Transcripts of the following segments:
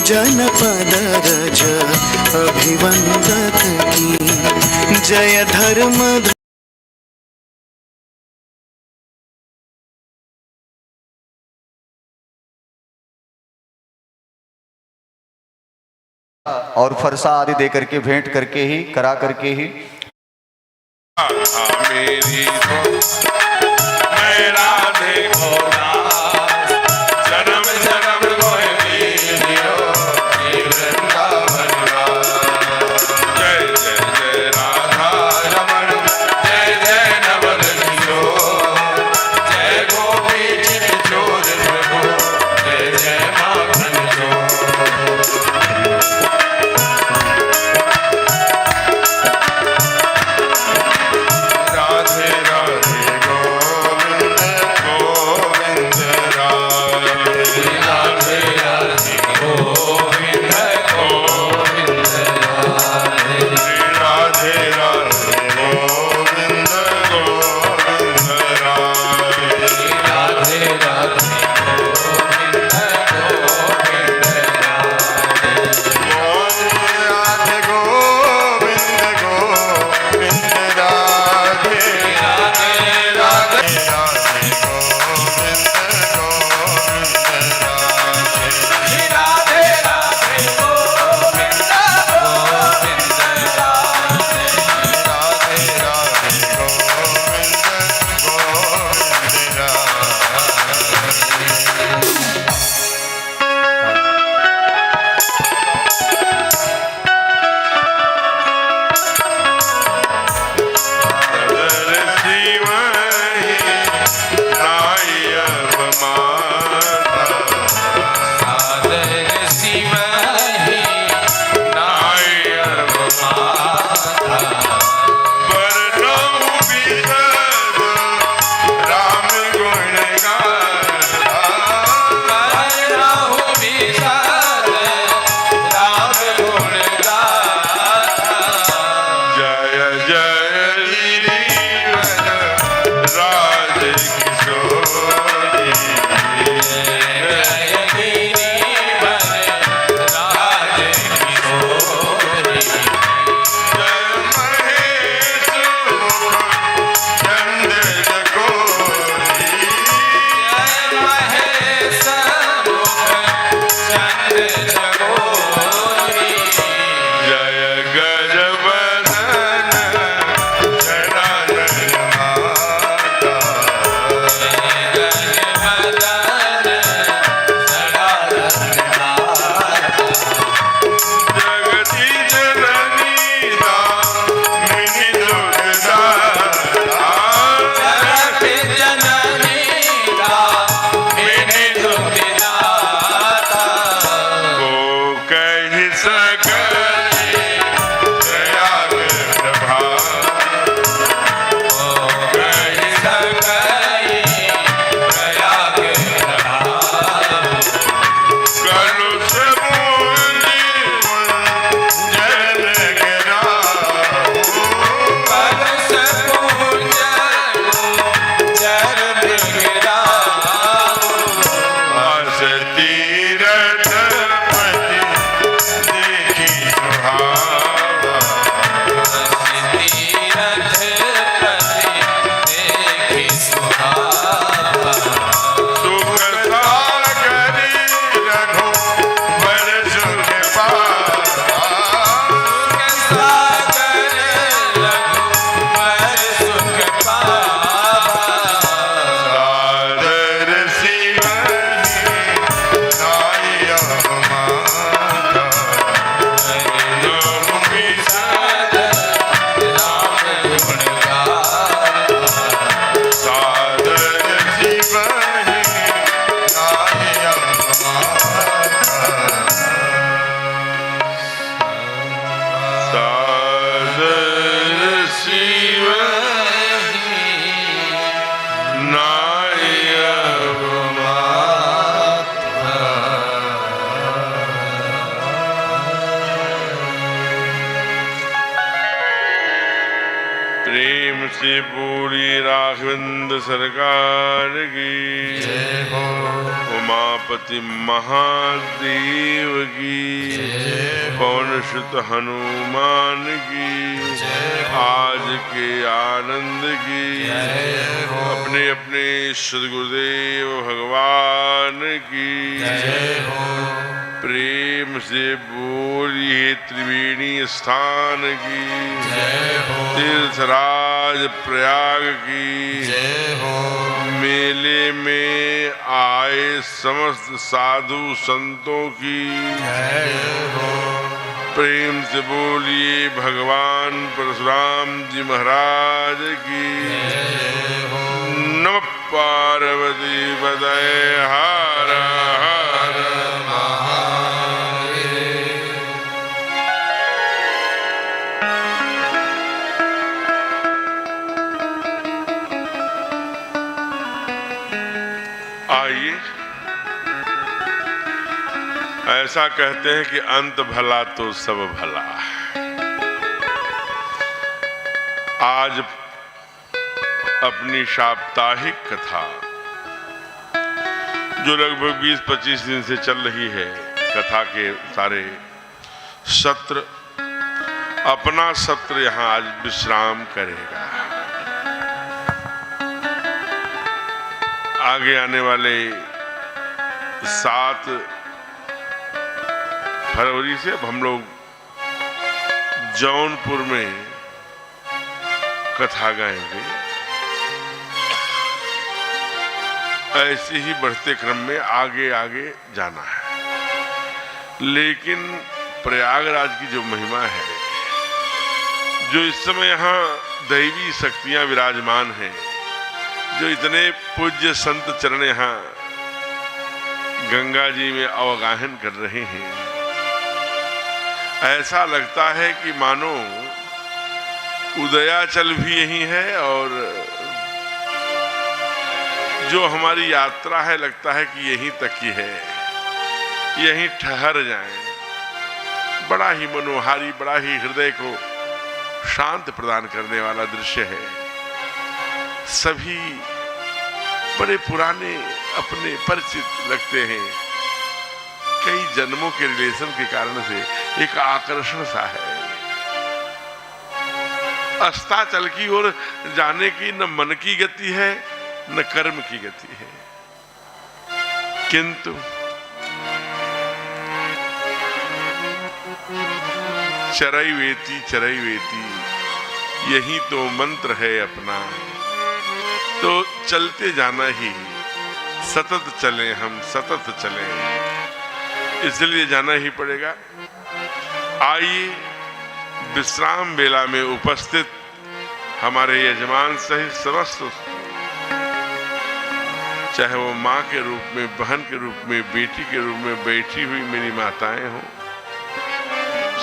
जनपद रज अभिवंदक की। जय धर्म और फरसा आदि दे करके भेंट करके ही करा करके ही मेरी मेरा देखो जन्म जन्म कोई वृंदावन। जय जय जय राधा रमण, जय जय नवल किशोर, जय गोपी चोर प्रभु, जय जय माखन चोर। राधे राधे से पूरी राघवेंद्र सरकार की जय हो। उमापति महादेव की जय हो। पवन सुत हनुमान की जय हो। आज के आनंद की जय हो। अपने अपने सद्गुरुदेव भगवान की जय हो। प्रेम से बोलिए त्रिवेणी स्थान की जय हो। तीर्थराज प्रयाग की जय हो। मेले में आए समस्त साधु संतों की जय हो। प्रेम से बोलिए भगवान परशुराम जी महाराज की जय हो। नमः पार्वती पतये हर हर आइए, ऐसा कहते हैं कि अंत भला तो सब भला। आज अपनी साप्ताहिक कथा जो लगभग 20-25 दिन से चल रही है, कथा के सारे सत्र, अपना सत्र यहाँ आज विश्राम करेगा। आगे आने वाले 7 फरवरी से अब हम लोग जौनपुर में कथा गाएंगे। ऐसे ही बढ़ते क्रम में आगे आगे जाना है। लेकिन प्रयागराज की जो महिमा है, जो इस समय यहाँ दैवी शक्तियां विराजमान हैं, जो इतने पूज्य संत चरण यहाँ गंगा जी में अवगाहन कर रहे हैं, ऐसा लगता है कि मानो उदयाचल भी यही है और जो हमारी यात्रा है लगता है कि यहीं तक ही है, यहीं ठहर जाएं। बड़ा ही मनोहारी, बड़ा ही हृदय को शांत प्रदान करने वाला दृश्य है। सभी बड़े पुराने अपने परिचित लगते हैं। कई जन्मों के रिलेशन के कारण से एक आकर्षण सा है। अस्ताचल की ओर जाने की न मन की गति है न कर्म की गति है, किंतु चरैवेति चरैवेति यही तो मंत्र है अपना। तो चलते जाना ही, सतत चलें हम, सतत चलें, इसलिए जाना ही पड़ेगा। आइए, विश्राम बेला में उपस्थित हमारे यजमान सहित समस्त, चाहे वो माँ के रूप में, बहन के रूप में, बेटी के रूप में बैठी हुई मेरी माताएं हों,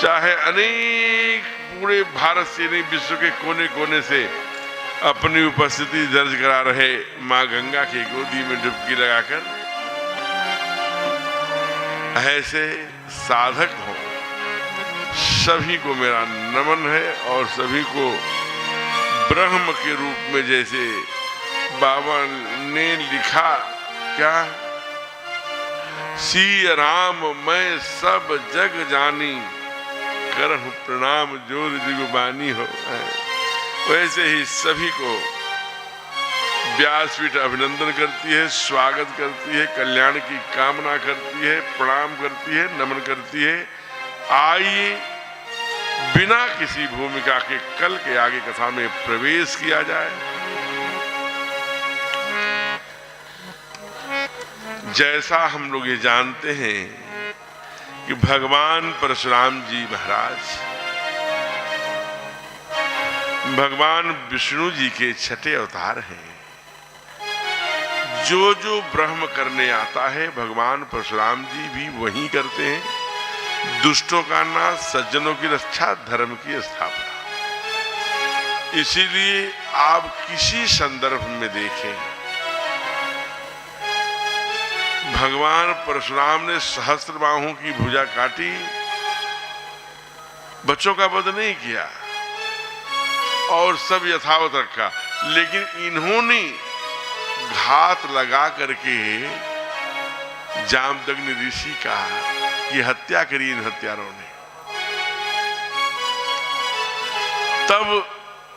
चाहे अनेक पूरे भारत से नहीं विश्व के कोने कोने से अपनी उपस्थिति दर्ज करा रहे माँ गंगा की गोदी में डुबकी लगाकर, ऐसे साधक हो, सभी को मेरा नमन है। और सभी को ब्रह्म के रूप में, जैसे बाबा ने लिखा, क्या, सी राम मैं सब जग जानी, करहु प्रणाम जोर जुगबानी हो। वैसे ही सभी को व्यासपीठ अभिनंदन करती है, स्वागत करती है, कल्याण की कामना करती है, प्रणाम करती है, नमन करती है। आइए, बिना किसी भूमिका के कल के आगे कथा में प्रवेश किया जाए। जैसा हम लोग ये जानते हैं कि भगवान परशुराम जी महाराज भगवान विष्णु जी के छठे अवतार हैं। जो जो ब्रह्म करने आता है, भगवान परशुराम जी भी वही करते हैं। दुष्टों का नाश, सज्जनों की रक्षा, धर्म की स्थापना। इसीलिए आप किसी संदर्भ में देखें, भगवान परशुराम ने सहस्त्र बाहों की भुजा काटी, बच्चों का वध नहीं किया, और सब यथावत रखा, लेकिन इन्होंने घात लगा करके जामदग्नि ऋषि का की हत्या करी इन हत्यारों ने। तब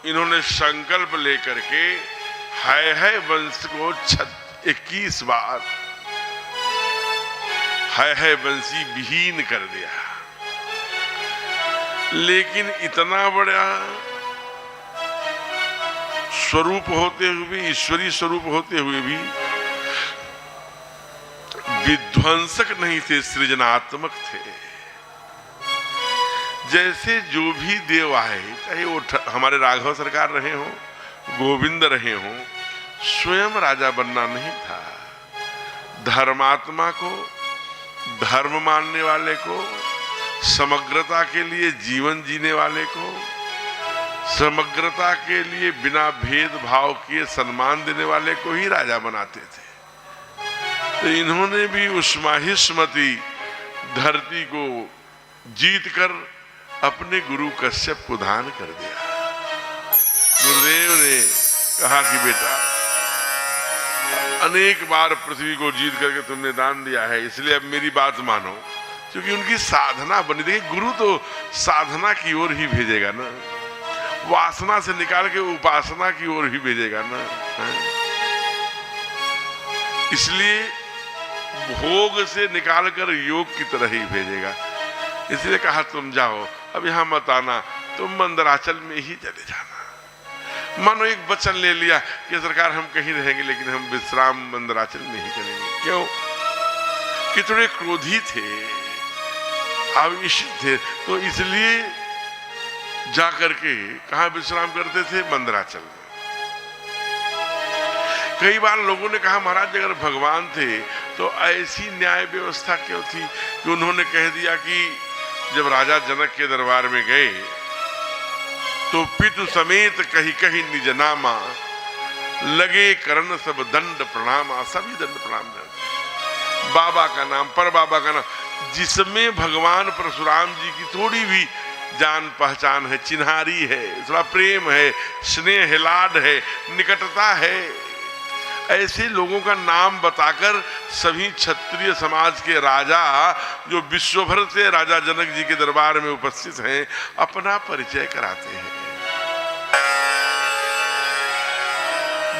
इन्होंने संकल्प लेकर के है वंश को 21 बार है वंशी विहीन कर दिया। लेकिन इतना बड़ा स्वरूप होते हुए, ईश्वरीय स्वरूप होते हुए भी विध्वंसक नहीं थे, सृजनात्मक थे। जैसे जो भी देव आए, चाहे वो हमारे राघव सरकार रहे हो, गोविंद रहे हो, स्वयं राजा बनना नहीं था। धर्मात्मा को, धर्म मानने वाले को, समग्रता के लिए जीवन जीने वाले को, समग्रता के लिए बिना भेदभाव किए सम्मान देने वाले को ही राजा बनाते थे। तो इन्होंने भी उस माहिष्मती धरती को जीतकर अपने गुरु कश्यप को दान कर दिया। गुरुदेव ने कहा कि बेटा, अनेक बार पृथ्वी को जीत करके तुमने दान दिया है, इसलिए अब मेरी बात मानो। क्योंकि उनकी साधना बनी। देखिए, गुरु तो साधना की ओर ही भेजेगा ना, वासना से निकाल के उपासना की ओर ही भेजेगा ना। इसलिए भोग से निकालकर योग की तरह ही भेजेगा। इसलिए कहा तुम जाओ, अब यहां मत आना, तुम मंदराचल में ही चले जाना। मानो एक वचन ले लिया कि सरकार हम कहीं रहेंगे, लेकिन हम विश्राम मंदराचल में ही करेंगे। क्यों? कि थोड़े क्रोधी थे, आवेशित थे, तो इसलिए जाकर के कहां विश्राम करते थे? मंदराचल में। कई बार लोगों ने कहा, महाराज अगर भगवान थे तो ऐसी न्याय व्यवस्था क्यों थी कि उन्होंने कह दिया कि जब राजा जनक के दरबार में गए तो पितु समेत कहीं कहीं निज नामा, लगे करण सब दंड प्रणाम। सभी दंड प्रणाम करते, बाबा का नाम, पर बाबा का नाम, जिसमें भगवान परशुराम जी की थोड़ी भी जान पहचान है, चिन्हारी है, थोड़ा प्रेम है, स्नेह है, लाड है, निकटता है, ऐसे लोगों का नाम बताकर सभी क्षत्रिय समाज के राजा जो विश्वभर से राजा जनक जी के दरबार में उपस्थित हैं, अपना परिचय कराते हैं।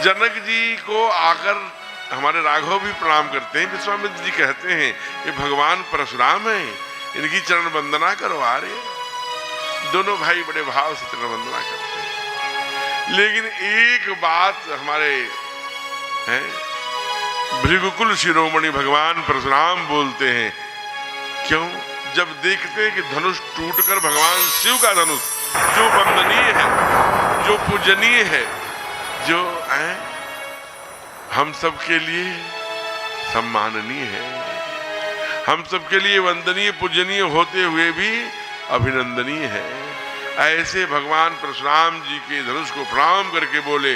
जनक जी को आकर हमारे राघव भी प्रणाम करते हैं। विश्वामित्र जी कहते हैं कि भगवान परशुराम हैं, इनकी चरण वंदना करो। आ रहे दोनों भाई बड़े भाव से चरण वंदना करते हैं। लेकिन एक बात हमारे हैं भृगुकुल शिरोमणि भगवान परशुराम बोलते हैं, क्यों? जब देखते हैं कि धनुष टूटकर भगवान शिव का धनुष जो वंदनीय है, जो पूजनीय है, जो हम सब के लिए सम्माननीय है, हम सब के लिए वंदनीय पूजनीय होते हुए भी अभिनंदनीय है, ऐसे भगवान परशुराम जी के धनुष को प्रणाम करके बोले,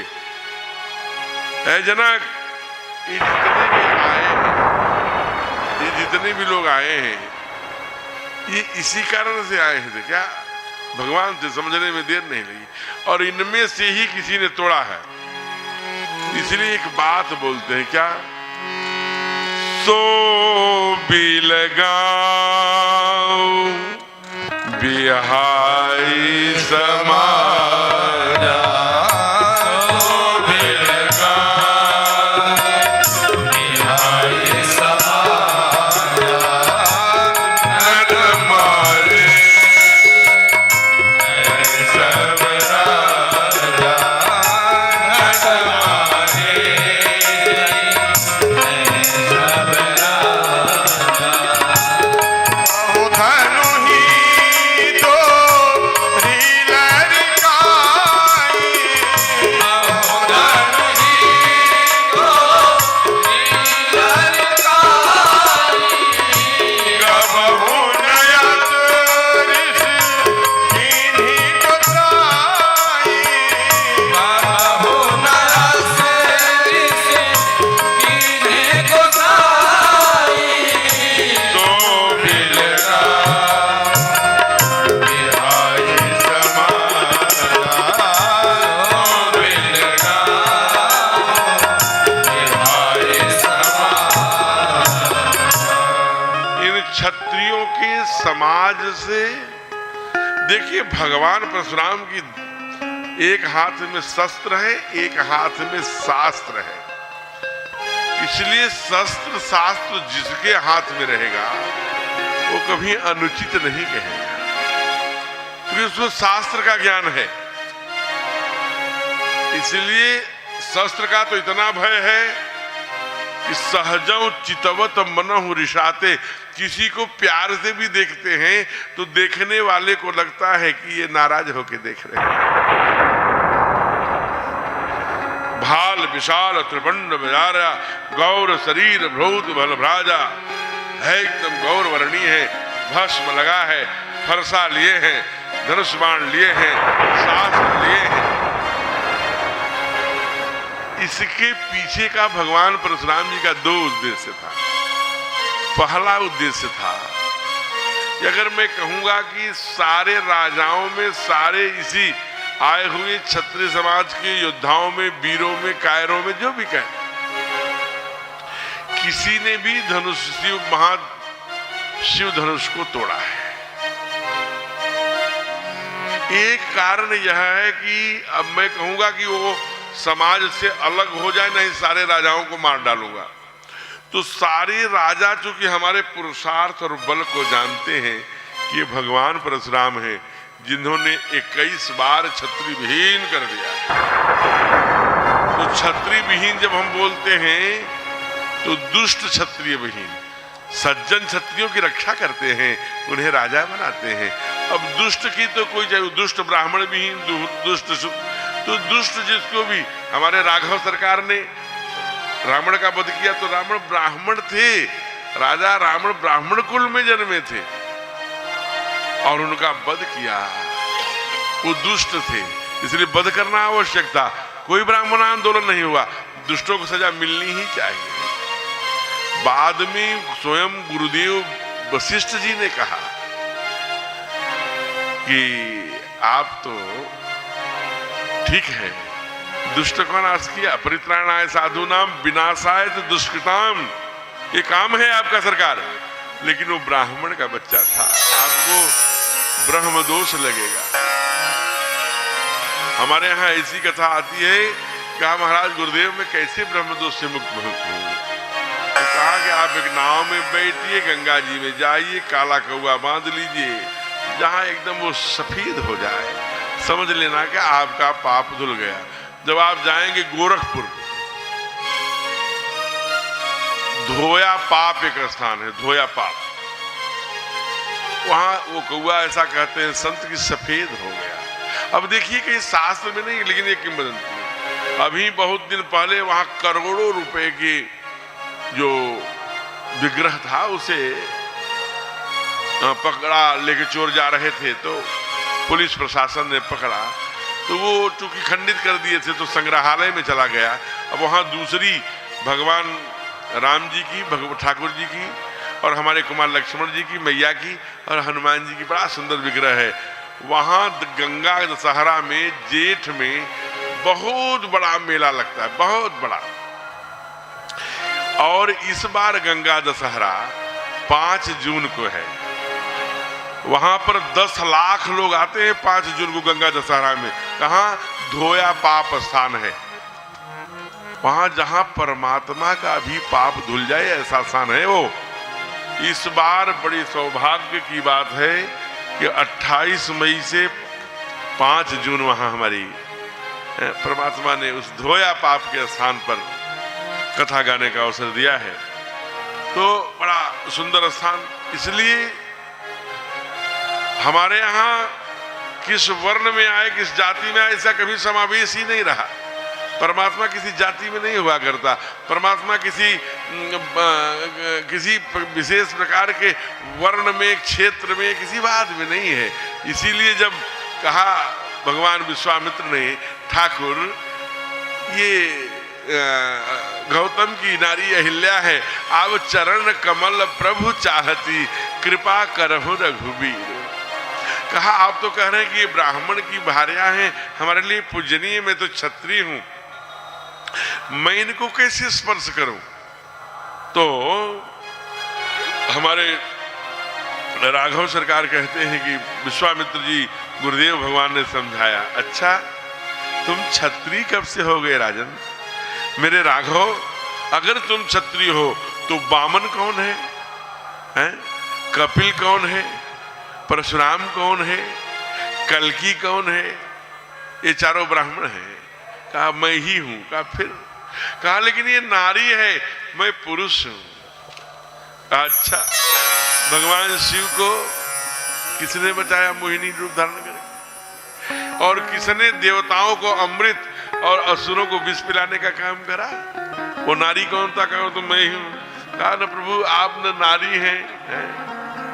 ऐ जनक, ये जितने भी आए हैं, ये जितने भी लोग आए हैं, ये इसी कारण से आए थे क्या? भगवान से समझने में देर नहीं लगी, और इनमें से ही किसी ने तोड़ा है। इसलिए एक बात बोलते हैं, क्या? सो भी लगाओ बिहाई समाजा, धनु ही दो रीलर का समाज से। देखिए भगवान परशुराम की एक हाथ में शस्त्र है, एक हाथ में शास्त्र है। इसलिए शस्त्र शास्त्र जिसके हाथ में रहेगा वो कभी अनुचित नहीं कहेगा, क्योंकि उसको शास्त्र का ज्ञान है। इसलिए शस्त्र का तो इतना भय है कि सहजौ चितवत मनहु रिशाते, किसी को प्यार से भी देखते हैं तो देखने वाले को लगता है कि ये नाराज होके देख रहे हैं। भाल विशाल त्रिपंड बजारा, गौर शरीर भ्रूत भल भ्राजा, है एकदम गौर वर्णी है, भस्म लगा है, फरसा लिए हैं, धनुष बाण लिए हैं, शास्त्र लिए हैं। इसके पीछे का भगवान परशुराम जी का दो उद्देश्य था। पहला उद्देश्य था कि अगर मैं कहूंगा कि सारे राजाओं में, सारे इसी आए हुए क्षत्रिय समाज के योद्धाओं में, वीरों में, कायरों में, जो भी कहें, किसी ने भी धनुष शिव धनुष को तोड़ा है। एक कारण यह है कि अब मैं कहूंगा कि वो समाज से अलग हो जाए, नहीं सारे राजाओं को मार डालूंगा। तो सारे राजा चूंकि हमारे पुरुषार्थ और बल को जानते हैं कि ये भगवान परशुराम हैं, जिन्होंने 21 बार क्षत्रिय विहीन कर दिया। तो क्षत्रिय विहीन जब हम बोलते हैं तो दुष्ट क्षत्रिय विहीन, सज्जन क्षत्रियों की रक्षा करते हैं, उन्हें राजा बनाते हैं। अब दुष्ट की तो कोई चाहे, दुष्ट ब्राह्मण विहीन, दुष्ट, तो दुष्ट जिसको भी, हमारे राघव सरकार ने रावण का वध किया तो रावण ब्राह्मण थे, राजा रावण ब्राह्मण कुल में जन्मे थे और उनका वध किया। वो दुष्ट थे, इसलिए वध करना आवश्यक था। कोई ब्राह्मण आंदोलन नहीं हुआ, दुष्टों को सजा मिलनी ही चाहिए। बाद में स्वयं गुरुदेव वशिष्ठ जी ने कहा कि आप तो ठीक है, दुष्ट का नाश किया, परित्राणाय साधूनाम विनाशाय दुष्कृताम, ये काम है आपका सरकार, लेकिन वो ब्राह्मण का बच्चा था, आपको ब्रह्म दोष लगेगा। हमारे यहाँ ऐसी कथा आती है कि महाराज गुरुदेव में कैसे ब्रह्म दोष से मुक्त हूँ। तो कहा कि आप एक नाव में बैठिए, गंगा जी में जाइए, काला कौआ बांध लीजिए, जहां एकदम वो सफेद हो जाए, समझ लेना कि आपका पाप धुल गया। जब आप जाएंगे गोरखपुर, धोया पाप एक स्थान है, धोया पाप, वहां वो कौआ ऐसा कहते हैं संत की सफेद हो गया। अब देखिए कि शास्त्र में नहीं, लेकिन ये किंवदंती है। अभी बहुत दिन पहले वहां करोड़ों रुपए की जो विग्रह था उसे पकड़ा, लेके चोर जा रहे थे तो पुलिस प्रशासन ने पकड़ा, तो वो चूंकि खंडित कर दिए थे तो संग्रहालय में चला गया। अब वहां दूसरी भगवान राम जी की, ठाकुर जी की और हमारे कुमार लक्ष्मण जी की, मैया की और हनुमान जी की बड़ा सुंदर विग्रह है। वहां गंगा दशहरा में जेठ में बहुत बड़ा मेला लगता है, बहुत बड़ा। और इस बार गंगा दशहरा 5 जून को है। वहां पर 10 लाख लोग आते हैं 5 जून को गंगा दशहरा में। कहां? धोया पाप स्थान है, वहां जहां परमात्मा का भी पाप धुल जाए ऐसा स्थान है वो। इस बार बड़ी सौभाग्य की बात है कि 28 मई से 5 जून वहां हमारी परमात्मा ने उस धोया पाप के स्थान पर कथा गाने का अवसर दिया है। तो बड़ा सुंदर स्थान। इसलिए हमारे यहाँ किस वर्ण में आए, किस जाति में आए, ऐसा कभी समावेश ही नहीं रहा। परमात्मा किसी जाति में नहीं हुआ करता, परमात्मा किसी विशेष प्रकार के वर्ण में, क्षेत्र में, किसी बात में नहीं है। इसीलिए जब कहा भगवान विश्वामित्र ने, ठाकुर ये गौतम की नारी अहिल्या है, आप चरण कमल प्रभु चाहती, कृपा करहु रघुबीर। कहा आप तो कह रहे हैं कि ये ब्राह्मण की भार्या हैं, हमारे लिए पूजनीय, मैं तो क्षत्रिय हूं, मैं इनको कैसे स्पर्श करूं? तो हमारे राघव सरकार कहते हैं कि विश्वामित्र जी गुरुदेव भगवान ने समझाया, अच्छा तुम क्षत्रिय कब से हो गए राजन? मेरे राघव, अगर तुम क्षत्रिय हो तो वामन कौन है? हैं? कपिल कौन है? परशुराम कौन है? कल्की कौन है? ये चारों ब्राह्मण हैं। कहा मैं ही हूं। कहा फिर? कहा लेकिन ये नारी है, मैं पुरुष हूं। कहा अच्छा, भगवान शिव को किसने बचाया मोहिनी रूप धारण करके? और किसने देवताओं को अमृत और असुरों को विष पिलाने का काम करा? वो नारी कौन था? कहा तो मैं ही हूं। कहा न प्रभु, आप न नारी हैं,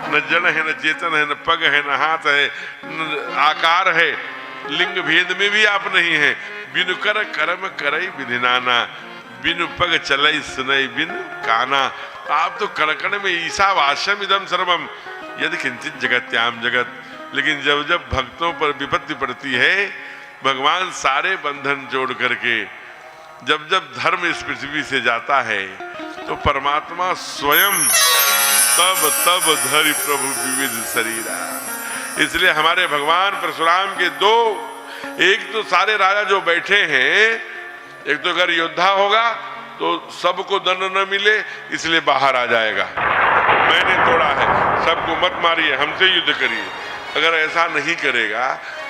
न जड़ है, न चेतन है, न पग है, न हाथ है, न आकार है, लिंग भेद में भी आप नहीं हैं। बिनु कर कर्म करई विधि नाना, बिनु पग चलई सुनई बिन काना। आप तो कण में ईशावास्यम इदम सर्वम यदि किंचित जगत्याम जगत। लेकिन जब जब भक्तों पर विपत्ति पड़ती है, भगवान सारे बंधन जोड़ करके जब जब धर्म इस पृथ्वी से जाता है तो परमात्मा स्वयं तब तब धरि प्रभु विविध शरीरा। इसलिए हमारे भगवान परशुराम के दो, एक तो सारे राजा जो बैठे हैं, एक तो अगर योद्धा होगा तो सबको दंड न मिले इसलिए बाहर आ जाएगा, मैंने तोड़ा है, सबको मत मारिए, हमसे युद्ध करिए। अगर ऐसा नहीं करेगा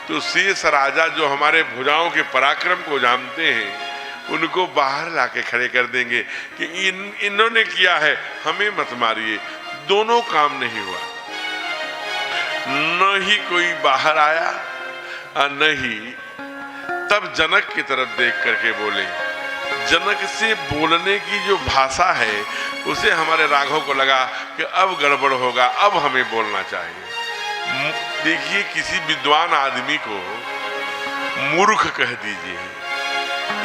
तो शेष राजा जो हमारे भुजाओं के पराक्रम को जानते हैं उनको बाहर लाके खड़े कर देंगे कि इन्होंने किया है, हमें मत मारिए। दोनों काम नहीं हुआ, न ही कोई बाहर आया और न ही तब जनक की तरफ देख करके बोले। जनक से बोलने की जो भाषा है उसे हमारे राघव को लगा कि अब गड़बड़ होगा, अब हमें बोलना चाहिए। देखिए, किसी विद्वान आदमी को मूर्ख कह दीजिए,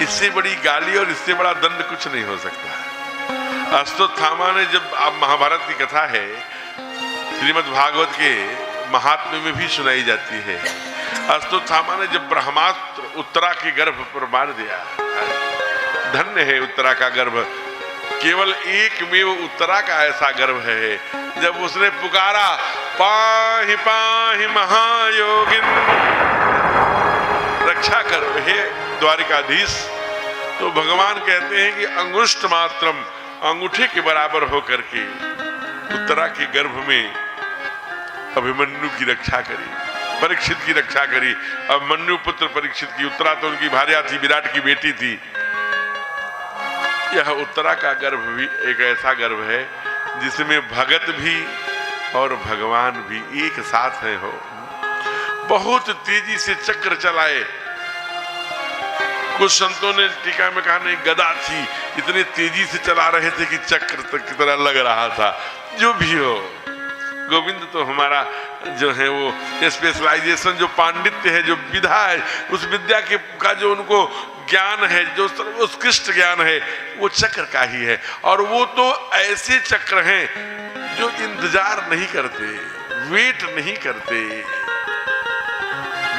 इससे बड़ी गाली और इससे बड़ा दंड कुछ नहीं हो सकता। अश्वत्थामा ने, जब आप महाभारत की कथा है श्रीमद् भागवत के महात्म्य में भी सुनाई जाती है, अश्वत्थामा ने जब ब्रह्मास्त्र उत्तरा के गर्भ पर मार दिया, धन्य है उत्तरा का गर्भ, केवल एक में वो उत्तरा का ऐसा गर्भ है, जब उसने पुकारा पाहि पाहि महायोगिन, रक्षा कर हे द्वारिकाधीश, तो भगवान कहते हैं कि अंगुष्ठ मात्रम, अंगूठे के बराबर होकर के उत्तरा के गर्भ में अभिमन्यु की रक्षा करी, परीक्षित की रक्षा करी। अब मन्यु पुत्र परीक्षित की, उत्तरा तो उनकी भार्या थी, विराट की बेटी थी। यह उत्तरा का गर्भ भी एक ऐसा गर्भ है जिसमें भगत भी और भगवान भी एक साथ है। हो बहुत तेजी से चक्र चलाए। कुछ संतों ने टीका में कहा नहीं, गदा थी, इतने तेजी से चला रहे थे कि चक्र की तरह लग रहा था। जो भी हो, गोविंद तो हमारा जो है वो स्पेशलाइजेशन, जो पांडित्य है, जो विधा है, उस विद्या के का जो उनको ज्ञान है, जो उत्कृष्ट ज्ञान है, वो चक्र का ही है। और वो तो ऐसे चक्र हैं जो इंतजार नहीं करते, वेट नहीं करते,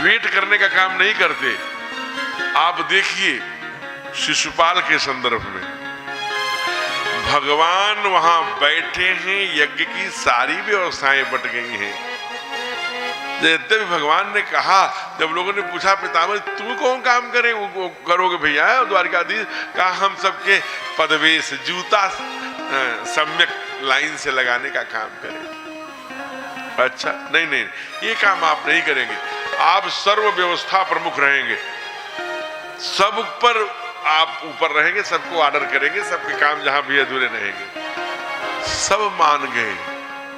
वेट करने का काम नहीं करते। आप देखिए शिशुपाल के संदर्भ में, भगवान वहां बैठे हैं, यज्ञ की सारी व्यवस्थाएं बट गई हैं। जब भगवान ने कहा, जब लोगों ने पूछा पितामह तू कौन काम करे वो करोगे भैया द्वारिकाधीश? कहा हम सबके पदवेश, जूता सम्यक लाइन से लगाने का काम करें। अच्छा, नहीं नहीं, ये काम आप नहीं करेंगे, आप सर्व व्यवस्था प्रमुख रहेंगे, सब पर आप ऊपर रहेंगे, सबको ऑर्डर करेंगे, सबके काम जहां भी अधूरे रहेंगे। सब मान गए,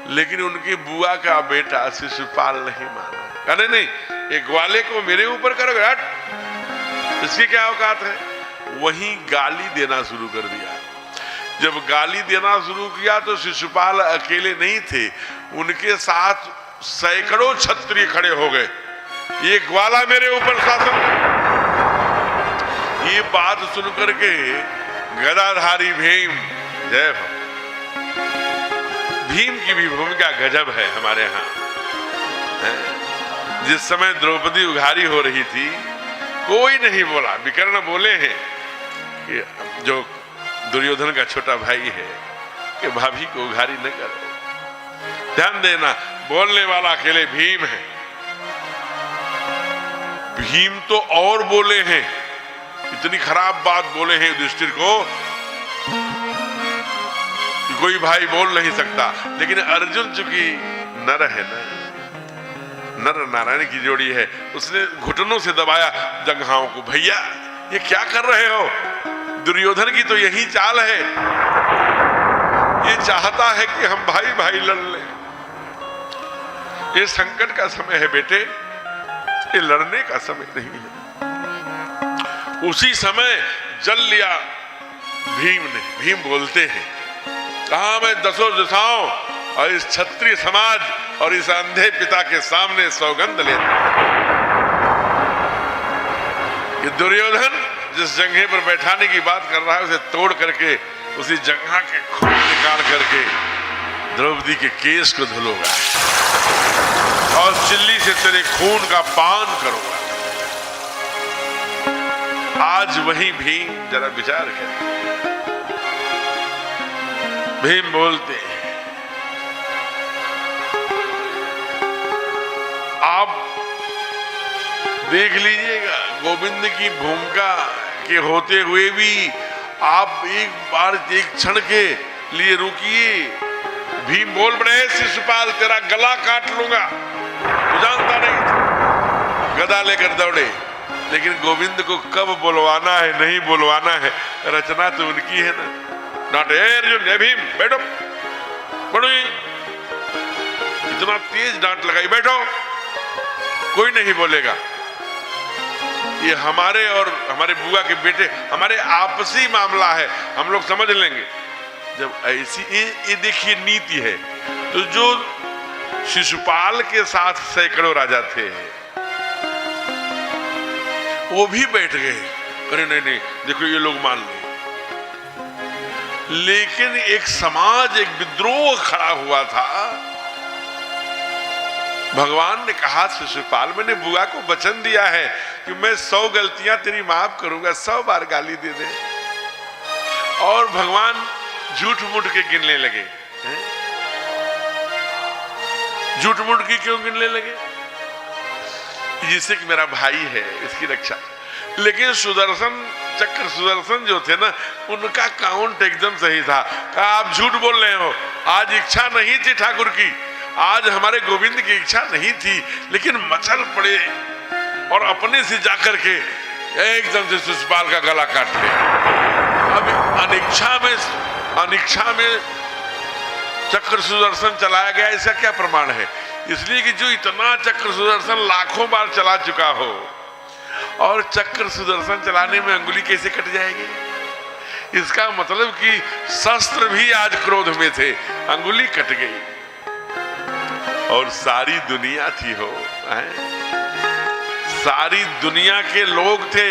लेकिन उनकी बुआ का बेटा शिशुपाल नहीं माना। कहने नहीं, एक ग्वाले को मेरे ऊपर करोगे, हट, इसकी क्या औकात है? वहीं गाली देना शुरू कर दिया। जब गाली देना शुरू किया तो शिशुपाल अकेले नहीं थे, उनके साथ सैकड़ों क्षत्रिय खड़े हो गए। ये ग्वाला मेरे ऊपर शासन। ये बात सुनकर के गदाधारी भीम, जय हो, भीम की भी भूमिका गजब है हमारे यहाँ। जिस समय द्रौपदी उघारी हो रही थी, कोई नहीं बोला। विकर्ण बोले हैं कि जो दुर्योधन का छोटा भाई है कि भाभी को उघारी न करो, ध्यान देना, बोलने वाला अकेले भीम है। भीम तो और बोले हैं, इतनी खराब बात बोले हैं युधिष्ठिर को कि कोई भाई बोल नहीं सकता। लेकिन अर्जुन चूंकि नर है ना, नर नारायण की जोड़ी है, उसने घुटनों से दबाया जंघाओं को। भैया ये क्या कर रहे हो? दुर्योधन की तो यही चाल है, ये चाहता है कि हम भाई भाई लड़ लें। ये संकट का समय है बेटे, ये लड़ने का समय नहीं है। उसी समय जल लिया भीम ने। भीम बोलते हैं, कहा मैं दसों दिशाओं और इस क्षत्रिय समाज और इस अंधे पिता के सामने सौगंध लेता कि दुर्योधन जिस जंघे पर बैठाने की बात कर रहा है उसे तोड़ करके उसी जंघा के खून निकाल करके द्रौपदी के केस को धुलूंगा और चिल्ली से तेरे खून का पान करूंगा। आज वही भीम जरा विचार करें। भीम बोलते हैं, आप देख लीजिएगा गोविंद की भूमिका के होते हुए भी आप एक बार एक क्षण के लिए रुकिए। भीम बोल पड़े, शिशुपाल तेरा गला काट लूंगा। तू जानता नहीं, गदा लेकर दौड़े। लेकिन गोविंद को कब बुलवाना है नहीं बुलवाना है रचना तो उनकी है ना। डांटे, अर्जुन जय भीम, बैठो पढ़ो। इतना तेज डांट लगाई, बैठो, कोई नहीं बोलेगा। ये हमारे और हमारे बुआ के बेटे हमारे आपसी मामला है, हम लोग समझ लेंगे। जब ऐसी ये देखिए नीति है। तो जो शिशुपाल के साथ सैकड़ों राजा थे वो भी बैठ गए, अरे नहीं नहीं देखो ये लोग मान ले। लेकिन एक समाज, एक विद्रोह खड़ा हुआ था। भगवान ने कहा शिशुपाल मैंने बुआ को वचन दिया है कि मैं 100 गलतियां तेरी माफ करूंगा, 100 बार गाली दे दे। और भगवान झूठ मूठ के गिनने लगे। झूठ मूठ की क्यों गिनने लगे? जिससे कि मेरा भाई है इसकी रक्षा। लेकिन सुदर्शन चक्र सुदर्शन जो थे ना उनका काउंट एकदम सही था। कहा आप झूठ बोल रहे हो, आज इच्छा नहीं थी ठाकुर की, आज हमारे गोविंद की इच्छा नहीं थी, लेकिन मचल पड़े और अपने से जाकर के एकदम से शिशुपाल का गला काट ले। अब अनिच्छा में चक्र सुदर्शन चलाया गया, इसका क्या प्रमाण है? इसलिए कि जो इतना चक्र सुदर्शन लाखों बार चला चुका हो और चक्र सुदर्शन चलाने में अंगुली कैसे कट जाएगी? इसका मतलब कि शस्त्र भी आज क्रोध में थे, अंगुली कट गई। और सारी दुनिया थी हो, सारी दुनिया के लोग थे,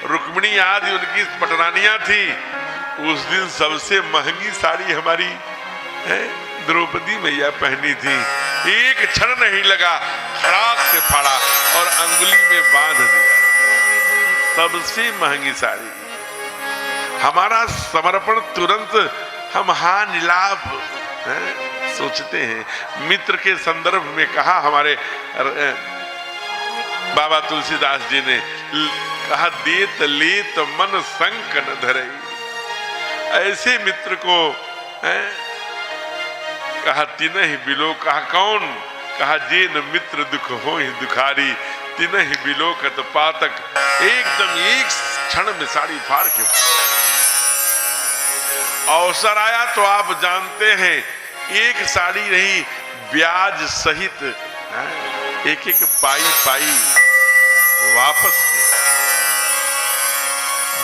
रुक्मिणी आदि उनकी पटरानियां थी। उस दिन सबसे महंगी साड़ी हमारी द्रौपदी मैया पहनी थी। एक क्षण नहीं लगा, खड़ाक से फाड़ा और अंगुली में बांध दिया। सबसे महंगी साड़ी। हमारा समर्पण तुरंत हम हाँ निलाप सोचते हैं। मित्र के संदर्भ में कहा हमारे बाबा तुलसीदास जी ने, कहा देत लेत मन संक न धरई। ऐसे मित्र को कहा तिनहि बिलो। कहा कौन? कहा जेन मित्र दुख हो ही दुखारी, तिनहि बिलो कत पातक। एकदम एक क्षण में साड़ी फाड़ के अवसर आया तो आप जानते हैं एक साड़ी नहीं ब्याज सहित एक एक पाई पाई वापस किया।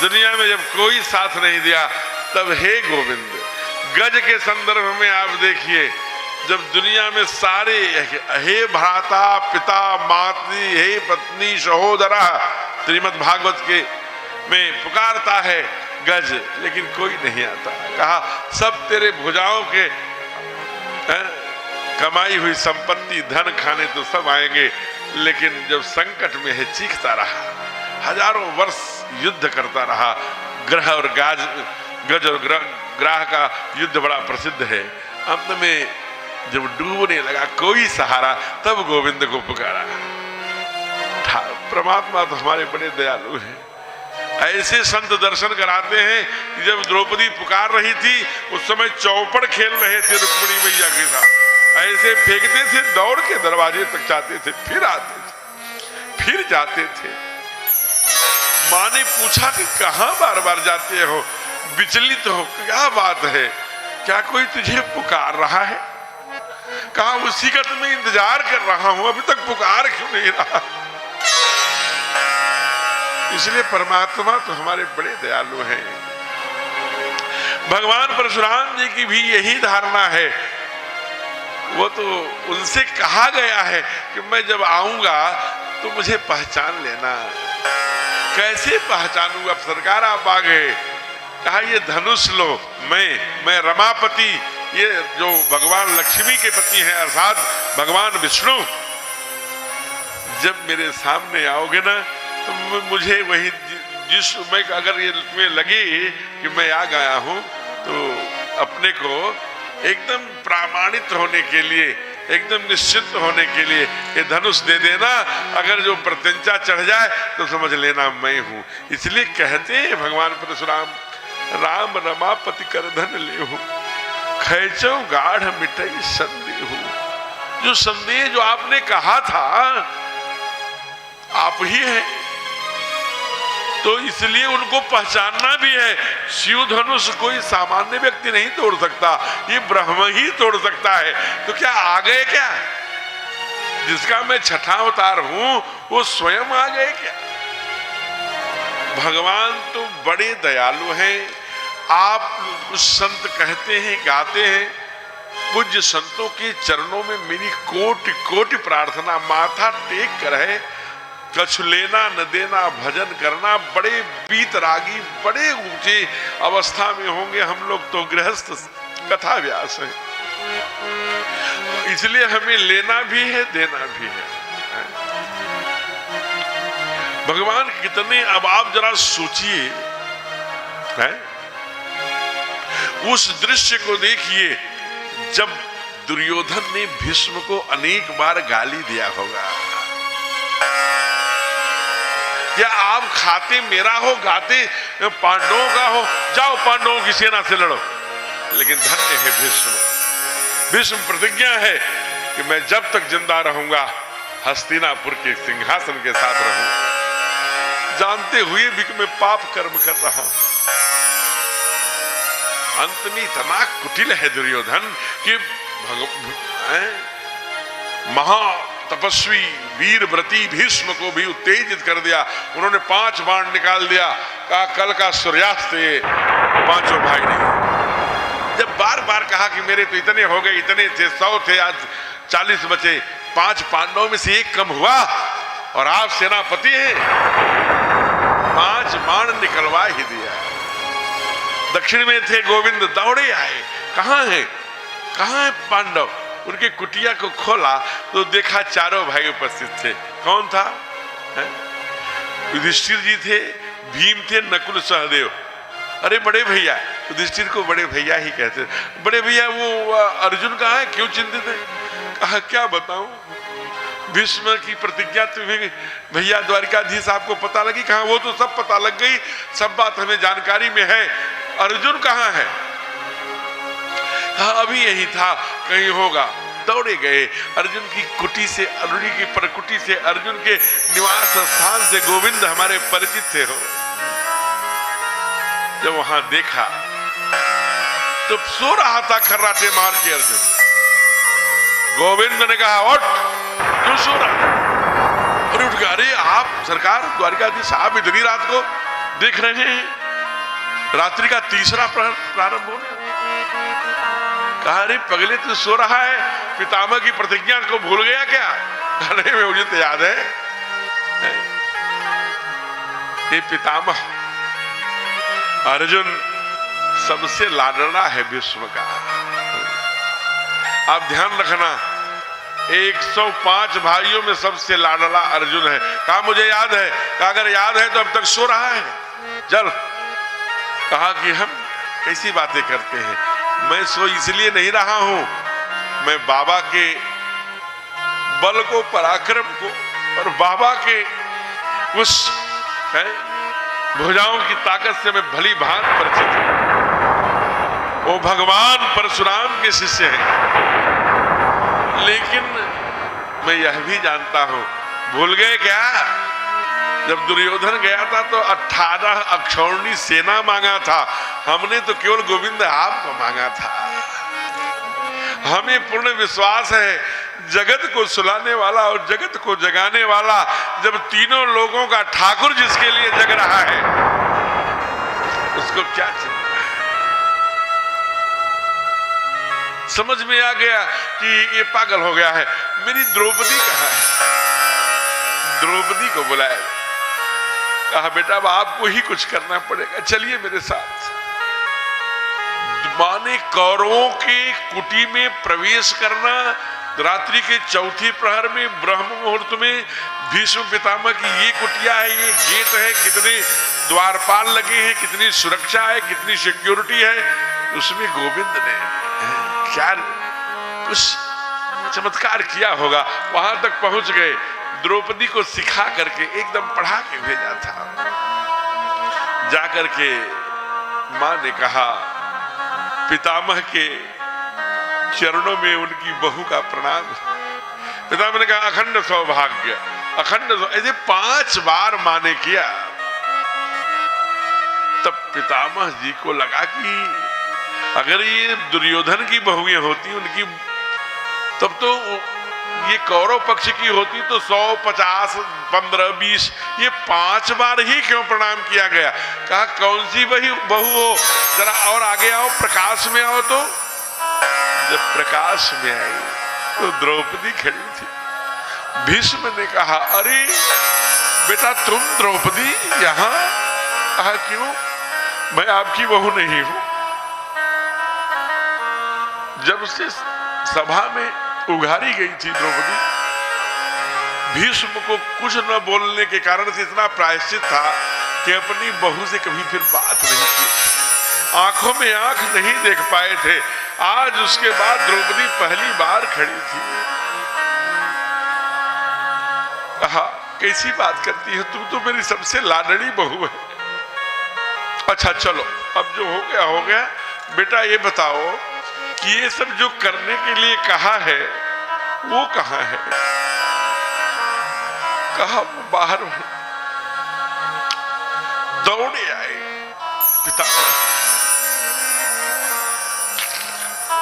दुनिया में जब कोई साथ नहीं दिया तब हे गोविंद। गज के संदर्भ में आप देखिए, जब दुनिया में सारे हे भ्राता पिता मातृ हे पत्नी सहोदरा श्रीमद् भागवत के में पुकारता है गज, लेकिन कोई नहीं आता। कहा सब तेरे भुजाओं के कमाई हुई संपत्ति धन खाने तो सब आएंगे, लेकिन जब संकट में है चीखता रहा, हजारों वर्ष युद्ध करता रहा। ग्रह और गज और ग्राह का युद्ध बड़ा प्रसिद्ध है। अंत में जब डूबने लगा कोई सहारा, तब गोविंद को पुकारा। परमात्मा तो हमारे बड़े दयालु हैं। ऐसे संत दर्शन कराते हैं कि जब द्रौपदी पुकार रही थी उस समय चौपड़ खेल रहे थे रुक्मिणी मैया के साथ, ऐसे फेंकते थे, दौड़ के दरवाजे तक जाते थे, फिर आते थे, फिर जाते थे। माँ ने पूछा कि कहाँ बार बार जाते हो, विचलित हो, क्या बात है, क्या कोई तुझे पुकार रहा है? कहा उसी का तुम्हें इंतजार कर रहा हूं, अभी तक पुकार क्यों नहीं रहा? इसलिए परमात्मा तो हमारे बड़े दयालु हैं। भगवान परशुराम जी की भी यही धारणा है। वो तो उनसे कहा गया है कि मैं जब आऊंगा तो मुझे पहचान लेना। कैसे पहचानूंगा? सरकार आप आ गए, कहा ये धनुष लो, मैं रमापति, ये जो भगवान लक्ष्मी के पति हैं अर्थात भगवान विष्णु, जब मेरे सामने आओगे ना तो मुझे वही जिस मैं अगर ये तुम्हें लगे कि मैं आ गया हूं तो अपने को एकदम प्रामाणित होने के लिए, एकदम निश्चित होने के लिए ये धनुष दे देना। अगर जो प्रत्यंचा चढ़ जाए तो समझ लेना मैं हूं। इसलिए कहते हैं भगवान परशुराम, राम रमापति कर धन ले हो, खैचो गाढ़ मिटई संदेह। जो संदेह जो आपने कहा था आप ही हैं, तो इसलिए उनको पहचानना भी है। शिव धनुष कोई सामान्य व्यक्ति नहीं तोड़ सकता, ये ब्रह्म ही तोड़ सकता है। तो क्या आ गए क्या? जिसका मैं छठा अवतार हूं वो स्वयं आ गए क्या? भगवान तो बड़े दयालु हैं। आप संत कहते हैं, गाते हैं, पूज्य संतों के चरणों में मेरी कोटि कोटि प्रार्थना, माथा टेक कर है, कछु लेना न देना भजन करना। बड़े बीतरागी, बड़े ऊंचे अवस्था में होंगे हम लोग तो गृहस्थ कथा व्यास है, इसलिए हमें लेना भी है देना भी है। भगवान कितने, अब आप जरा सोचिए, उस दृश्य को देखिए जब दुर्योधन ने भीष्म को अनेक बार गाली दिया होगा। क्या आप खाते मेरा हो, गाते पांडवों का हो, जाओ पांडवों की सेना से लड़ो। लेकिन धन्य है भीष्म, भीष्म प्रतिज्ञा है कि मैं जब तक जिंदा रहूंगा हस्तिनापुर के सिंहासन के साथ रहूं, जानते हुए भी कि मैं पाप कर्म कर रहा हूं। अंत में इतना कुटिल है दुर्योधन कि महा तपस्वी वीर व्रती भीष्म को भी उत्तेजित कर दिया। उन्होंने 5 बाण निकाल दिया, कहा कल का सूर्यास्त ये पांचों भाई नहीं। जब बार बार कहा कि मेरे तो इतने हो गए, इतने थे, 100 थे, आज 40 बचे, 5 पांडवों में से 1 कम हुआ और आप सेनापति हैं, 5 बाण निकलवा ही दिया। दक्षिण में थे गोविंद, दौड़े आए, कहां है पांडव? उनके कुटिया को खोला तो देखा चारों भाई उपस्थित थे। कौन था? युधिष्ठिर जी थे, भीम थे, नकुल सहदेव। अरे बड़े भैया, युधिष्ठिर को बड़े भैया ही कहते। बड़े भैया वो अर्जुन कहाँ है, क्यों चिंतित है? कहा क्या बताऊं, भीष्म की प्रतिज्ञा तुम्हें भैया द्वारिकाधीश आपको पता लगी? कहा वो तो सब पता लग गई, सब बात हमें जानकारी में है। अर्जुन कहाँ है? कहा अभी यही था, कहीं होगा। दौड़े गए अर्जुन की कुटी से, अर्जुन की परकुटी से, अर्जुन के निवास स्थान से गोविंद हमारे परिचित थे हो। जब वहां देखा तो सो रहा था खर्राटे मार के अर्जुन। गोविंद ने कहा उठ, क्यों सो रहा? और उठ गया। अरे आप सरकार द्वारिकाधीश, आप इतनी रात को देख रहे हैं, रात्रि का 3रा प्रहर प्रारंभ होने। कहा अरे पगले तू सो रहा है, पितामह की प्रतिज्ञा को भूल गया क्या? अरे मुझे तो याद है, ये पितामह अर्जुन सबसे लाडला है भीष्म का। आप ध्यान रखना, 105 भाइयों में सबसे लाडला अर्जुन है। कहा मुझे याद है। कहा अगर याद है तो अब तक सो रहा है, चल। कहा कि हम कैसी बातें करते हैं, मैं सो इसलिए नहीं रहा हूं मैं बाबा के बल को, पराक्रम को और बाबा के उस भुजाओं की ताकत से मैं भली भांत परिचित हूं। वो भगवान परशुराम के शिष्य हैं। लेकिन मैं यह भी जानता हूं, भूल गए क्या? जब दुर्योधन गया था तो 18 अक्षौहिणी सेना मांगा था, हमने तो केवल गोविंद आपको मांगा था। हमें पूर्ण विश्वास है जगत को सुलाने वाला और जगत को जगाने वाला, जब तीनों लोगों का ठाकुर जिसके लिए जग रहा है, उसको क्या चिंता है? समझ में आ गया कि ये पागल हो गया है। मेरी द्रौपदी कहाँ है? द्रौपदी को बुलाया, कहा बेटा अब आपको ही कुछ करना पड़ेगा, चलिए मेरे साथ। माने कौरवों के कुटी में प्रवेश करना, रात्रि के चौथी प्रहर में ब्रह्म मुहूर्त में भीष्म पितामह की ये कुटिया है, ये गेट है, कितने द्वारपाल लगे हैं, कितनी सुरक्षा है, कितनी सिक्योरिटी है, उसमें गोविंद ने क्या कुछ चमत्कार किया होगा। वहां तक पहुंच गए, द्रौपदी को सिखा करके एकदम पढ़ा के भेजा था। जाकर के मां ने कहा, पितामह के चरणों में उनकी बहू का प्रणाम। पितामह ने कहा अखंड सौभाग्य, अखंड ऐसे 5 बार मां ने किया। तब पितामह जी को लगा कि अगर ये दुर्योधन की बहुएं होती उनकी, तब तो ये कौरव पक्ष की होती तो 100, 50, 15, 20, ये 5 बार ही क्यों प्रणाम किया गया? कहा कौन सी बहू हो, जरा और आगे आओ, प्रकाश में आओ। तो जब प्रकाश में आई तो द्रौपदी खड़ी थी। भीष्म ने कहा अरे बेटा तुम द्रौपदी यहां? कहा क्यों, मैं आपकी बहू नहीं हूं। जब से सभा में उघारी गई थी द्रौपदी, भीष्म को कुछ न बोलने के कारण से इतना प्रायश्चित था कि अपनी बहू से कभी फिर बात नहीं की, आंखों में आंख नहीं देख पाए थे। आज उसके बाद द्रौपदी पहली बार खड़ी थी। कहा कैसी बात करती है, तुम तो मेरी सबसे लाडली बहू है। अच्छा चलो अब जो हो गया हो गया, बेटा ये बताओ कि ये सब जो करने के लिए कहा है वो कहाँ है? कहा बाहर। दौड़े आए पिता,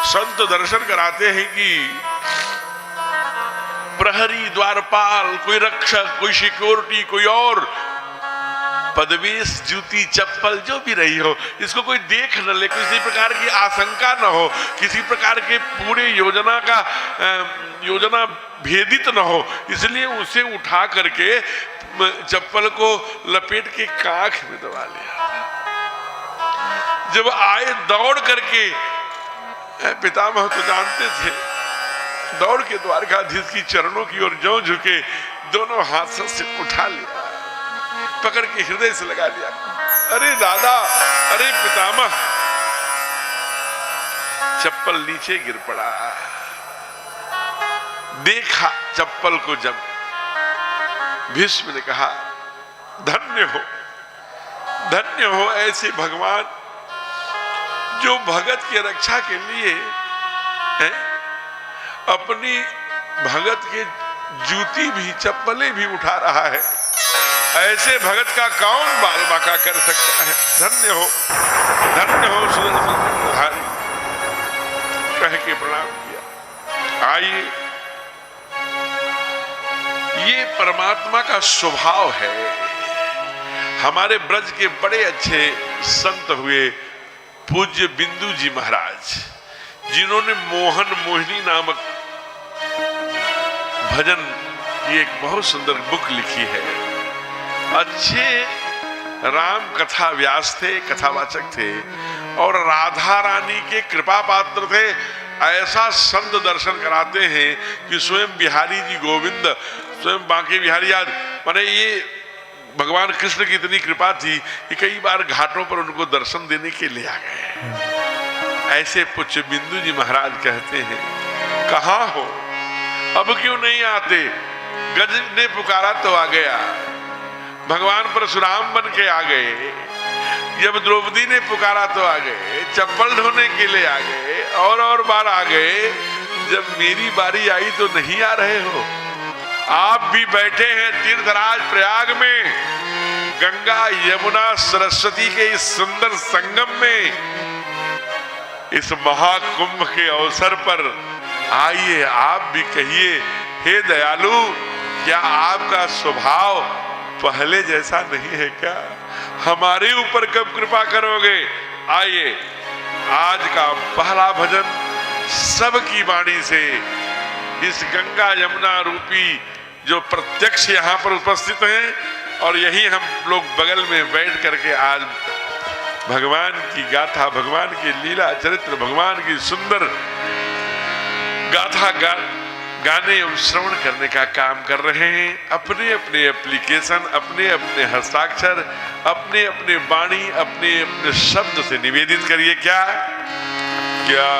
संत दर्शन कराते हैं कि प्रहरी, द्वारपाल, कोई रक्षक, कोई सिक्योरिटी, कोई और पदवेश, जूती, चप्पल जो भी रही हो, इसको कोई देख न ले, किसी प्रकार की आशंका न हो, किसी प्रकार के पूरे योजना भेदित न हो, इसलिए उसे उठा करके चप्पल को लपेट के कांख में दबा लिया। जब आए दौड़ करके, पितामह तो जानते थे, दौड़ के द्वारकाधीश की चरणों की ओर ज्यों झुके, दोनों हाथों से उठा लिया, पकड़ के हृदय से लगा लिया। अरे दादा, अरे पितामह। चप्पल नीचे गिर पड़ा। देखा चप्पल को जब भीष्म ने कहा धन्य हो, धन्य हो ऐसे भगवान जो भगत की रक्षा के लिए अपनी भगत के जूती भी, चप्पलें भी उठा रहा है। ऐसे भगत का कौन बाल बाका कर सकता है? धन्य हो, धन्य हो सुदर्शन, कह के प्रणाम किया। आइए, ये परमात्मा का स्वभाव है। हमारे ब्रज के बड़े अच्छे संत हुए पूज्य बिंदु जी महाराज, जिन्होंने मोहन मोहिनी नामक भजन की एक बहुत सुंदर बुक लिखी है। अच्छे राम कथा व्यास थे, कथावाचक थे और राधा रानी के कृपा पात्र थे। ऐसा संत दर्शन कराते हैं कि स्वयं बिहारी जी गोविंद, स्वयं बांके बिहारी याद, माने ये भगवान कृष्ण की इतनी कृपा थी कि कई बार घाटों पर उनको दर्शन देने के लिए आ गए। ऐसे पुच्छ बिंदु जी महाराज कहते हैं कहाँ हो, अब क्यों नहीं आते? गज ने पुकारा तो आ गया, भगवान परशुराम बन के आ गए। जब द्रौपदी ने पुकारा तो आ गए, चप्पल ढोने के लिए आ गए, और बार आ गए। जब मेरी बारी आई तो नहीं आ रहे हो। आप भी बैठे हैं तीर्थराज प्रयाग में, गंगा यमुना सरस्वती के इस सुंदर संगम में, इस महाकुंभ के अवसर पर आइए, आप भी कहिए, हे दयालु, क्या आपका स्वभाव पहले जैसा नहीं है क्या? हमारे ऊपर कब कृपा करोगे? आइए, आज का पहला भजन सबकी वाणी से इस गंगा यमुना रूपी जो प्रत्यक्ष यहाँ पर उपस्थित हैं, और यही हम लोग बगल में बैठ करके आज भगवान की गाथा, भगवान की लीला चरित्र, भगवान की सुंदर गाथा गाने एवं श्रवण करने का काम कर रहे हैं। अपने अपने एप्लीकेशन, अपने अपने हस्ताक्षर, अपने अपने वाणी, अपने अपने शब्द से निवेदित करिए। क्या क्या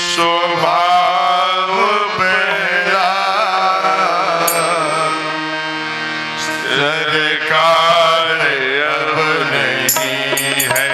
स्वभाव मेरा सरकार अब नहीं है,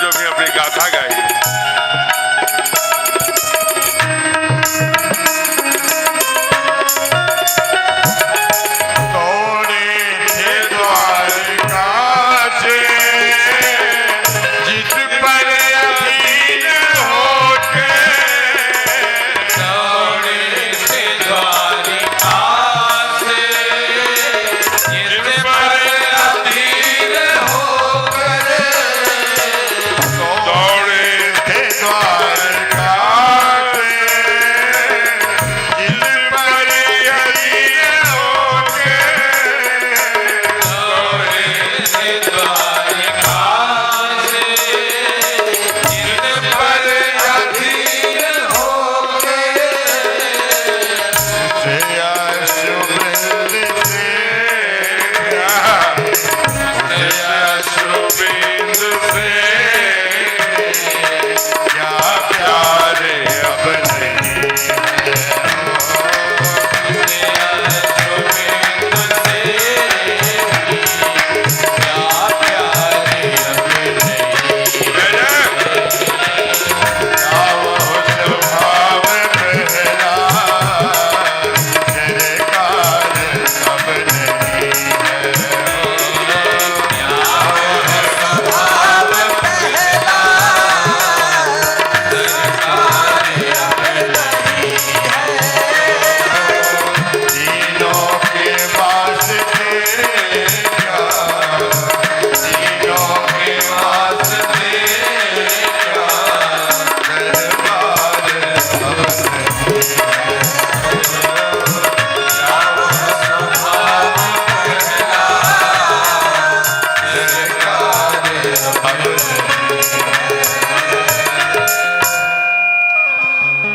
जो भी अपनी गाथा गाई।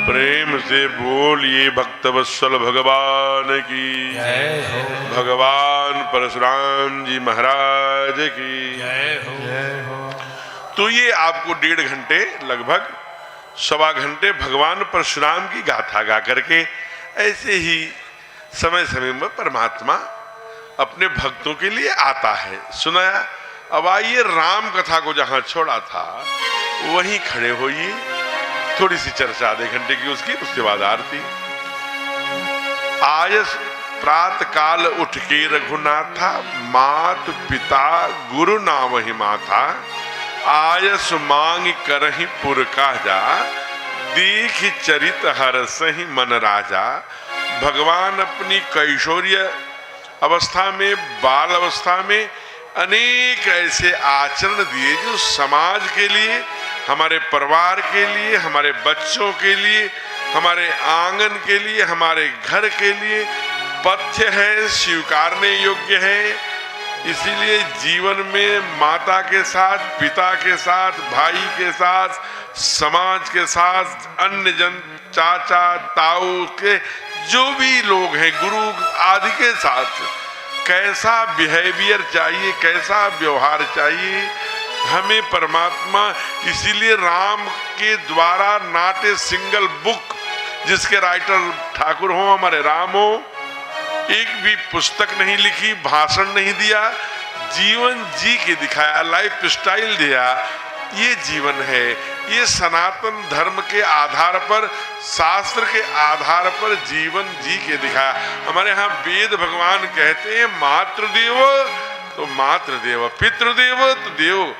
प्रेम से बोलिए भक्तवत्सल भगवान की जय हो। भगवान परशुराम जी महाराज की जय हो। जय हो। तो ये आपको 1.5 घंटे लगभग 1.25 घंटे भगवान परशुराम की गाथा गा करके ऐसे ही समय समय में परमात्मा अपने भक्तों के लिए आता है, सुनाया। अब आइए राम कथा को जहां छोड़ा था वहीं खड़े होइए, थोड़ी सी चर्चा आधे घंटे की उसकी, उसके बाद आरती। आयस प्रात काल उठ के रघुनाथा, मात पिता गुरु नाम ही माथा, आयस मांग करहि पुर काजा, देख चरित हर सही मन राजा। भगवान अपनी कैशोर्य अवस्था में, बाल अवस्था में अनेक ऐसे आचरण दिए जो समाज के लिए, हमारे परिवार के लिए, हमारे बच्चों के लिए, हमारे आंगन के लिए, हमारे घर के लिए पथ्य है, स्वीकारने योग्य है। इसीलिए जीवन में माता के साथ, पिता के साथ, भाई के साथ, समाज के साथ, अन्य जन, चाचा ताऊ के जो भी लोग हैं, गुरु आदि के साथ कैसा बिहेवियर चाहिए, कैसा व्यवहार चाहिए हमें परमात्मा। इसीलिए राम के द्वारा नॉट ए सिंगल बुक, जिसके राइटर ठाकुर हो, हमारे राम हो, एक भी पुस्तक नहीं लिखी, भाषण नहीं दिया, जीवन जी के दिखाया, लाइफ स्टाइल दिया। ये जीवन है, ये सनातन धर्म के आधार पर, शास्त्र के आधार पर जीवन जी के दिखाया। हमारे यहाँ वेद भगवान कहते हैं मातृदेव तो मातृदेव, पितृदेव तो देव,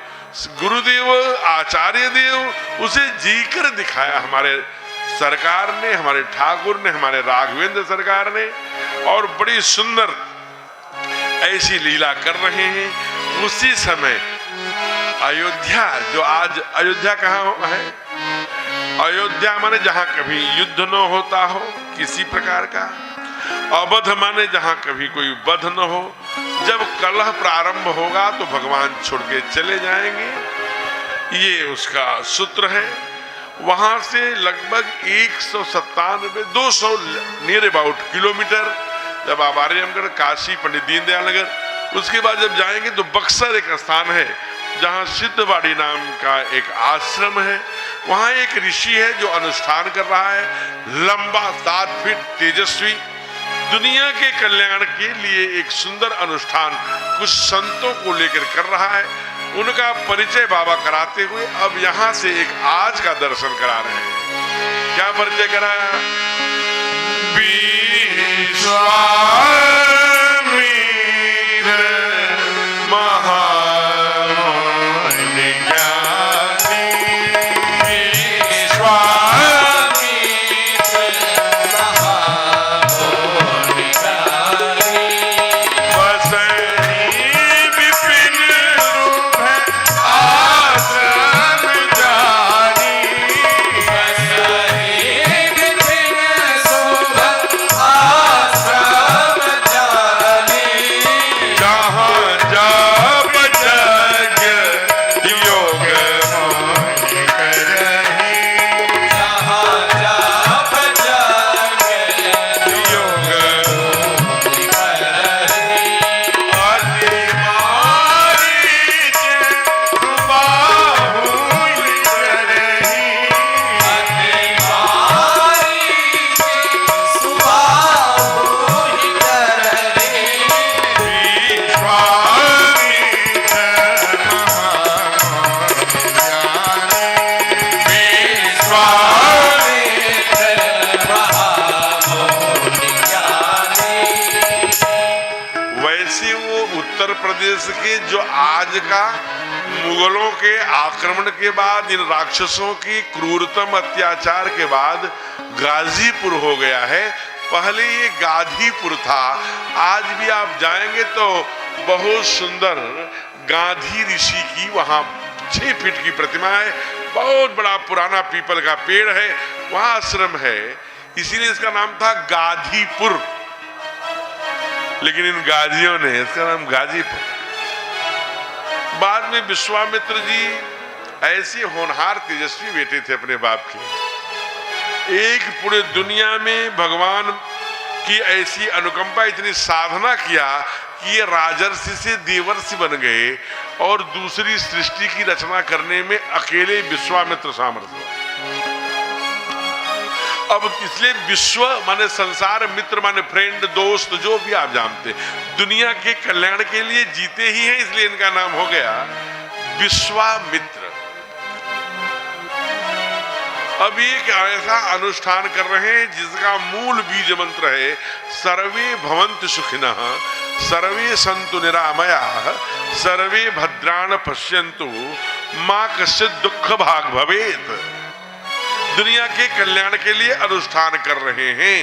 गुरुदेव, आचार्य देव, उसे जीकर दिखाया हमारे सरकार ने, हमारे ठाकुर ने, हमारे राघवेंद्र सरकार ने, और बड़ी सुंदर ऐसी लीला कर रहे हैं। उसी समय अयोध्या, जो आज अयोध्या कहाँ है, अयोध्या माने जहां कभी युद्ध न होता हो किसी प्रकार का, अवध माने जहां कभी कोई वध न हो। जब कलह प्रारंभ होगा तो भगवान छोड़ के चले जाएंगे, ये उसका सूत्र है। वहां से लगभग 197-200 नियर अबाउट किलोमीटर जब आप आर्यमगढ़, काशी, पंडित दीनदयाल नगर, उसके बाद जब जाएंगे तो बक्सर एक स्थान है जहां सिद्धवाड़ी नाम का एक आश्रम है। वहां एक ऋषि है जो अनुष्ठान कर रहा है, लंबा 7 फीट तेजस्वी, दुनिया के कल्याण के लिए एक सुंदर अनुष्ठान कुछ संतों को लेकर कर रहा है। उनका परिचय बाबा कराते हुए अब यहां से एक आज का दर्शन करा रहे हैं। क्या परिचय कराया? के जो आज का मुगलों के आक्रमण के बाद, इन राक्षसों की क्रूरतम अत्याचार के बाद गाजीपुर हो गया है। पहले ये गाधीपुर था। आज भी आप जाएंगे तो बहुत सुंदर गांधी ऋषि की वहां 6 फीट की प्रतिमा है। बहुत बड़ा पुराना पीपल का पेड़ है, वहां आश्रम है, इसीलिए इसका नाम था गाधीपुर। लेकिन इन गाजियों ने इसका नाम गाजीपुर। बाद में विश्वामित्र जी ऐसे होनहार तेजस्वी बेटे थे अपने बाप के, एक पूरे दुनिया में भगवान की ऐसी अनुकंपा, इतनी साधना किया कि ये राजर्षि से देवर्षि बन गए और दूसरी सृष्टि की रचना करने में अकेले विश्वामित्र सामर्थ्य। अब इसलिए विश्व माने संसार, मित्र माने फ्रेंड, दोस्त, जो भी आप जानते, दुनिया के कल्याण के लिए जीते ही हैं, इसलिए इनका नाम हो गया विश्वामित्र। अब एक ऐसा अनुष्ठान कर रहे हैं जिसका मूल बीज मंत्र है सर्वे भवन्तु सुखिनः, सर्वे सन्तु निरामयाः, सर्वे भद्राण पश्यन्तु, मां कश्चित् दुःख भाग भवेत्। दुनिया के कल्याण के लिए अनुष्ठान कर रहे हैं,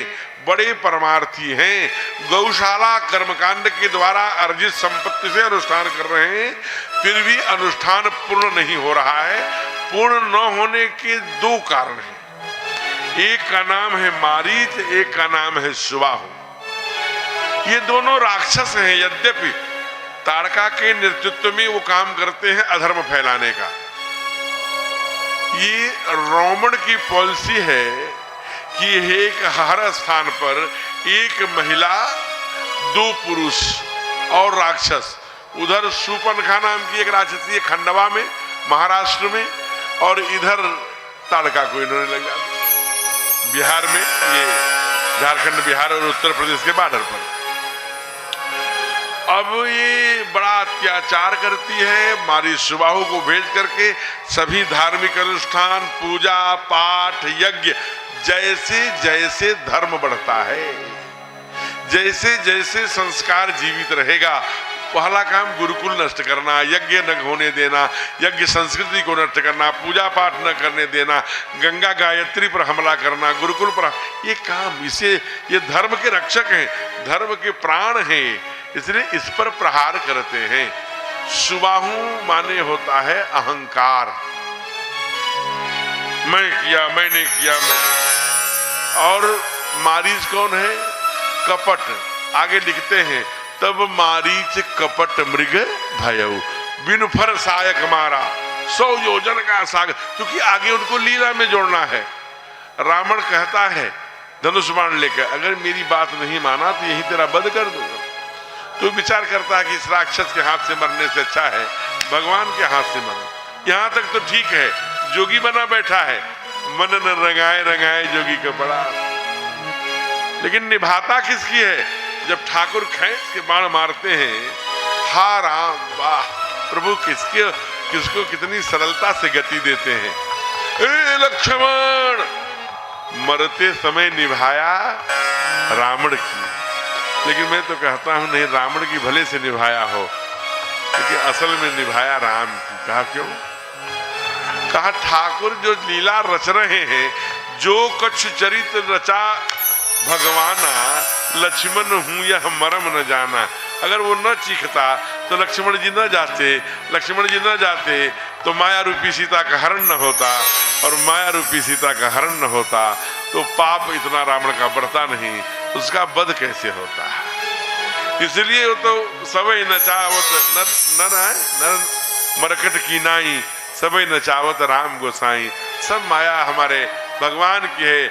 बड़े परमार्थी हैं। गौशाला कर्मकांड के द्वारा अर्जित संपत्ति से अनुष्ठान कर रहे हैं, फिर भी अनुष्ठान पूर्ण नहीं हो रहा है। पूर्ण न होने के 2 कारण हैं। एक का नाम है मारीच, एक का नाम है सुबाहु। ये दोनों राक्षस हैं, यद्यपि ताड़का के नेतृत्व में वो काम करते हैं अधर्म फैलाने का। ये रोमन की पॉलिसी है कि एक हर स्थान पर एक महिला, 2 पुरुष और राक्षस। उधर सुपनखा नाम की एक राक्षसी है खंडवा में, महाराष्ट्र में, और इधर ताड़का को इन्होंने लगा बिहार में, ये झारखंड, बिहार और उत्तर प्रदेश के बॉर्डर पर। अब ये बड़ा अत्याचार करती है, मारी सुबाहु को भेज करके सभी धार्मिक अनुष्ठान, पूजा पाठ, यज्ञ, जैसे जैसे धर्म बढ़ता है, जैसे जैसे संस्कार जीवित रहेगा, पहला काम गुरुकुल नष्ट करना, यज्ञ न होने देना, यज्ञ संस्कृति को नष्ट करना, पूजा पाठ न करने देना, गंगा गायत्री पर हमला करना, गुरुकुल पर, ये काम, इसे, ये धर्म के रक्षक हैं, धर्म के प्राण हैं, इसलिए इस पर प्रहार करते हैं। सुबाहु माने होता है अहंकार, मैं किया, मैंने किया, मैं। और मारीच कौन है? कपट। आगे लिखते हैं तब मारीच कपट मृग भयउ, बिनु फर सायक मारा 100 योजन का सागर। क्योंकि आगे उनको लीला में जोड़ना है। रावण कहता है धनुष बाण लेकर, अगर मेरी बात नहीं माना तो यही तेरा वध कर दूंगा। तो विचार करता है कि इस राक्षस के हाथ से मरने से अच्छा है भगवान के हाथ से मरना। यहां तक तो ठीक है, जोगी बना बैठा है, मन न रंगाए रंगाए जोगी का पड़ा। लेकिन निभाता किसकी है? जब ठाकुर खींच के बाण मारते हैं, हा राम वाह, प्रभु किसको कितनी सरलता से गति देते हैं। ए लक्ष्मण, मरते समय निभाया रावण की, लेकिन मैं तो कहता हूं नहीं, रावण की भले से निभाया हो, क्योंकि असल में निभाया राम की। कहा क्यों? कहा ठाकुर जो लीला रच रहे हैं, जो कछु चरित रचा भगवाना, लक्ष्मण हूं यह मरम न जाना। अगर वो न चीखता तो लक्ष्मण जी न जाते तो माया रूपी सीता का हरण न होता, और माया रूपी सीता का हरण न होता तो पाप इतना रावण का बढ़ता नहीं, उसका वध कैसे होता है। इसलिए वो तो सबई नचावत नर मरकट की नाई, सबई नचावत राम गोसाई। सब माया हमारे भगवान की है,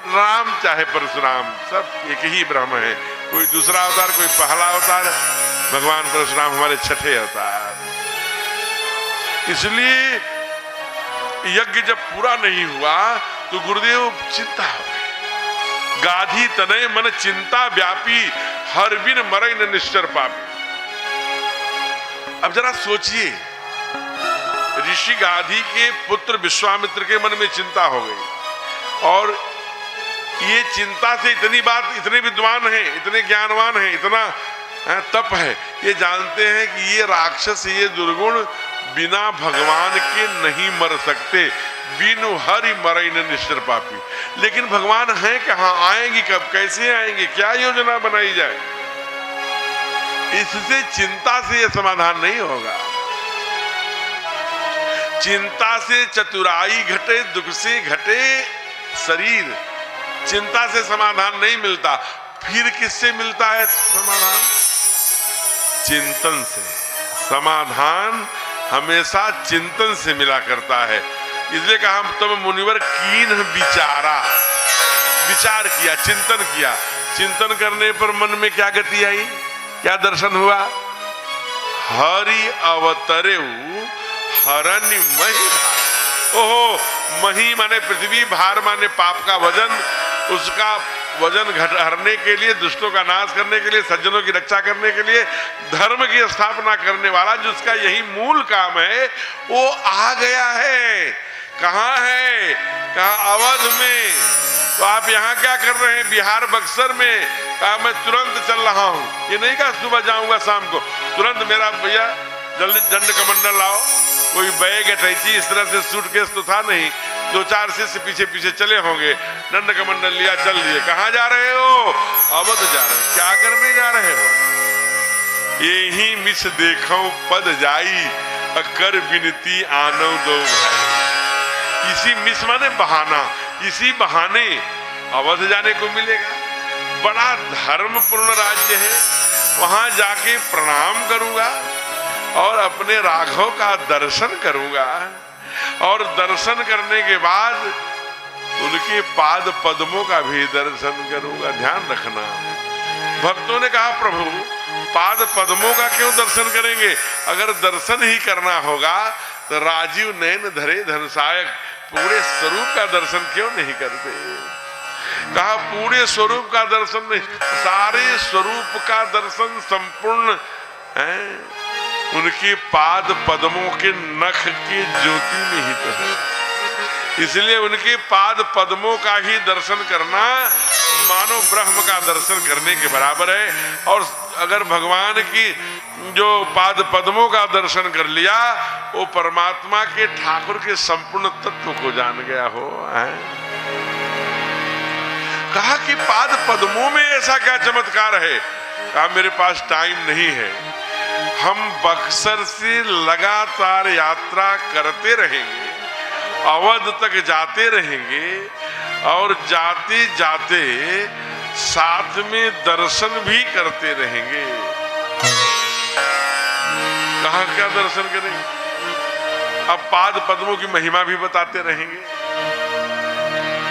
राम चाहे परशुराम, सब एक ही ब्रह्म है। कोई दूसरा अवतार, कोई पहला अवतार, भगवान परशुराम हमारे छठे अवतार। इसलिए यज्ञ जब पूरा नहीं हुआ तो गुरुदेव चिंता हो गई। गाधी तनय मन चिंता व्यापी, हर बिन मरई न निश्चर पापी। अब जरा सोचिए, ऋषि गाधी के पुत्र विश्वामित्र के मन में चिंता हो गई, और ये चिंता से इतनी बात, इतने विद्वान हैं, इतने ज्ञानवान हैं, इतना तप है, ये जानते हैं कि ये राक्षस, ये दुर्गुण बिना भगवान के नहीं मर सकते। बिनु हरि मरई न निश्चर पापी। लेकिन भगवान हैं कहाँ, आएंगी कब, कैसे आएंगे, क्या योजना बनाई जाए? इससे चिंता से यह समाधान नहीं होगा। चिंता से चतुराई घटे, दुख से घटे शरीर। चिंता से समाधान नहीं मिलता। फिर किससे मिलता है समाधान? चिंतन से। समाधान हमेशा चिंतन से मिला करता है। इसलिए कहा तब मुनिवर कीन विचारा, विचार किया, चिंतन किया। चिंतन करने पर मन में क्या गति आई, क्या दर्शन हुआ? हरि अवतरे हरनि मही भार। ओहो, मही माने पृथ्वी, भार माने पाप का वजन। उसका वजन हरने के लिए, दुष्टों का नाश करने के लिए, सज्जनों की रक्षा करने के लिए, धर्म की स्थापना करने वाला जिसका यही मूल काम है, वो आ गया है। कहाँ है? कहा अवध में। तो आप यहाँ क्या कर रहे हैं? बिहार बक्सर में। कहा मैं तुरंत चल रहा हूँ। ये नहीं कहा सुबह जाऊंगा शाम को, तुरंत मेरा भैया जल्दी दंड कमंडल लाओ, कोई बैग अटैची, इस तरह से सूटकेस तो था नहीं। 2-4 शिष्य पीछे पीछे चले होंगे, दंड कमंडल लिया, चल लिए। कहाँ जा रहे हो? अवध जा रहे हो। क्या करने जा रहे हो? यही मिस देखो पद जाई, कर विनती आनो दो भाई। इसी मिस माने बहाना, इसी बहाने अवध जाने को मिलेगा। बड़ा धर्मपूर्ण राज्य है, वहां जाके प्रणाम करूंगा और अपने राघव का दर्शन करूंगा, और दर्शन करने के बाद उनके पाद पद्मों का भी दर्शन करूंगा। ध्यान रखना, भक्तों ने कहा प्रभु पाद पद्मों का क्यों दर्शन करेंगे? अगर दर्शन ही करना होगा तो राजीव नयन धरे धनसायक पूरे स्वरूप का दर्शन क्यों नहीं करते? कहा पूरे स्वरूप का दर्शन नहीं, सारे स्वरूप का दर्शन संपूर्ण है उनके पाद पद्मों के नख की ज्योति में ही तो है। इसलिए उनके पाद पद्मों का ही दर्शन करना मानो ब्रह्म का दर्शन करने के बराबर है। और अगर भगवान की जो पाद पद्मों का दर्शन कर लिया, वो परमात्मा के ठाकुर के संपूर्ण तत्व को जान गया हो। कहा कि पाद पद्मों में ऐसा क्या चमत्कार है? कहा मेरे पास टाइम नहीं है, हम बक्सर से लगातार यात्रा करते रहेंगे, अवध तक जाते रहेंगे, और जाते जाते साथ में दर्शन भी करते रहेंगे। कहाँ क्या दर्शन करेंगे? अब पाद पद्मों की महिमा भी बताते रहेंगे।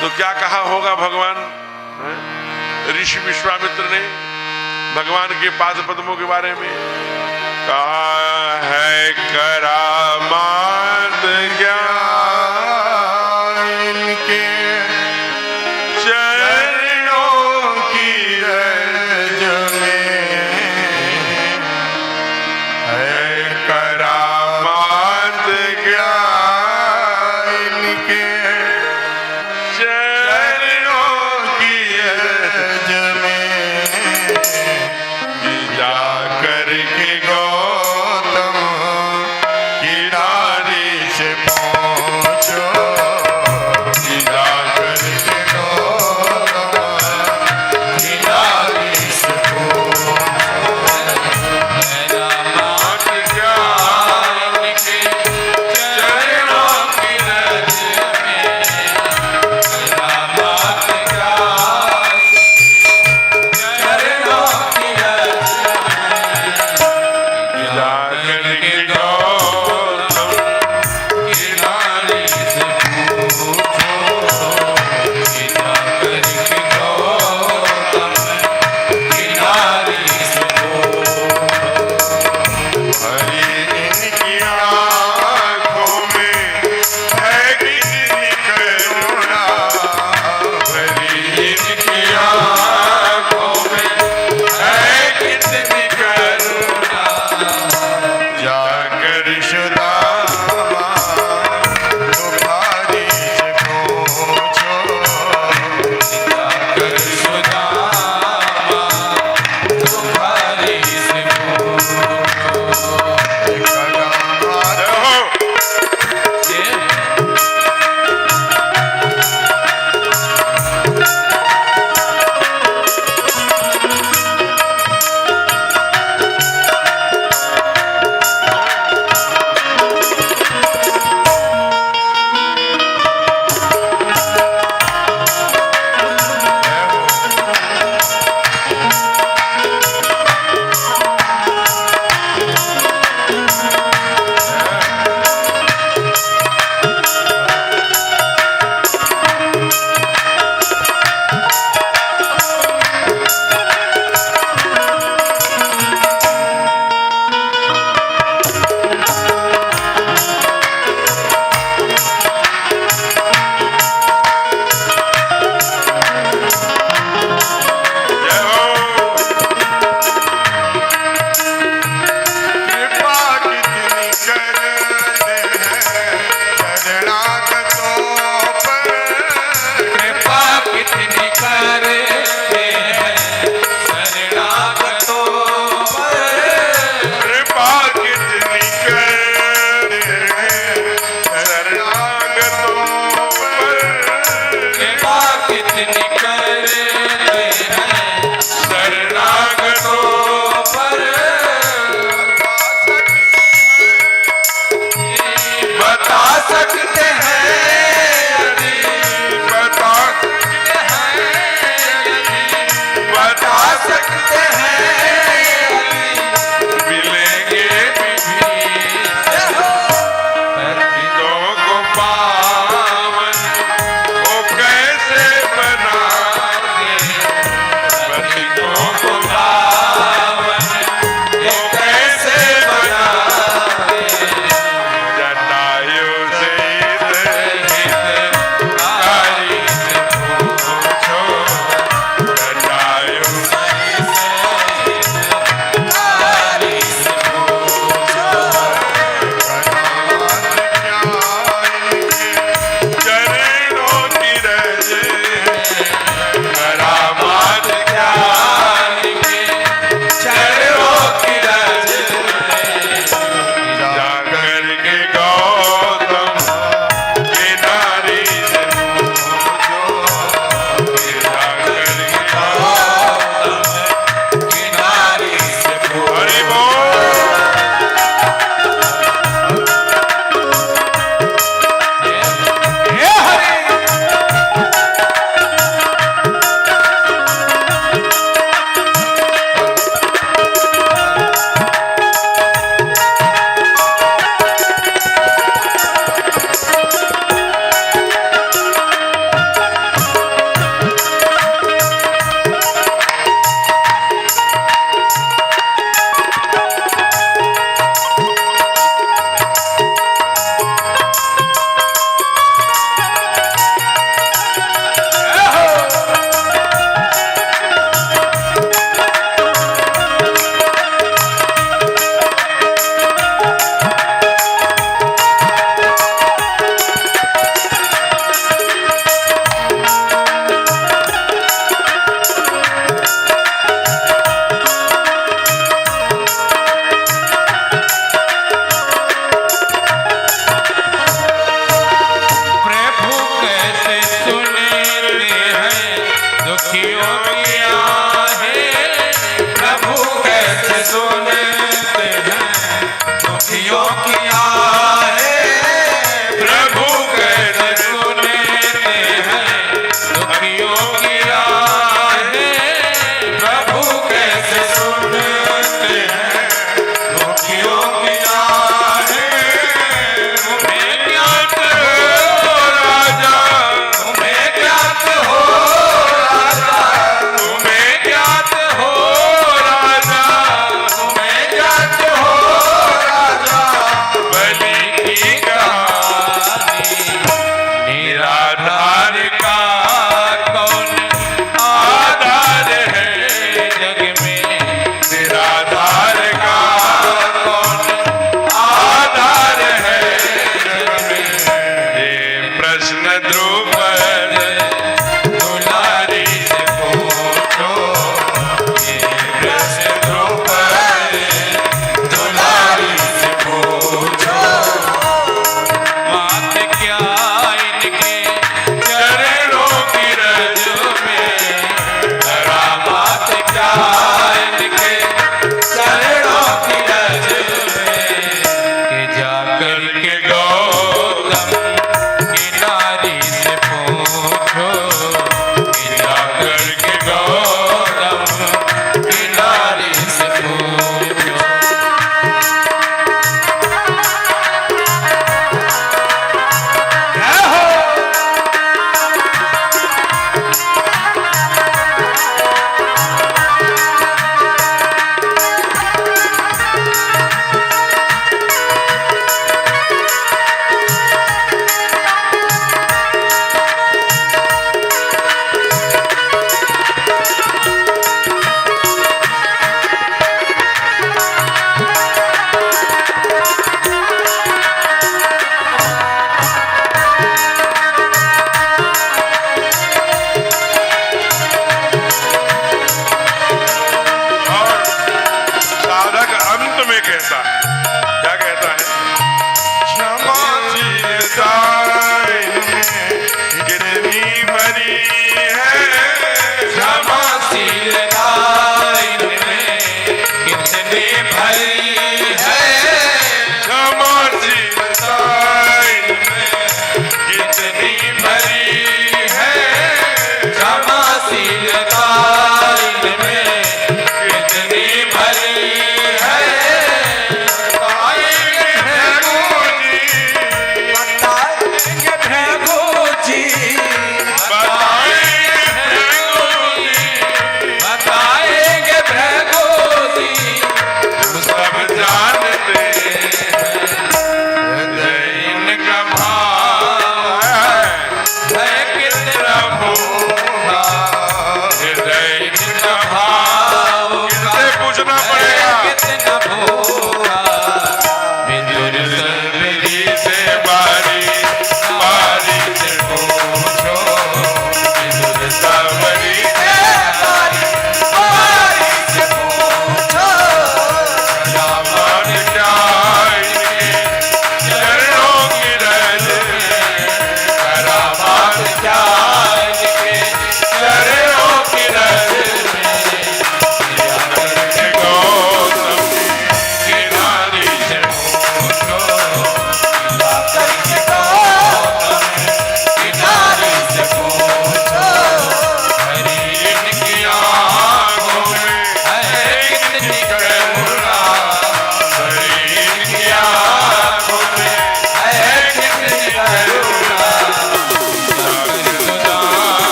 तो क्या कहा होगा भगवान ऋषि विश्वामित्र ने भगवान के पाद पद्मों के बारे में? कहा है करामात ज्ञान के चरणों की रज में है करा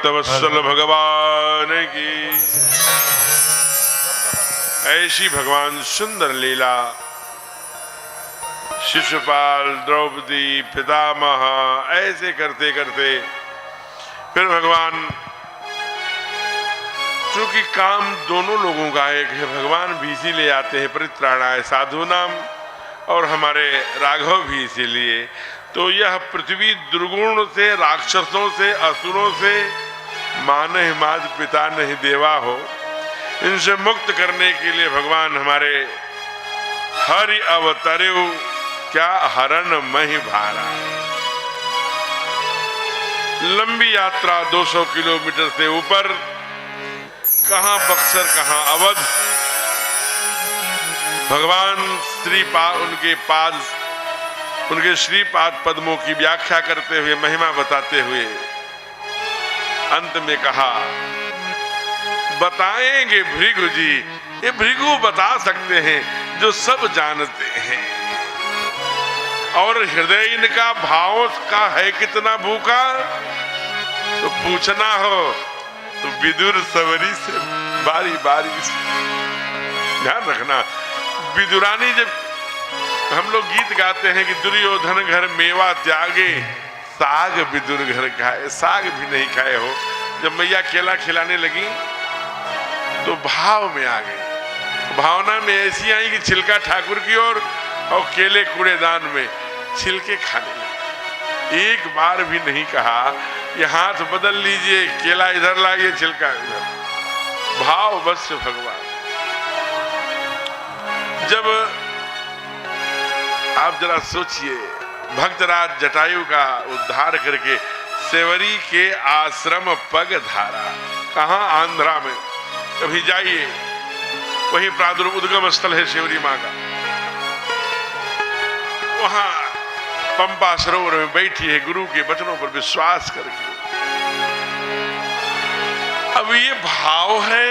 भक्तवत्सल भगवान की। ऐसी भगवान सुंदर लीला शिशुपाल, द्रौपदी, पितामह ऐसे करते करते फिर भगवान, चूंकि काम दोनों लोगों का एक है, भगवान भी इसीलिए आते हैं परित्राणाय साधूनाम, और हमारे राघव भी इसीलिए। तो यह पृथ्वी दुर्गुण से, राक्षसों से, असुरों से, माने मात पिता नहीं देवा हो, इनसे मुक्त करने के लिए भगवान हमारे हरि अवतरेउ, क्या हरण मही भारा। लंबी यात्रा 200 किलोमीटर से ऊपर, कहां बक्सर कहां अवध, भगवान श्रीपाद उनके श्रीपाद पद्मों की व्याख्या करते हुए, महिमा बताते हुए अंत में कहा, बताएंगे भृगु जी। ये भृगु बता सकते हैं जो सब जानते हैं, और हृदय इनका भाव का है कितना भूखा। तो पूछना हो तो विदुर सवरी से बारी बारी से ध्यान रखना। विदुरानी, जब हम लोग गीत गाते हैं कि दुर्योधन घर मेवा त्यागे, साग विदुर घर खाए, साग भी नहीं खाए हो। जब मैया केला खिलाने लगी तो भाव में आ गई, भावना में ऐसी आई कि छिलका ठाकुर की ओर और केले कूड़ेदान में छिलके खाने लगे। एक बार भी नहीं कहा ये हाथ बदल लीजिए, केला इधर लाइए, छिलका इधर। भाव बस भगवान। जब आप जरा सोचिए, भक्तराज जटायु का उद्धार करके सेवरी के आश्रम पग धारा, कहां? आंध्रा में। कभी जाइए, वही प्रादुर्भ उद्गम स्थल है सेवरी मां का। वहां पंपा सरोवर में बैठी है गुरु के वचनों पर विश्वास करके। अब ये भाव है,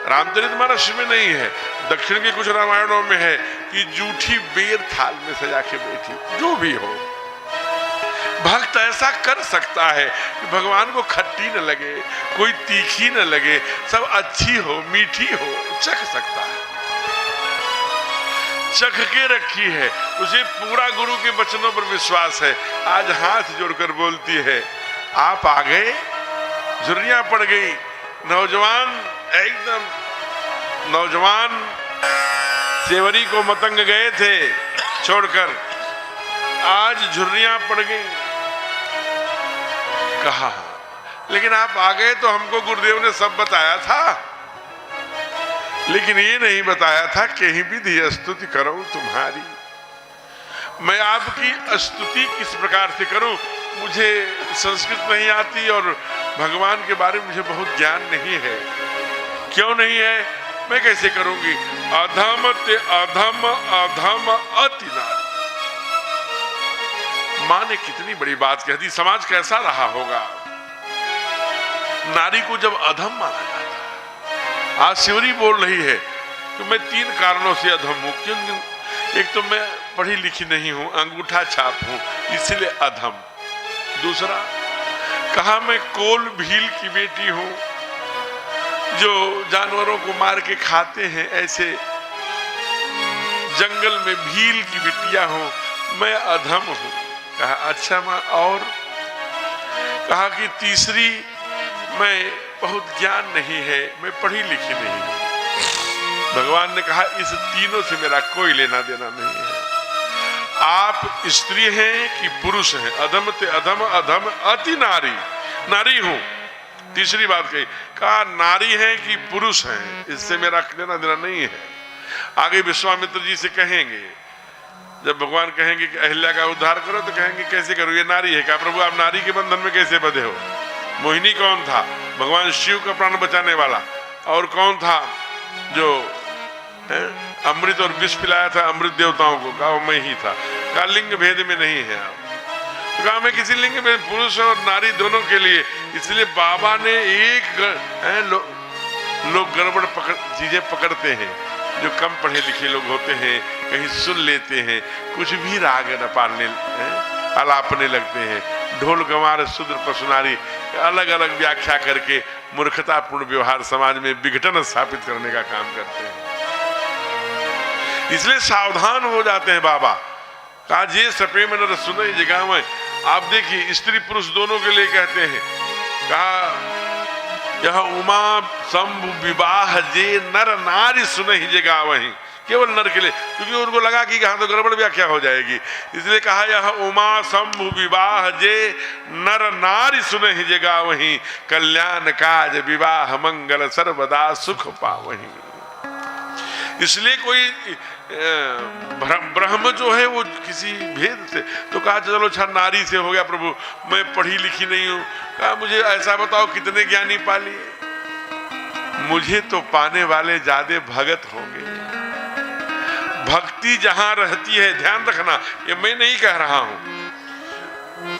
रामचरितमानस में नहीं है, दक्षिण के कुछ रामायणों में है कि जूठी बेर थाल में सजा के बैठी। जो भी हो, भक्त ऐसा कर सकता है कि भगवान को खट्टी न लगे, कोई तीखी न लगे, सब अच्छी हो, मीठी हो, चख सकता है। चख के रखी है, उसे पूरा गुरु के वचनों पर विश्वास है। आज हाथ जोड़कर बोलती है, आप आ गए, झुर्रियां पड़ गई। नौजवान, एकदम नौजवान सेवरी को मतंग गए थे छोड़कर, आज झुर्रियां पड़ गई। कहा, लेकिन आप आ गए तो हमको गुरुदेव ने सब बताया था, लेकिन ये नहीं बताया था कहीं विधि स्तुति करूं तुम्हारी। मैं आपकी स्तुति किस प्रकार से करूं? मुझे संस्कृत नहीं आती और भगवान के बारे में मुझे बहुत ज्ञान नहीं है। क्यों नहीं है? मैं कैसे करूंगी? अधम ते अधम अधम अति नारी। मां ने कितनी बड़ी बात कह दी, समाज कैसा रहा होगा नारी को जब अधम माना जाता है। आज शिवरी बोल रही है कि मैं 3 कारणों से अधम हूं। क्यों? एक तो मैं पढ़ी लिखी नहीं हूं, अंगूठा छाप हूं, इसलिए अधम। दूसरा, कहा मैं कोल भील की बेटी हूं, जो जानवरों को मार के खाते हैं, ऐसे जंगल में भील की बिटिया हूं, मैं अधम हूं। कहा अच्छा मां, और? कहा कि तीसरी, मैं बहुत ज्ञान नहीं है, मैं पढ़ी लिखी नहीं हूं। भगवान ने कहा इस तीनों से मेरा कोई लेना देना नहीं है। आप स्त्री हैं कि पुरुष हैं, अधम ते अधम अधम अति नारी, नारी हूं। तीसरी बात कही, कहा नारी हैं कि पुरुष हैं, इससे मेरा लेना देना नहीं है। आगे विश्वामित्र जी से कहेंगे, जब भगवान कहेंगे कि अहिल्या का उद्धार करो, तो कहेंगे कैसे करो, ये नारी है। कहा प्रभु आप नारी के बंधन में कैसे बंधे हो? मोहिनी कौन था? भगवान शिव का प्राण बचाने वाला। और कौन था जो अमृत और विष पिलाया था अमृत देवताओं को? कहा मैं ही था। कहा लिंग भेद में नहीं है आप। तो कहा मैं किसी लिंग में, पुरुष और नारी दोनों के लिए। इसलिए बाबा ने एक लोग गड़बड़ चीजें पकड़ते हैं, जो कम पढ़े लिखे लोग होते हैं, कहीं सुन लेते हैं, कुछ भी राग न पालने, अलापने लगते हैं। ढोल गंवार शूद्र पशुनारी, अलग अलग व्याख्या करके मूर्खतापूर्ण व्यवहार समाज में विघटन स्थापित करने का काम करते हैं। इसलिए सावधान हो जाते हैं बाबा। कहा जे सपे में नर सुनई जगाव। आप देखिए स्त्री पुरुष दोनों के लिए कहते हैं। कहा यह उमा शंभु विवाह जे नर नारी सुनई जगावहीं, केवल नर के लिए, क्योंकि उनको लगा कि कहां तो गड़बड़ व्याख्या हो जाएगी, इसलिए कहा यह उमा शंभु विवाह जे नर नारी सुनहि जगावहीं, कल्याण काज विवाह मंगल सर्वदा सुख पावहीं। इसलिए कोई ब्रह्म जो है वो किसी भेद से, तो कहा चलो अच्छा नारी से हो गया प्रभु, मैं पढ़ी लिखी नहीं हूं। कहा मुझे ऐसा बताओ कितने ज्ञानी पा लिए? मुझे तो पाने वाले ज्यादा भगत होंगे। भक्ति जहां रहती है, ध्यान रखना, ये मैं नहीं कह रहा हूं,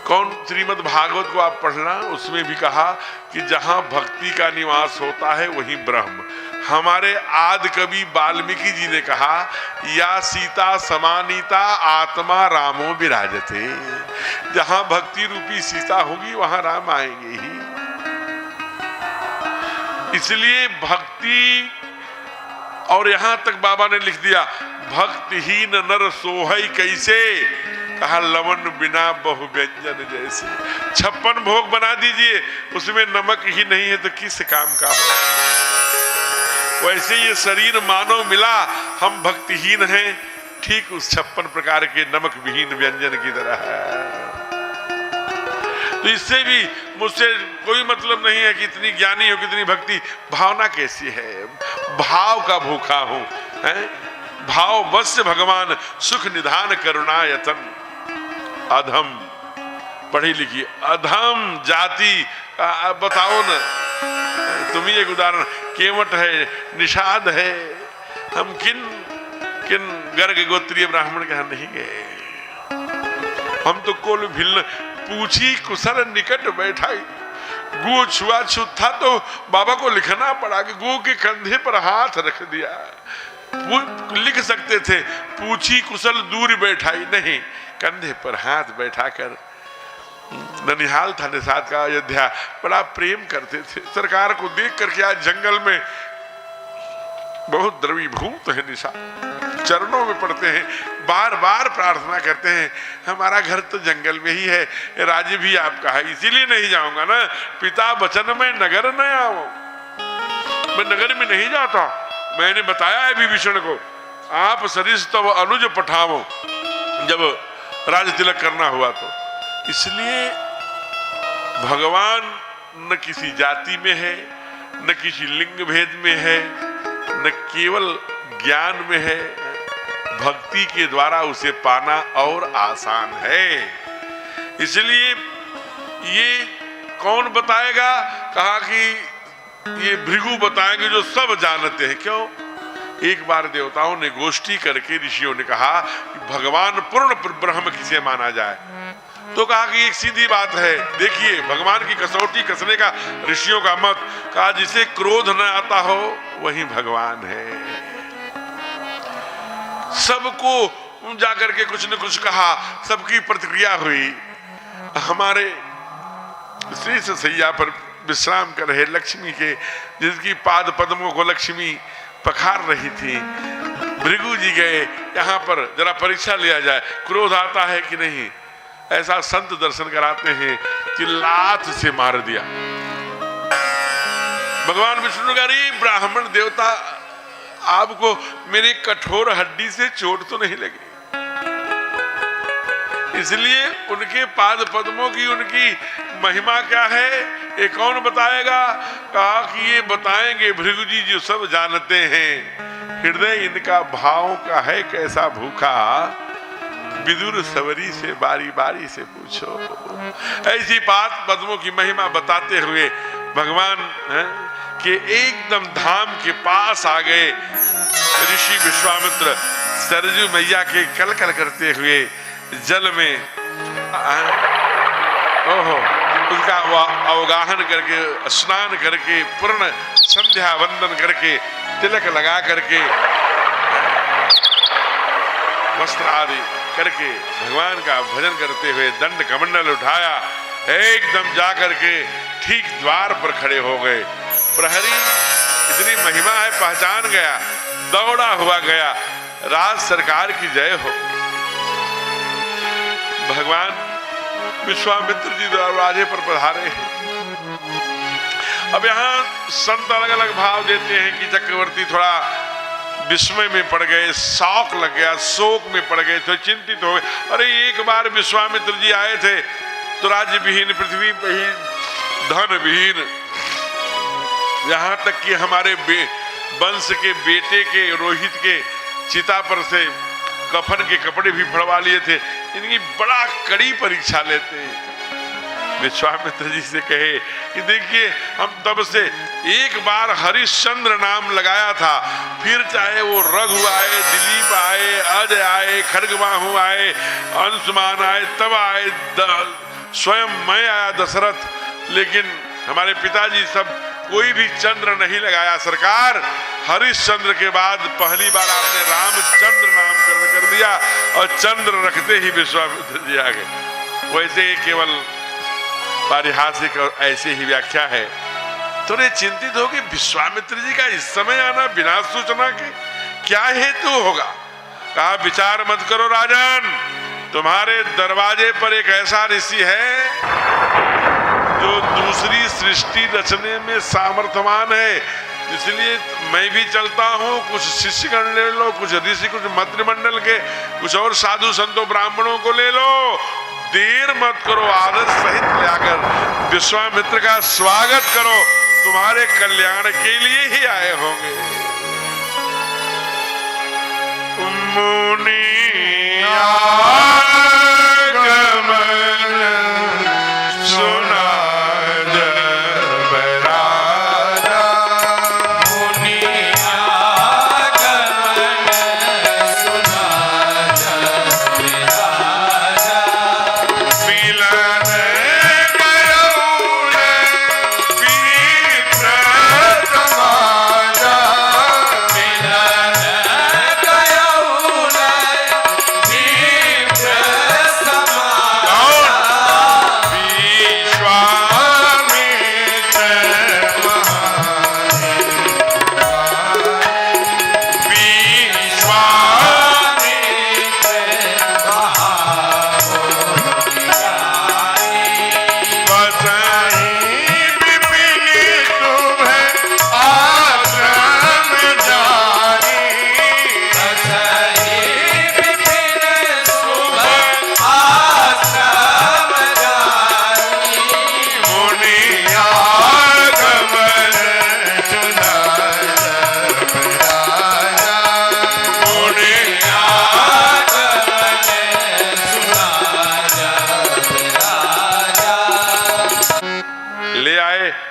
कौन श्रीमद् भागवत को आप पढ़ना, उसमें भी कहा कि जहां भक्ति का निवास होता है वहीं ब्रह्म। हमारे आदि कवि वाल्मीकि जी ने कहा या सीता समानीता आत्मा रामो विराजते, जहां भक्ति रूपी सीता होगी वहां राम आएंगे ही। इसलिए भक्ति, और यहां तक बाबा ने लिख दिया भक्तिहीन नर सोहई कैसे, कहा लवन बिना बहु व्यंजन जैसे। 56 भोग बना दीजिए, उसमें नमक ही नहीं है तो किस काम का हो। वैसे ये शरीर मानव मिला, हम भक्तिहीन हैं, ठीक उस 56 प्रकार के नमक विहीन व्यंजन की तरह है। तो इससे भी मुझसे कोई मतलब नहीं है कि इतनी ज्ञानी हो, कितनी भक्ति, भावना कैसी है, भाव का भूखा हूं, है? भाव वश्य भगवान सुख निधान करुणा यतन। अधम, पढ़ी लिखी अधम जाति, बताओ न तुम ही एक उदाहरण, केवट है, निषाद है, हम किन किन गर्ग गोत्रीय ब्राह्मण के यहाँ नहीं गए। हम तो कोल भिन्न पूछी कुशल निकट बैठाई, गो छुआछूत था तो बाबा को लिखना पड़ा कि गो के कंधे पर हाथ रख दिया। लिख सकते थे पूछी कुशल दूर बैठाई, नहीं, कंधे पर हाथ बैठाकर। ननिहाल था निषाद का, अयोध्या, बड़ा प्रेम करते थे। सरकार को देख करके आज जंगल में बहुत द्रवीभूत है निषाद, चरणों में पड़ते हैं, बार बार प्रार्थना करते हैं, हमारा घर तो जंगल में ही है, राज्य भी आपका है, इसीलिए नहीं जाऊंगा ना, पिता वचन में नगर न आओ। मैं नगर में नहीं जाता, मैंने बताया है विभीषण को, आप सरिस तब अनुज पठाओ, जब राज तिलक करना हुआ तो। इसलिए भगवान न किसी जाति में है, न किसी लिंग भेद में है, न केवल ज्ञान में है, भक्ति के द्वारा उसे पाना और आसान है। इसलिए ये कौन बताएगा? कहा कि ये भृगु बताएंगे जो सब जानते हैं। क्यों? एक बार देवताओं ने गोष्ठी करके ऋषियों ने कहा कि भगवान पूर्ण ब्रह्म किसे माना जाए, तो कहा कि एक सीधी बात है, देखिए भगवान की कसौटी कसने का ऋषियों का मत, कहा जिसे क्रोध न आता हो वही भगवान है। सबको जाकर के कुछ न कुछ कहा, सबकी प्रतिक्रिया हुई। हमारे श्री सैया पर विश्राम कर रहे लक्ष्मी के, जिसकी पाद पद्मों को लक्ष्मी पखार रही थी, भृगु जी गए, यहाँ पर जरा परीक्षा लिया जाए क्रोध आता है कि नहीं। ऐसा संत दर्शन कराते हैं कि लात से मार दिया। भगवान विष्णु का ब्राह्मण देवता, आपको मेरी कठोर हड्डी से चोट तो नहीं लगी, इसलिए उनके पाद पद्मों की उनकी महिमा क्या है ये कौन बताएगा? कहा कि ये बताएंगे भृगु जी जो सब जानते हैं। हृदय इनका भाव का है कैसा भूखा, विदुर सवरी से बारी बारी से पूछो। ऐसी पाद पद्मों की महिमा बताते हुए भगवान के एकदम धाम के पास आ गए। ऋषि विश्वामित्र सरजू मैया के कल कल करते हुए जल में उसका अवगाहन करके, स्नान करके, पूर्ण संध्या वंदन करके, तिलक लगा करके, वस्त्र आदि करके भगवान का भजन करते हुए दंड कमंडल उठाया, एकदम जाकर के ठीक द्वार पर खड़े हो गए। प्रहरी इतनी महिमा है पहचान गया, दौड़ा हुआ गया, राज सरकार की जय हो। भगवान विश्वामित्र जी दरवाजे पर पधारे हैं। अब यहाँ संत अलग अलग भाव देते हैं कि चक्रवर्ती थोड़ा विस्मय में पड़ गए, शौक लग गया, शोक में पड़ गए, तो चिंतित हो गए। अरे एक बार विश्वामित्र जी आए थे तो राज्य विहीन, पृथ्वी विहीन, धन विहीन, यहाँ तक कि हमारे वंश के बेटे के रोहित के चिता पर से कफन के कपड़े भी फड़वा लिए थे। इनकी बड़ा कड़ी परीक्षा लेते हैं। विश्वामित्र जी से कहे कि देखिए हम तब से एक बार हरिश्चंद्र नाम लगाया था, फिर चाहे वो रघु आए, दिलीप आए, अजय आए, खड्गबाहु आए, अंशुमान आए, तब आए, स्वयं मैं आया दशरथ, लेकिन हमारे पिताजी सब कोई भी चंद्र नहीं लगाया। सरकार हरिश्चंद्र के बाद पहली बार आपने रामचंद्र नाम कर दिया और चंद्र रखते ही विश्वामित्र जी आ गए। वैसे केवल पारिहासिक और ऐसे ही व्याख्या है। थोड़े चिंतित हो कि विश्वामित्र जी का इस समय आना बिना सूचना के क्या हेतु होगा। कहा विचार मत करो राजन, तुम्हारे दरवाजे पर एक ऐसा ऋषि है जो दूसरी सृष्टि रचने में सामर्थ्यवान है, इसलिए मैं भी चलता हूँ। कुछ शिष्यगण ले लो, कुछ ऋषि, कुछ मंत्रिमंडल के, कुछ और साधु संतों ब्राह्मणों को ले लो, देर मत करो, आदर सहित लाकर विश्वामित्र का स्वागत करो, तुम्हारे कल्याण के लिए ही आए होंगे।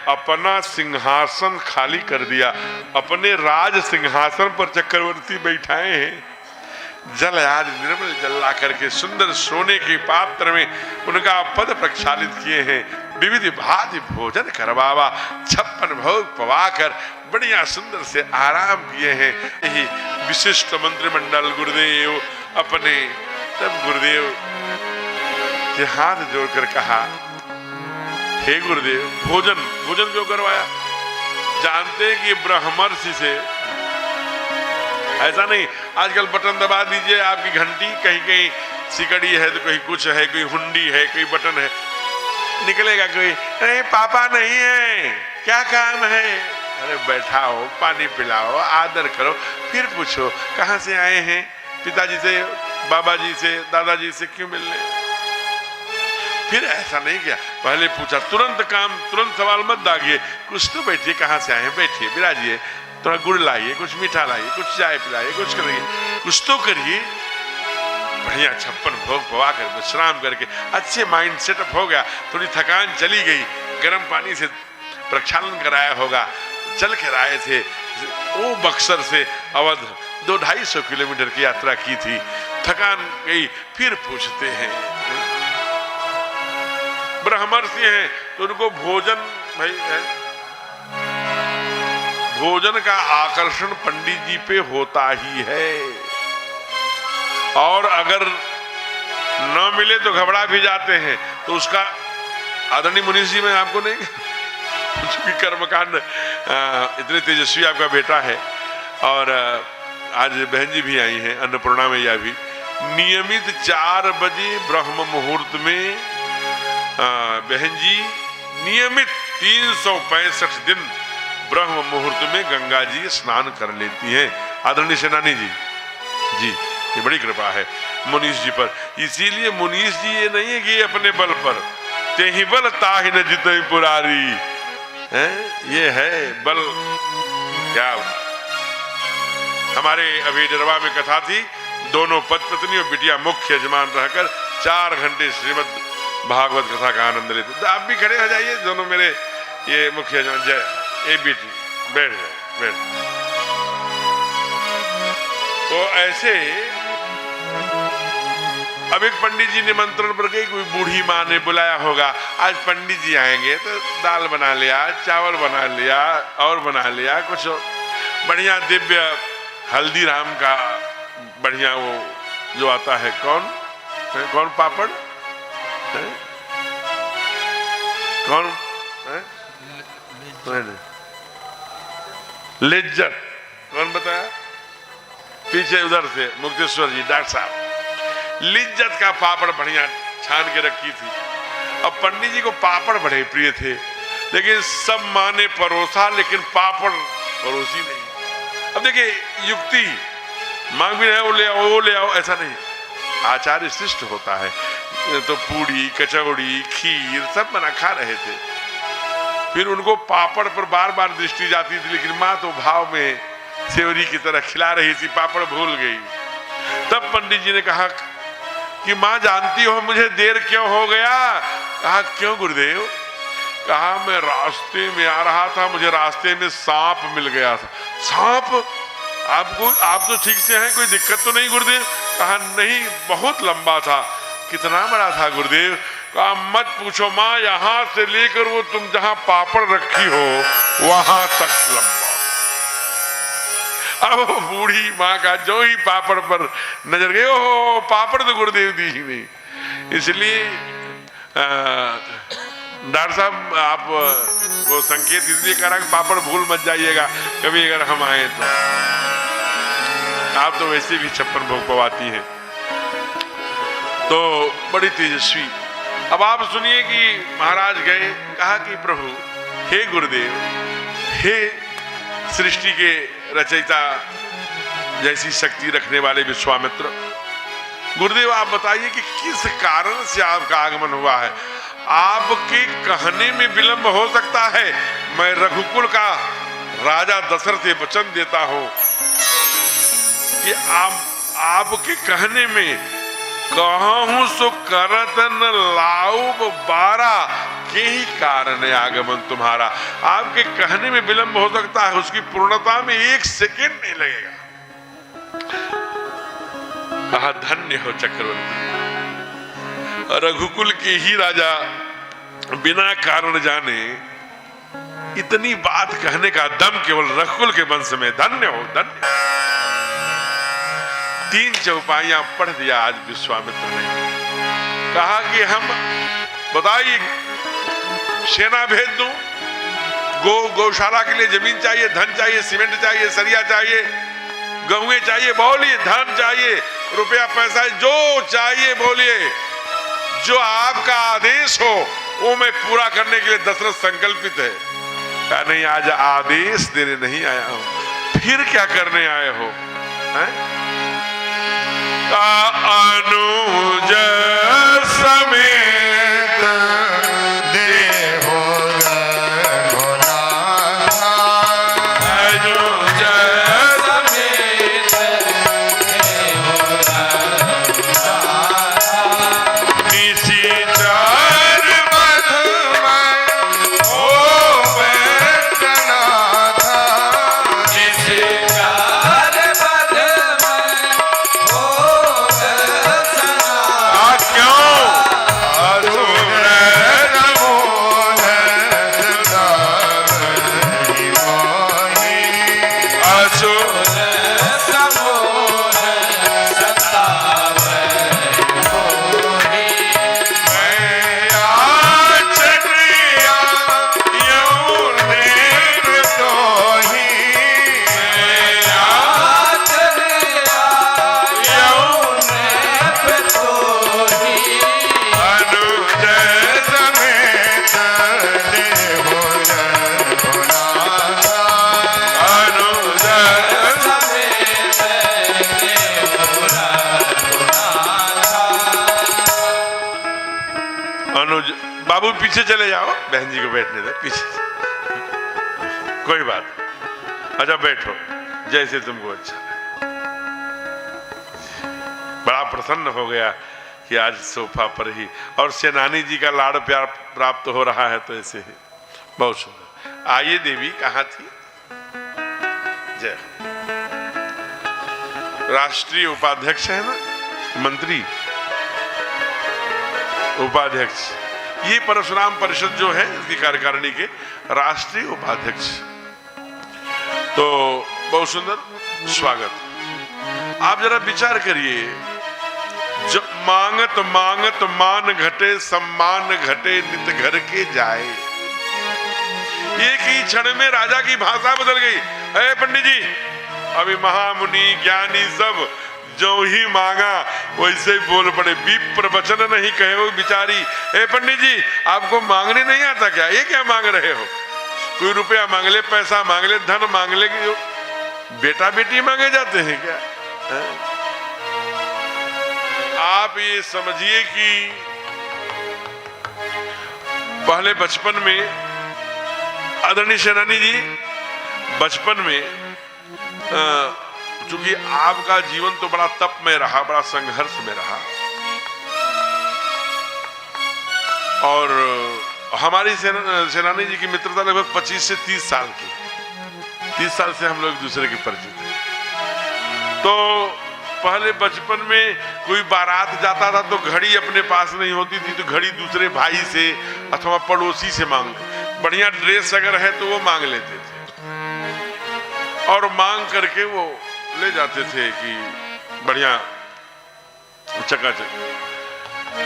अपना सिंहासन खाली कर दिया, अपने राज सिंहासन पर चक्रवर्ती बैठाए हैं। जल आज निर्मल जल ला करके सुंदर सोने के पात्र में उनका पद प्रक्षालित किए हैं। विविध भांति भोजन करवावा, 56 भोग पवाकर बढ़िया सुंदर से आराम किए हैं। यही विशिष्ट मंत्रिमंडल गुरुदेव अपने, तब गुरुदेव के हाथ जोड़कर कहा, हे गुरुदेव भोजन भोजन क्यों करवाया? जानते हैं कि ब्रह्मर्षि से ऐसा नहीं, आजकल बटन दबा दीजिए आपकी घंटी, कहीं कहीं सिकड़ी है तो कहीं कुछ है, कोई हुंडी है, कोई बटन है, निकलेगा कोई, नहीं पापा नहीं है, क्या काम है? अरे बैठा हो, पानी पिलाओ, आदर करो, फिर पूछो कहाँ से आए हैं, पिताजी से, बाबा जी से, दादाजी से क्यों मिलने? फिर ऐसा नहीं किया, पहले पूछा, तुरंत काम, तुरंत सवाल मत दागिए, कुछ तो बैठिए, कहाँ से आए हैं, बैठिए, बिराजिए, थोड़ा गुड़ लाइए, कुछ मीठा लाइए, कुछ चाय पिलाइए, कुछ करिए, कुछ तो करिए। बढ़िया 56 भोग पवा कर विश्राम करके अच्छे माइंड सेटअप हो गया, थोड़ी थकान चली गई, गर्म पानी से प्रक्षालन कराया होगा, चल कर आए थे, वो बक्सर से अवध 200-250 किलोमीटर की यात्रा की थी, थकान गई। फिर पूछते हैं, ब्रह्मर्षि हैं तो उनको भोजन भाई है, भोजन का आकर्षण पंडित जी पे होता ही है, और अगर न मिले तो घबरा भी जाते हैं, तो उसका आदरणीय मुनीश जी, मैं आपको नहीं चूंकि कर्मकांड इतने तेजस्वी आपका बेटा है, और आज बहन जी भी आई हैं, अन्नपूर्णा मैया भी, नियमित 4 बजे ब्रह्म मुहूर्त में बहन जी नियमित 365 दिन ब्रह्म मुहूर्त में गंगा जी स्नान कर लेती हैं। आदरणीय सेनानी जी, जी ये बड़ी कृपा है मुनीश जी पर। इसीलिए मुनीश जी ये नहीं है कि अपने बल पर, ते ही बल ताहि न जितई पुरारी है, ये है बल। क्या हमारे अभी डरवा में कथा थी, दोनों पत्नी और बिटिया मुख्य यजमान रहकर 4 घंटे श्रीमद् भागवत कथा का आनंद लेते। तो आप भी खड़े हो जाइए, दोनों मेरे ये मुख्य यजमान, जय ए बेटी बैठ जाए, बैठ। तो ऐसे अब एक पंडित जी निमंत्रण पर गई, कोई बूढ़ी माँ ने बुलाया होगा, आज पंडित जी आएंगे तो दाल बना लिया, चावल बना लिया और बना लिया, कुछ बढ़िया दिव्य हल्दीराम का बढ़िया वो जो आता है, कौन पापड़ है? कौन है? लिज्जत, कौन बताया? पीछे उधर से मुक्तेश्वर जी डॉक्टर साहब, लिज्जत का पापड़ बढ़िया छान के रखी थी। अब पंडित जी को पापड़ बड़े प्रिय थे, लेकिन सब माँ ने परोसा, लेकिन पापड़ परोसी नहीं। अब देखिए युक्ति, मांग भी रहे वो ले आओ, ऐसा नहीं, आचार्य शिष्ट होता है। तो पूड़ी कचौड़ी खीर सब बना खा रहे थे, फिर उनको पापड़ पर बार बार दृष्टि जाती थी, लेकिन माँ तो भाव में सेवरी की तरह खिला रही थी, पापड़ भूल गई। तब पंडित जी ने कहा कि माँ जानती हो मुझे देर क्यों हो गया? कहा क्यों गुरुदेव? कहा मैं रास्ते में आ रहा था, मुझे रास्ते में सांप मिल गया था। सांप? आपको, आप तो ठीक से हैं, कोई दिक्कत तो नहीं गुरुदेव? कहा नहीं, बहुत लंबा था। कितना बड़ा था गुरुदेव? कहा मत पूछो माँ, यहां से लेकर वो तुम जहां पापड़ रखी हो वहां तक लंबा। अब बूढ़ी माँ का जो ही पापड़ पर नजर गई, ओहो पापड़ तो गुरुदेव दी ही नहीं। इसलिए डॉक्टर साहब आप वो संकेत इसलिए करा कि पापड़ भूल मत जाइएगा कभी अगर हम आए तो। आप तो वैसे भी 56 भोग पवाती हैं, तो बड़ी तेजस्वी। अब आप सुनिए कि महाराज गए, कहा कि प्रभु, हे गुरुदेव, हे सृष्टि के रचयिता जैसी शक्ति रखने वाले विश्वामित्र, गुरुदेव आप बताइए कि किस कारण से आपका आगमन हुआ है? आपके कहने में विलंब हो सकता है, मैं रघुकुल का राजा दशरथ से वचन देता हूं कि आपके कहने में कहूं सो करत न लाऊब बारा, के ही कारण है आगमन तुम्हारा। आपके कहने में विलंब हो सकता है, उसकी पूर्णता में 1 सेकेंड नहीं लगेगा। कहा धन्य हो चक्रवर्ती, रघुकुल के ही राजा बिना कारण जाने इतनी बात कहने का दम केवल रघुकुल के वंश में। धन्य हो, धन्य। 3 चौपाइयां पढ़ दिया आज विश्वामित्र ने। कहा कि हम बताइए, सेना भेज दूं, गौशाला के लिए जमीन चाहिए, धन चाहिए, सीमेंट चाहिए, सरिया चाहिए, गेहूं चाहिए, बोलिए। धन चाहिए, रुपया पैसा जो चाहिए बोलिए, जो आपका आदेश हो वो मैं पूरा करने के लिए दशरथ संकल्पित है। कहा नहीं, आज आदेश देने नहीं आया हूं, फिर क्या करने आए हो? अनुज समेत देहो पीछे चले जाओ, बहन जी को बैठने दो पीछे, कोई बात। अच्छा बैठो, जैसे तुमको अच्छा। बड़ा प्रसन्न हो गया कि आज सोफा पर ही, और सेनानी जी का लाड़ प्यार प्राप्त हो रहा है, तो ऐसे ही बहुत सुंदर। आइए देवी, कहाँ थी? जय। राष्ट्रीय उपाध्यक्ष है ना, मंत्री उपाध्यक्ष, ये परशुराम परिषद जो है इसकी कार्यकारिणी के राष्ट्रीय उपाध्यक्ष। तो बहुत सुंदर स्वागत। आप जरा विचार करिए, जब मांगत मांगत मान घटे, सम्मान घटे, नित घर के जाए। एक ही क्षण में राजा की भाषा बदल गई। अरे पंडित जी, अभी महामुनि ज्ञानी सब जो ही मांगा वैसे ही बोल पड़े, विप्र वचन नहीं कहे वो बिचारी। ए पंडित जी, आपको मांगने नहीं आता क्या? ये क्या मांग रहे हो? कोई रुपया मांग ले, पैसा मांग ले, धन मांग ले, बेटा बेटी मांगे जाते हैं क्या? आप ये समझिए कि पहले बचपन में आदरणीय सेनानी जी, बचपन में चूंकि आपका जीवन तो बड़ा तप में रहा, बड़ा संघर्ष में रहा, और हमारी सेनानी जी की मित्रता लगभग 25 से 30 साल की। 30 साल से हम लोग एक दूसरे के परिचित हैं। तो पहले बचपन में कोई बारात जाता था तो घड़ी अपने पास नहीं होती थी, तो घड़ी दूसरे भाई से अथवा पड़ोसी से मांग, बढ़िया ड्रेस अगर है तो वो मांग लेते थे, और मांग करके वो ले जाते थे कि बढ़िया चकाचक।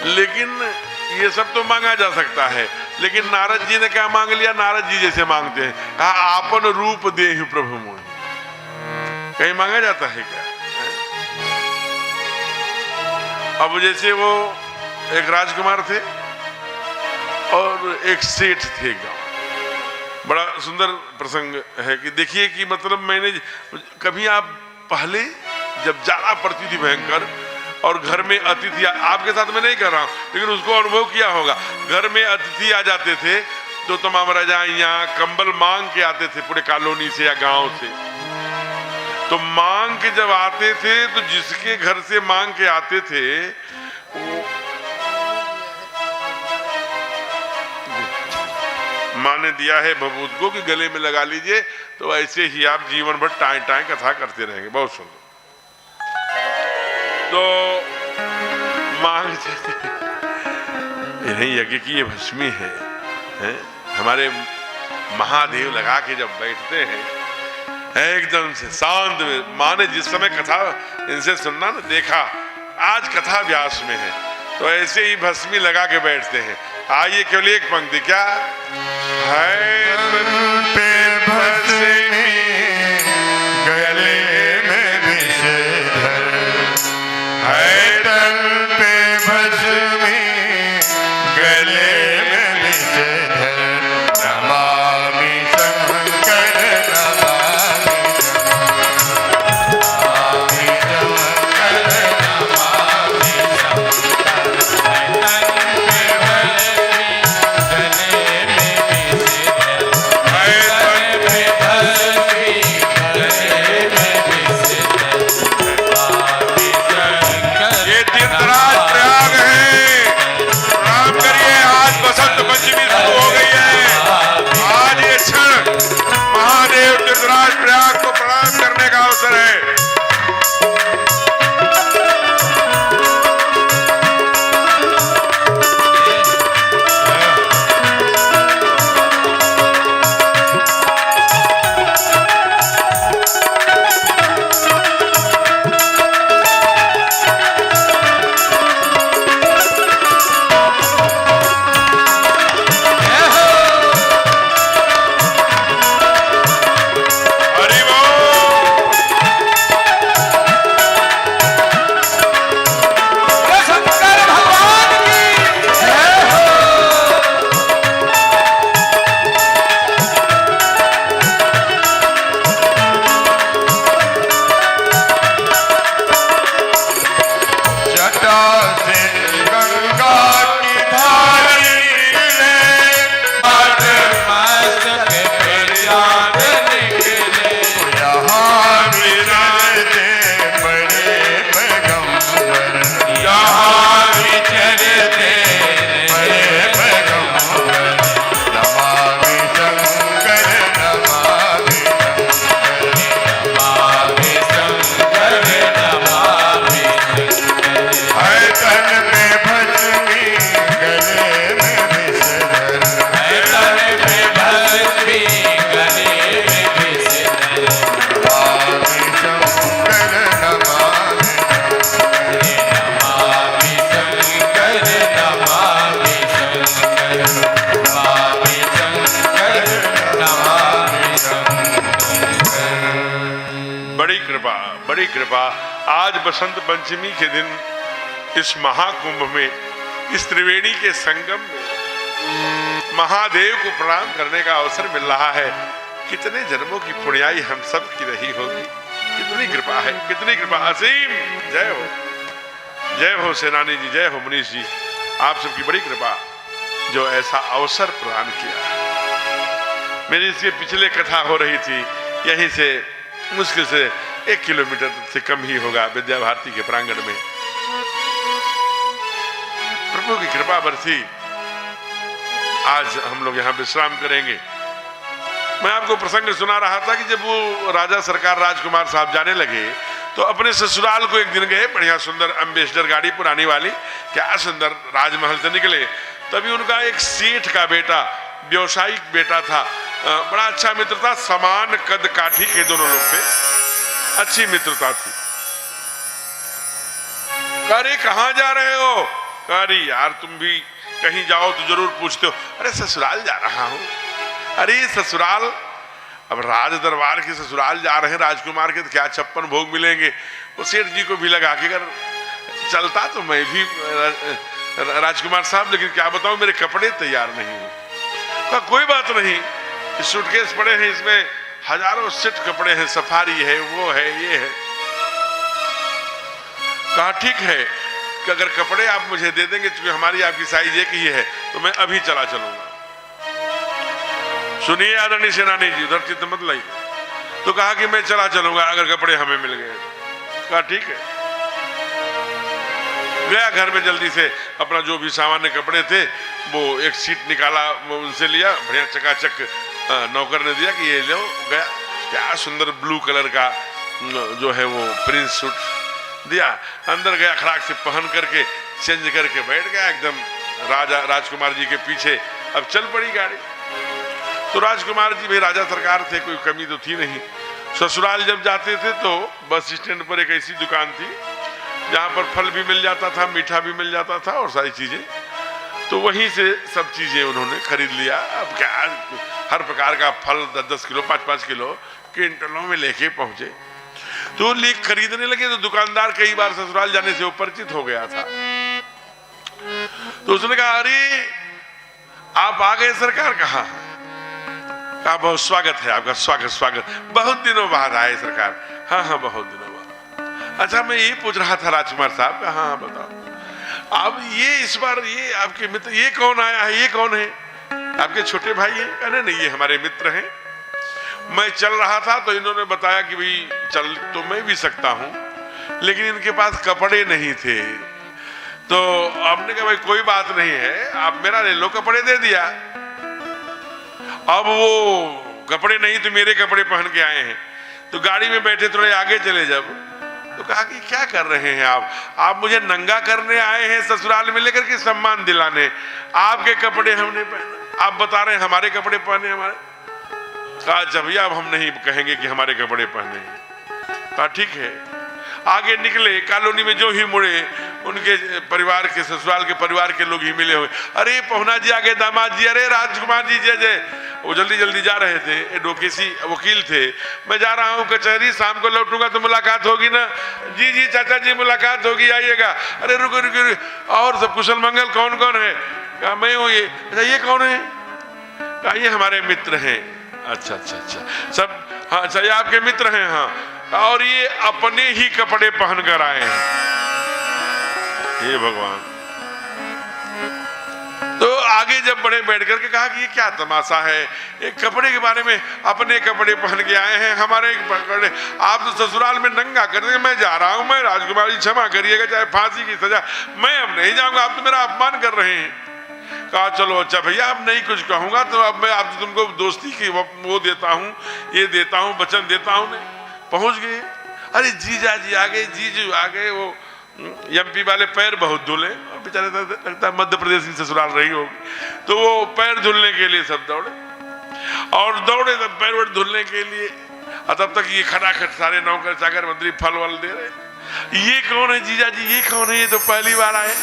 लेकिन ये सब तो मांगा जा सकता है, लेकिन नारद जी ने क्या मांग लिया? नारद जी जैसे मांगते हैं, कहा आपन रूप देहि प्रभु मोहि। कहीं मांगा जाता है क्या? अब जैसे वो एक राजकुमार थे और एक सेठ थे गांव। बड़ा सुंदर प्रसंग है कि देखिए कि मतलब मैंने कभी, आप पहले जब ज्यादा पड़ती थी भयंकर, और घर में अतिथि, आपके साथ में नहीं कर रहा हूं लेकिन उसको अनुभव किया होगा, घर में अतिथि आ जाते थे तो तमाम रजाइयां कंबल मांग के आते थे पूरे कॉलोनी से या गांव से। तो मांग के जब आते थे तो जिसके घर से मांग के आते थे वो माँ ने दिया है भभूत को कि गले में लगा लीजिए, तो ऐसे ही आप जीवन भर टाई टाई कथा करते रहेंगे। बहुत सुंदर। तो मांगते थे, नहीं यज्ञ की ये भस्मी है, हमारे महादेव लगा के जब बैठते हैं एकदम से शांत में। माँ ने जिस समय कथा इनसे सुनना ना, देखा आज कथा व्यास में है, तो ऐसे ही भस्मी लगा के बैठते हैं। आइए केवल एक पंक्ति, क्या है पे भस्मी गले में विषधर, है तन पे भस्मी गले में विषधर, नमामि शंकर नमामि प्रयाग को प्रणाम करने का अवसर है। हरि बोल। बड़ी कृपा। आज बसंत पंचमी के दिन इस महाकुंभ में, इस त्रिवेणी के संगम में महादेव को प्रणाम करने का अवसर मिल रहा है। कितने जन्मों की पुण्याई हम सब की रही होगी। कितनी कृपा है, कितनी कृपा असीम। जय हो, जय हो सेनानी जी, जय हो मनीष जी, आप सबकी बड़ी कृपा जो ऐसा अवसर प्रदान किया। मेरी इसके पिछले कथा हो रही थी, यहीं से मुश्किल से 1 किलोमीटर से कम ही होगा, विद्या भारती के प्रांगण में। प्रभु की कृपा बरसी। आज हम लोग यहाँ विश्राम करेंगे। मैं आपको प्रसंग सुना रहा था कि जब वो राजा सरकार राजकुमार साहब जाने लगे तो अपने ससुराल को एक दिन गए। बढ़िया सुंदर एम्बेसडर गाड़ी पुरानी वाली, क्या सुंदर राजमहल से निकले। तभी उनका एक सेठ का बेटा, व्यवसायिक बेटा था, बड़ा अच्छा मित्र था, समान कद काठी के दोनों लोग थे, अच्छी मित्रता थी। अरे कहाँ जा रहे हो? अरे यार तुम भी कहीं जाओ तो जरूर पूछते हो। अरे ससुराल जा रहा हूँ। अरे ससुराल, अब राज दरबार के ससुराल जा रहे हैं राजकुमार के, तो क्या 56 भोग मिलेंगे। वो सेठ जी को भी लगा के, अगर चलता तो मैं भी राजकुमार साहब, लेकिन क्या बताऊं मेरे कपड़े तैयार नहीं हुए। कहा कोई बात नहीं, सूटकेस पड़े हैं, इसमें हजारों सेट कपड़े हैं, सफारी है, वो है, ये है। कहा ठीक है कि अगर कपड़े आप मुझे दे देंगे, क्योंकि हमारी आपकी साइज एक ही है, तो मैं अभी चला चलूंगा। सुनिए आदरणीय सेनानी जी, उधर चित्त मत लाइए। तो कहा कि मैं चला चलूंगा अगर कपड़े हमें मिल गए। कहा ठीक है। गया घर में, जल्दी से अपना जो भी सामान्य कपड़े थे वो एक सीट निकाला, वो उनसे लिया, बढ़िया चकाचक नौकर ने दिया कि ये लो। गया, क्या सुंदर ब्लू कलर का जो है वो प्रिंस सूट दिया। अंदर गया, खड़ाक से पहन करके चेंज करके बैठ गया एकदम राजकुमार जी के पीछे। अब चल पड़ी गाड़ी। तो राजकुमार जी भी राजा सरकार थे, कोई कमी तो थी नहीं। ससुराल जब जाते थे तो बस स्टैंड पर एक ऐसी दुकान थी जहां पर फल भी मिल जाता था, मीठा भी मिल जाता था और सारी चीजें। तो वहीं से सब चीजें उन्होंने खरीद लिया। अब क्या, हर प्रकार का फल 10-10 किलो, 5-5 किलो क्विंटलों में लेके पहुंचे। तो लेक खरीदने लगे। तो दुकानदार कई बार ससुराल जाने से वो परिचित हो गया था। तो उसने कहा अरे आप आ गए सरकार। कहा बहुत स्वागत है आपका, स्वागत स्वागत, बहुत दिनों बाद आए सरकार। हाँ हाँ बहुत दिनों बाद। अच्छा मैं ये पूछ रहा था राजकुमार साहब, हाँ बताओ, अब ये इस बार ये आपके मित्र, ये कौन आया है, ये कौन है? आपके छोटे भाई है? कहने नहीं, ये हमारे मित्र हैं। मैं चल रहा था तो इन्होंने बताया कि भाई चल तो मैं भी सकता हूं, लेकिन इनके पास कपड़े नहीं थे। तो हमने कहा भाई कोई बात नहीं है, आप मेरा ले लो। कपड़े दे दिया। अब वो कपड़े नहीं तो मेरे कपड़े पहन के आए हैं। तो गाड़ी में बैठे थोड़े आगे चले जब, तो कहा कि क्या कर रहे हैं आप मुझे नंगा करने आए हैं ससुराल में लेकर के सम्मान दिलाने? आपके कपड़े हमने पहने, आप बता रहे हैं हमारे कपड़े पहने हमारे। कहा अच्छा भैया अब हम नहीं कहेंगे कि हमारे कपड़े पहने हैं। कहा ठीक है। आगे निकले, कॉलोनी में जो ही मुड़े उनके परिवार के, ससुराल के परिवार के लोग ही मिले हुए। अरे पहुना जी आगे, दामाद जी, अरे राजकुमार जी जय जय। वो जल्दी जल्दी जा रहे थे, एडवोकेसी वकील थे। मैं जा रहा हूँ कचहरी, शाम को लौटूंगा तो मुलाकात होगी ना? जी जी चाचा जी मुलाकात होगी, आइएगा। अरे रुको रुको रुको, और सब कुशल मंगल? कौन कौन है? कहा मैं हूँ। ये अच्छा ये कौन है? कहा ये हमारे मित्र हैं। अच्छा अच्छा अच्छा सब, हाँ अच्छा ये आपके मित्र हैं? हाँ। और ये अपने ही कपड़े पहन कर आए हैं। हे भगवान। तो आगे जब बड़े बैठ करके कहा कि ये क्या तमाशा है, एक कपड़े के बारे में, अपने कपड़े पहन के आए हैं, हमारे कपड़े आप तो ससुराल में नंगा कर देंगे। मैं जा रहा हूं, मैं राजकुमारी क्षमा करिएगा, चाहे फांसी की सजा, मैं अब नहीं जाऊंगा, आप तो मेरा अपमान कर रहे हैं। कहा चलो अच्छा भैया अब नहीं कुछ कहूंगा, तो अब मैं आप तुमको दोस्ती की वो देता हूँ, ये देता हूँ, वचन देता हूँ। नहीं पहुंच गए। अरे जीजा जी आ गए, जीजू आ गए। वो एमपी वाले पैर बहुत धुले, और बेचारे लगता है मध्य प्रदेश की ससुराल रही होगी। तो वो पैर धुलने के लिए सब दौड़े, और दौड़े तब पैर वैर धुलने के लिए। और तब तक ये खटाखट सारे नौकर चाकर मंत्री फल वल दे रहे। ये कौन है जीजा जी, ये कौन है? ये तो पहली बार आए।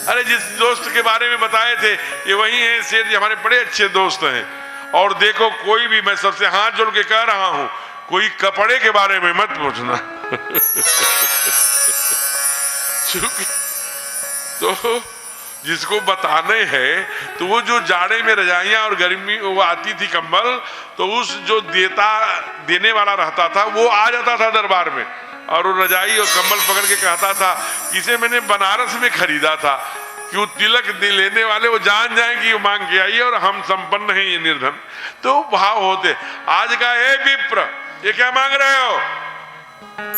अरे जिस दोस्त के बारे में बताए थे ये वही है सेठ जी, हमारे बड़े अच्छे दोस्त हैं। और देखो कोई भी, मैं सबसे हाथ जोड़ के कह रहा हूं, कोई कपड़े के बारे में मत पूछना। चूंकि तो जिसको बताने हैं तो वो जो जाड़े में रजाइयां और गर्मी वो आती थी कंबल, तो उस जो देने वाला रहता था वो आ जाता था दरबार में और वो रजाई और कंबल पकड़ के कहता था इसे मैंने बनारस में खरीदा था, क्यों तिलक लेने वाले वो जान जाए कि वो मांग के आई और हम संपन्न हैं ये निर्धन। तो भाव होते। आज का ए विप्र ये क्या मांग रहे हो?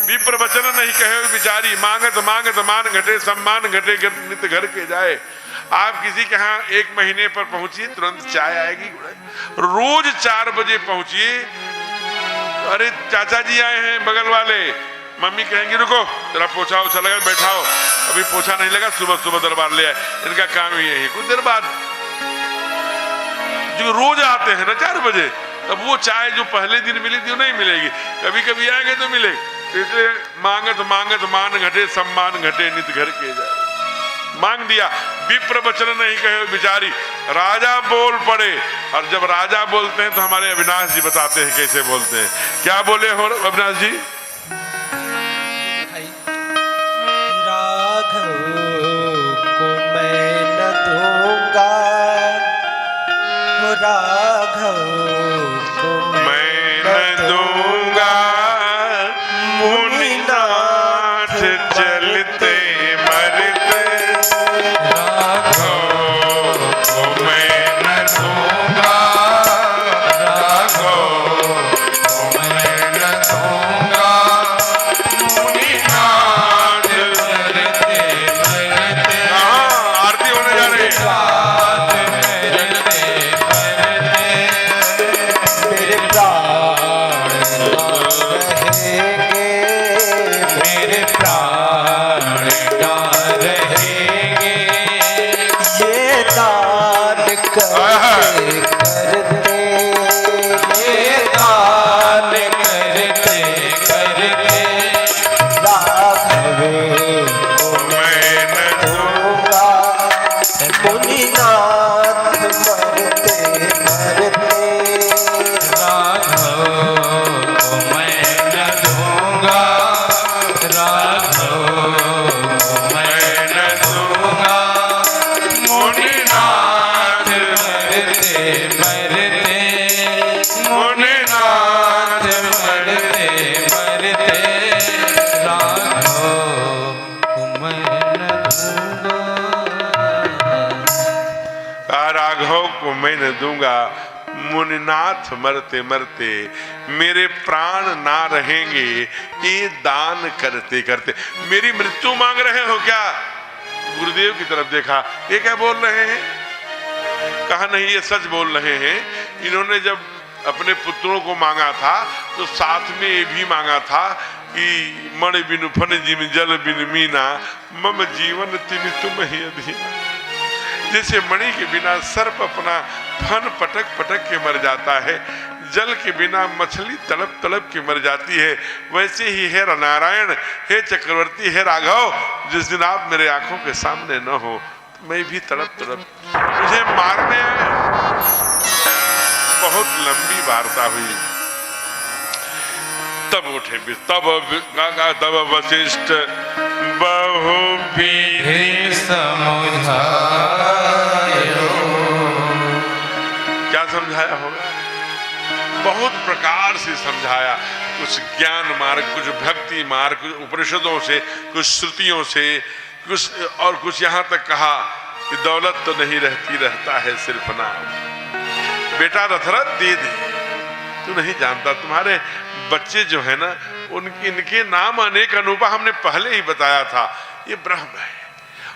विप्र वचन नहीं कहे बिचारी, मांगत मांगत मान घटे सम्मान घटे नित घर के जाए। आप किसी के यहाँ 1 महीने पर पहुंचिए तुरंत चाय आएगी। रोज 4 बजे पहुंचिए, अरे चाचा जी आए हैं बगल वाले, मम्मी कहेंगी रुको जरा पोछा उछा लगा बैठाओ, अभी पोछा नहीं लगा, सुबह सुबह दरबार ले आए, इनका काम ही है। कुछ देर बाद जो रोज आते हैं ना 4 बजे, अब वो चाय जो पहले दिन मिली थी वो नहीं मिलेगी, कभी कभी आएंगे तो मिलेगी। इसलिए मांगत मांगत मान घटे सम्मान घटे नित घर के जाए। मांग दिया, विप्र वचन नहीं कहे बिचारी, राजा बोल पड़े। और जब राजा बोलते हैं तो हमारे अविनाश जी बताते हैं कैसे बोलते हैं। क्या बोले हो अविनाश जी? राघव को मैं न दूंगा, राघव को मैं न दूंगा, मुनिनाथ चलते मरते, राघव को मैं न दूंगा, राघव को मैं न दूंगा, मुनिनाथ चलते मरते। आरती होने जा रही है। दूंगा, मुनिनाथ मरते मरते मेरे प्राण ना रहेंगे, ये दान करते करते। मेरी मृत्यु मांग रहे हो क्या? गुरुदेव की तरफ देखा, ये क्या बोल रहे हैं? कहा नहीं ये सच बोल रहे हैं। इन्होंने जब अपने पुत्रों को मांगा था तो साथ में ये भी मांगा था कि मणि बिनु फन जिम जल बिन मीना, मम जीवन तिनि तुम ही अधीना। जैसे मणि के बिना सर्प अपना फन पटक पटक के मर जाता है, जल के बिना मछली तड़प तड़प के मर जाती है, वैसे ही हे नारायण, हे चक्रवर्ती, हे राघव, जिस दिन आप मेरे आंखों के सामने न हो तो मैं भी तड़प तड़प मुझे मारने आए। बहुत लंबी वार्ता हुई। तब उठे तब वशिष्ठ बहु विधि समझायो। क्या समझाया होगा? बहुत प्रकार से समझाया, कुछ ज्ञान मार्ग, कुछ भक्ति मार्ग, कुछ उपनिषदों से, कुछ श्रुतियों से, कुछ और कुछ यहाँ तक कहा कि दौलत तो नहीं रहती, रहता है सिर्फ नाम। बेटा रथरथ दे दे, तू नहीं जानता तुम्हारे बच्चे जो है ना इनके नाम अनेक अनूपा हमने पहले ही बताया था। ये ब्रह्म है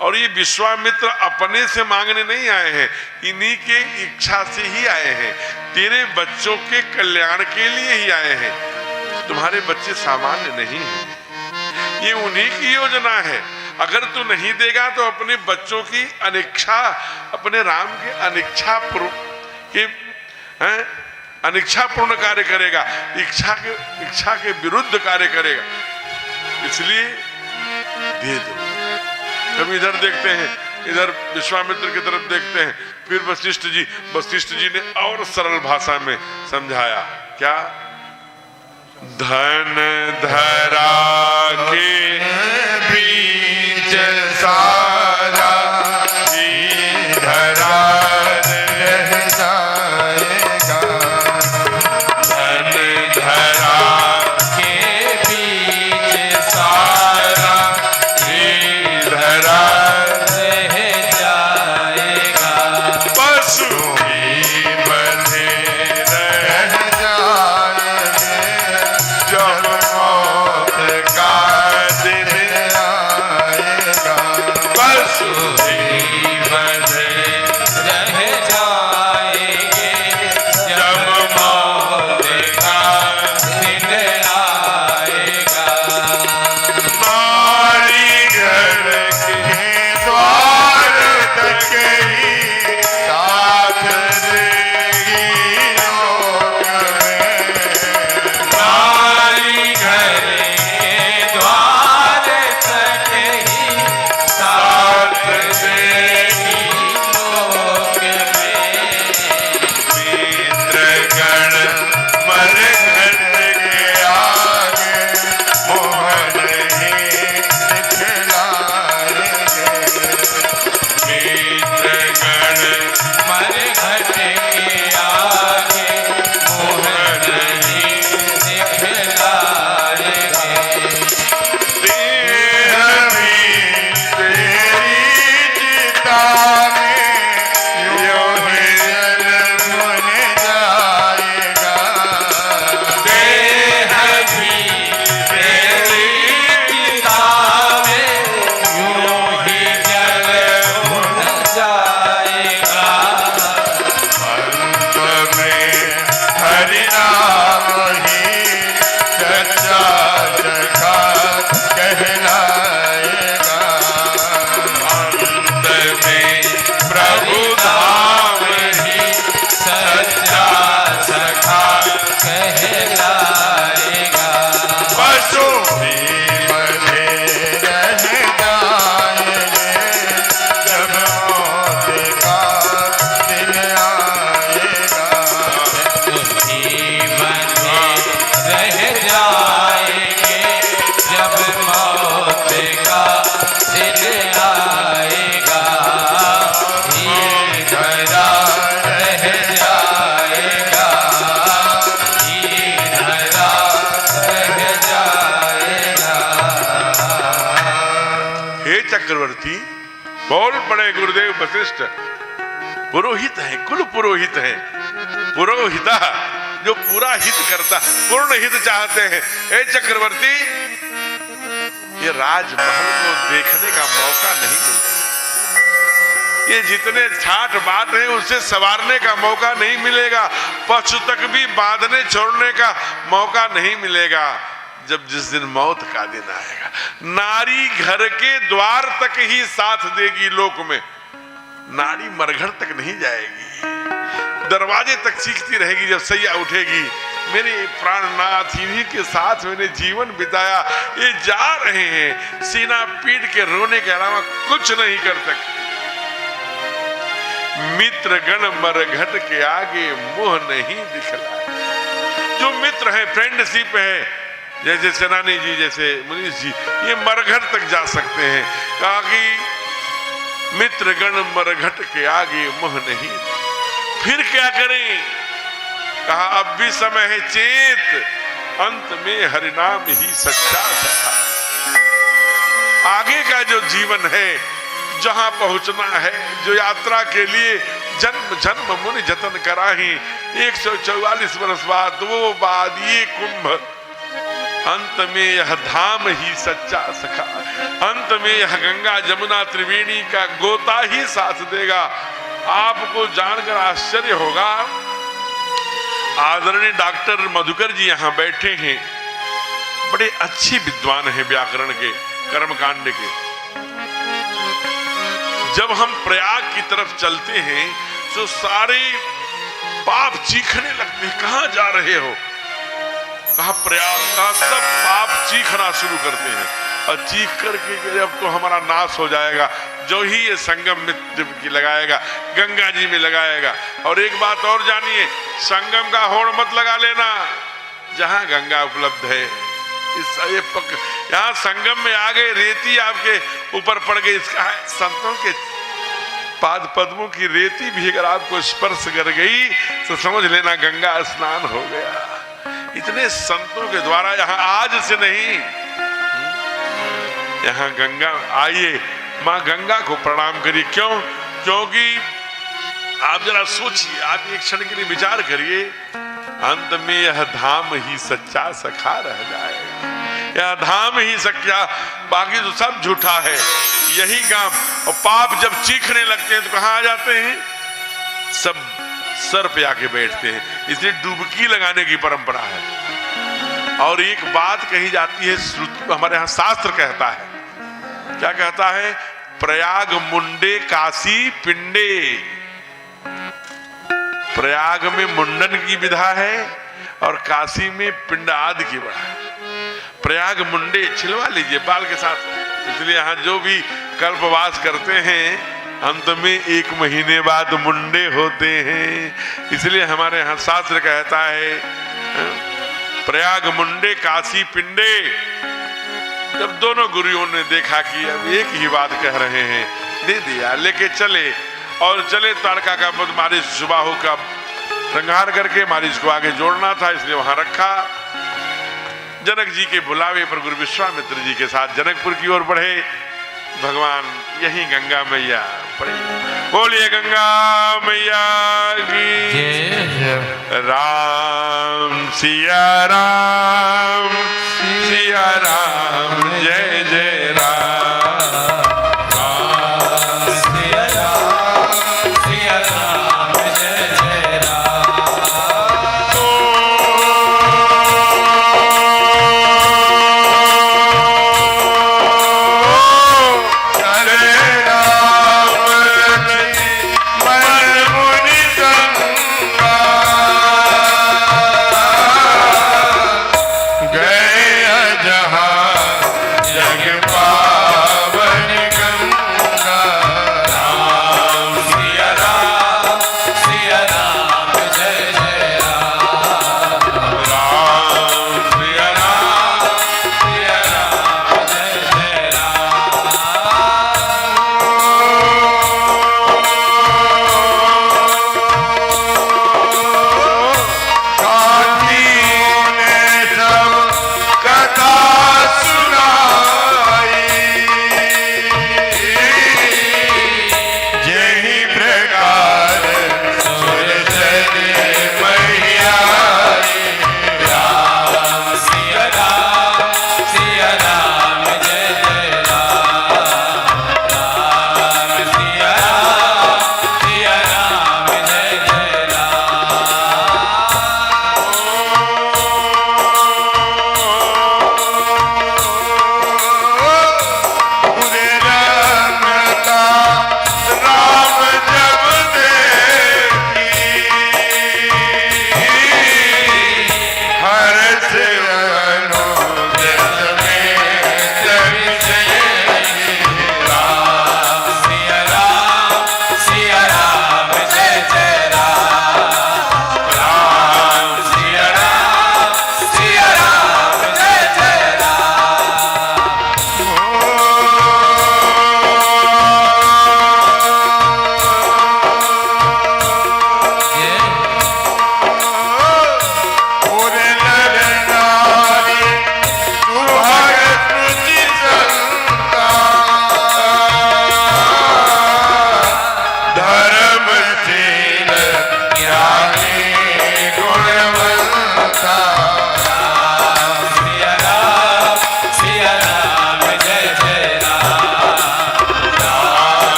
और ये विश्वामित्र अपने से मांगने नहीं आए हैं, इन्हीं के इच्छा से ही आए हैं, तेरे बच्चों के कल्याण के लिए ही आए हैं। तुम्हारे बच्चे सामान्य नहीं हैं, ये उन्हीं की योजना है। अगर तू नहीं देगा तो अपने बच्चों की अनिच्छा, अपने राम के अनिच्छा पूर्ण कार्य करेगा, इच्छा के विरुद्ध कार्य करेगा, इसलिए दे दो। हम इधर देखते हैं, इधर विश्वामित्र की तरफ देखते हैं, फिर वशिष्ठ जी ने और सरल भाषा में समझाया। क्या? धन धरा के बीच सारा ही धरा रह जाएगा। धन धरा के बीच सारा ही धरा रह जाएगा। पशु ही बंधे रह जाएंगे जब मौत का दिन आएगा। पशु ही बंधे रह जाएंगे जब मौत का दिन आएगा। नारी घर के द्वार तक ही साथ देगी लोक में। नारी घर के द्वार तक ही साथ देगी लोक में। मित्रगण मरघट के आगे मोहन ही दिखलाएंगे। मित्रगण मरघट के आगे मोहन ही दिखलाएंगे। देह भी तेरी चिता में यूं ही जल जाएगा। देह भी तेरी चिता में यूं ही जल जाएगा। अंत में हरि नाम ही सच्चा सखा कहलाएगा। अंत में प्रभु धाम ही सच्चा सखा कहलाएगा। पशु भी बंधे रह जाएंगे जब मौत का दिन आएगा। ही बंधे रह जाएंगे जब मौत का दिन आएगा। ही धरा रह जाएगा। ही धरा रह जाएगा। हे चक्रवर्ती, बोल पड़े गुरुदेव वशिष्ठ। पुरोहित है, कुल पुरोहित है। पुरोहिता जो पूरा हित करता, पूर्ण हित चाहते हैं। हे चक्रवर्ती, ये राजमहल को देखने का मौका नहीं मिलेगा। ये जितने ठाट बाट हैं उससे सवारने का मौका नहीं मिलेगा। पशु तक भी बांधने छोड़ने का मौका नहीं मिलेगा। जब जिस दिन मौत का दिन आएगा, नारी घर के द्वार तक ही साथ देगी लोक में। नारी मरघर तक नहीं जाएगी, दरवाजे तक चीखती रहेगी जब सैया उठेगी, मेरे प्राणनाथ इन्हीं के साथ मैंने जीवन बिताया, ये जा रहे हैं। सीना पीट के रोने के अलावा कुछ नहीं कर सकते। मित्रगण मरघट के आगे मुंह नहीं दिखलाए। जो मित्र है, फ्रेंडशिप है, जैसे सेनानी जी, जैसे मुनीष जी, ये मरघट तक जा सकते हैं। कहा कि मित्रगण मरघट के आगे मुंह नहीं। फिर क्या करें? कहा अब भी समय है चेत, अंत में हरिनाम ही सच्चा सखा। आगे का जो जीवन है, जहां पहुंचना है, जो यात्रा के लिए जन्म जन्म मुनि जतन कराही, 144 वर्ष बाद वो बाद ये कुंभ, अंत में यह धाम ही सच्चा सखा। अंत में यह गंगा जमुना त्रिवेणी का गोता ही साथ देगा। आपको जानकर आश्चर्य होगा, आदरणीय डॉक्टर मधुकर जी यहाँ बैठे हैं, बड़े अच्छे विद्वान हैं व्याकरण के, कर्मकांड के। जब हम प्रयाग की तरफ चलते हैं तो सारे पाप चीखने लगते हैं, कहाँ जा रहे हो? कहा प्रयाग का। सब पाप चीखना शुरू करते हैं और चीख करके अब तो हमारा नाश हो जाएगा। जो ही ये संगम में डुबकी लगाएगा, गंगा जी में लगाएगा। और एक बात और जानिए, संगम का होड़ मत लगा लेना। जहां गंगा उपलब्ध है। यहाँ संगम में आ गए, रेती आपके ऊपर पड़ गई, इसका संतों के पाद पद्मों की रेती भी अगर आपको स्पर्श कर गई तो समझ लेना गंगा स्नान हो गया। इतने संतों के द्वारा यहाँ आज से नहीं, यहाँ गंगा आइए, माँ गंगा को प्रणाम करिए। क्यों? क्योंकि आप जरा सोचिए, आप एक क्षण के लिए विचार करिए, अंत में यह धाम ही सच्चा सखा रह जाएगा। यह धाम ही सच्चा, बाकी तो सब झूठा है। यही काम, और पाप जब चीखने लगते हैं तो कहाँ आ जाते हैं? सब सर पे आके बैठते हैं। इसलिए डुबकी लगाने की परंपरा है। और एक बात कही जाती है, श्रुति हमारे यहाँ शास्त्र कहता है, क्या कहता है? प्रयाग मुंडे काशी पिंडे। प्रयाग में मुंडन की विधा है और काशी में पिंड आदि की विधा है। प्रयाग मुंडे छिलवा लीजिए बाल के साथ। इसलिए यहाँ जो भी कल्पवास करते हैं अंत में 1 महीने बाद मुंडे होते हैं। इसलिए हमारे यहाँ शास्त्र कहता है प्रयाग मुंडे काशी पिंडे। जब दोनों गुरुओं ने देखा कि अब एक ही बात कह रहे हैं, दे दिया, लेके चले और चले ताड़का का मारिच सुबाहु का श्रृंगार करके मारिच को आगे जोड़ना था, इसलिए वहां रखा। जनक जी के बुलावे पर गुरु विश्वामित्र जी के साथ जनकपुर की ओर बढ़े। भगवान यही गंगा मैया पड़ी। बोलिए गंगा मैया की। राम सिया राम सिया राम, जय जय राम।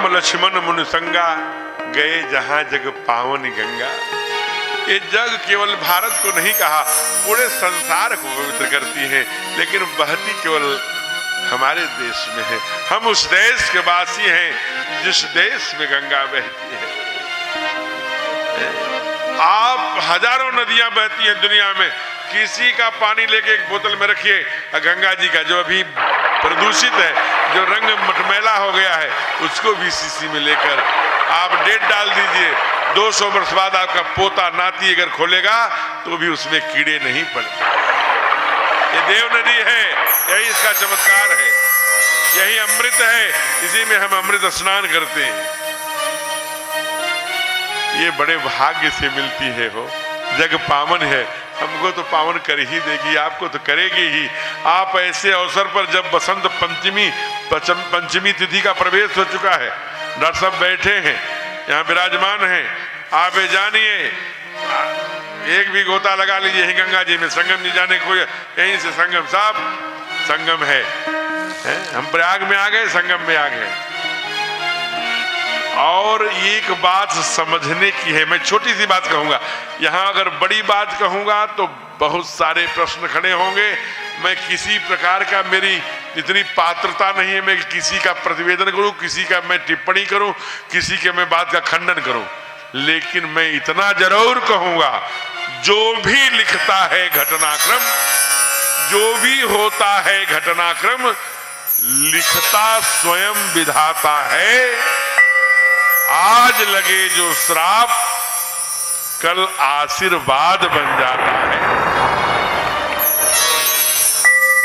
लक्ष्मण मुनि संगा, गए जहां जग पावनी गंगा। ये जग केवल भारत को नहीं कहा, पूरे संसार को पवित्र करती है, लेकिन बहती केवल हमारे देश में है। हम उस देश के वासी हैं जिस देश में गंगा बहती है। आप हजारों नदियां बहती हैं दुनिया में, किसी का पानी लेके एक बोतल में रखिए, गंगा जी का जो अभी प्रदूषित है, जो रंग मटमैला हो गया है, उसको भी शीशी में लेकर आप डेट डाल दीजिए। 200 वर्ष बाद आपका पोता नाती अगर खोलेगा तो भी उसमें कीड़े नहीं पड़ते। ये देव नदी है, यही इसका चमत्कार है, यही अमृत है, इसी में हम अमृत स्नान करते हैं। ये बड़े भाग्य से मिलती है हो। जग पावन है, हमको तो पावन कर ही देगी, आपको तो करेगी ही। आप ऐसे अवसर पर जब बसंत पंचमी तिथि का प्रवेश हो चुका है, डॉक्टर साहब बैठे हैं यहाँ विराजमान हैं, आप ये जानिए एक भी गोता लगा लीजिए यही गंगा जी में, संगम नहीं जाने को यहीं से संगम साहब संगम है। हम प्रयाग में आ गए, संगम में आ गए। और एक बात समझने की है, मैं छोटी सी बात कहूंगा, यहां अगर बड़ी बात कहूंगा तो बहुत सारे प्रश्न खड़े होंगे। मैं किसी प्रकार का, मेरी इतनी पात्रता नहीं है मैं किसी का प्रतिवेदन करूं, किसी का मैं टिप्पणी करूं, किसी के मैं बात का खंडन करूं, लेकिन मैं इतना जरूर कहूंगा, जो भी लिखता है घटनाक्रम, जो भी होता है घटनाक्रम, लिखता स्वयं विधाता है। आज लगे जो श्राप कल आशीर्वाद बन जाता है।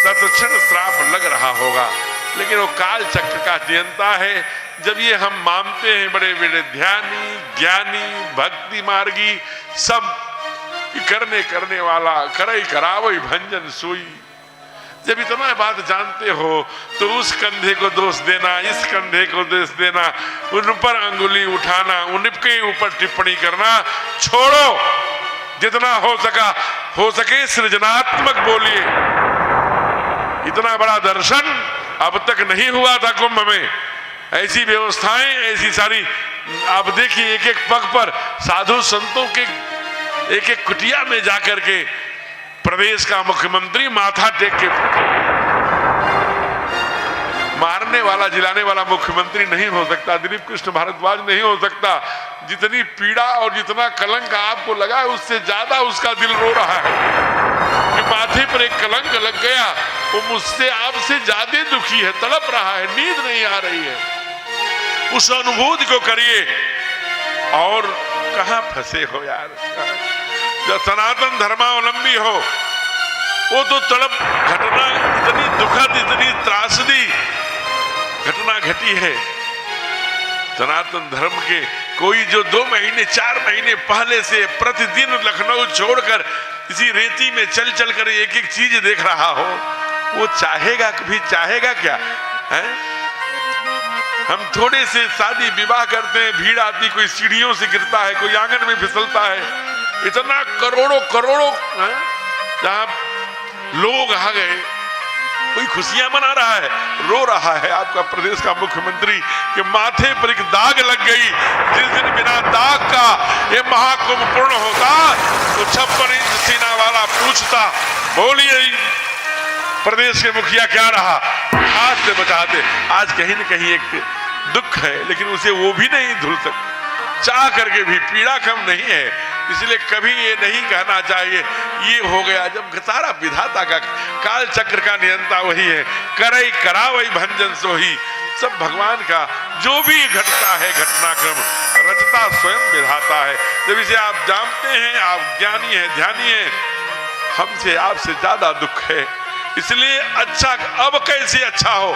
तत्क्षण श्राप लग रहा होगा, लेकिन वो काल चक्र का नियंता है। जब ये हम मानते हैं, बड़े बड़े ध्यानी ज्ञानी भक्ति मार्गी सब करने वाला करई करावई भंजन सोई, जब इतना बात जानते हो तो उस कंधे को दोष देना, इस कंधे को दोष देना, उन पर अंगुली उठाना, उनके ऊपर टिप्पणी करना छोड़ो। जितना हो सके सृजनात्मक बोलिए। इतना बड़ा दर्शन अब तक नहीं हुआ था कुंभ में। ऐसी व्यवस्थाएं, ऐसी सारी, आप देखिए एक एक पग पर साधु संतों के एक एक कुटिया में जाकर के प्रदेश का मुख्यमंत्री माथा टेक के, मारने वाला जिलाने वाला मुख्यमंत्री नहीं हो सकता, दिलीप कृष्ण भारद्वाज नहीं हो सकता। जितनी पीड़ा और जितना कलंक आपको लगा है, उससे ज्यादा उसका दिल रो रहा है कि माथे पर एक कलंक लग गया। वो मुझसे आपसे ज्यादा दुखी है, तड़प रहा है, नींद नहीं आ रही है। उस अनुभूति को करिए। और कहां फंसे हो यार, जो सनातन धर्मावलंबी हो वो तो तड़प, घटना इतनी दुखद, इतनी त्रासदी घटना घटी है सनातन धर्म के। कोई जो 2 महीने 4 महीने पहले से प्रतिदिन लखनऊ छोड़कर इसी रेती में चल चल कर एक एक चीज देख रहा हो, वो चाहेगा, कभी चाहेगा क्या है? हम थोड़े से शादी विवाह करते हैं, भीड़ आती, कोई सीढ़ियों से गिरता है, कोई आंगन में फिसलता है, इतना करोड़ों जहां लोग आ गए, कोई खुशियां मना रहा है, रो रहा है आपका प्रदेश का मुख्यमंत्री के माथे पर एक दाग लग गई। जिस दिन बिना दाग का ये महाकुंभ पूर्ण होता तो 56 इंच सीना वाला पूछता, बोलिए प्रदेश के मुखिया क्या रहा, हाथ से बचाते। आज कहीं न कहीं एक दुख है, लेकिन उसे वो भी नहीं धुल सकता, चाह करके भी पीड़ा कम नहीं है। इसलिए कभी ये नहीं कहना चाहिए ये हो गया, जब सारा विधाता का काल चक्र का नियंता वही है। करई करावई भंजन सोही, सब भगवान का जो भी घटता है घटनाक्रम रचता स्वयं विधाता है। जब इसे आप जानते हैं, आप ज्ञानी हैं, ध्यानी हैं, हमसे आपसे ज्यादा दुख है। इसलिए अच्छा, अब कैसे अच्छा हो,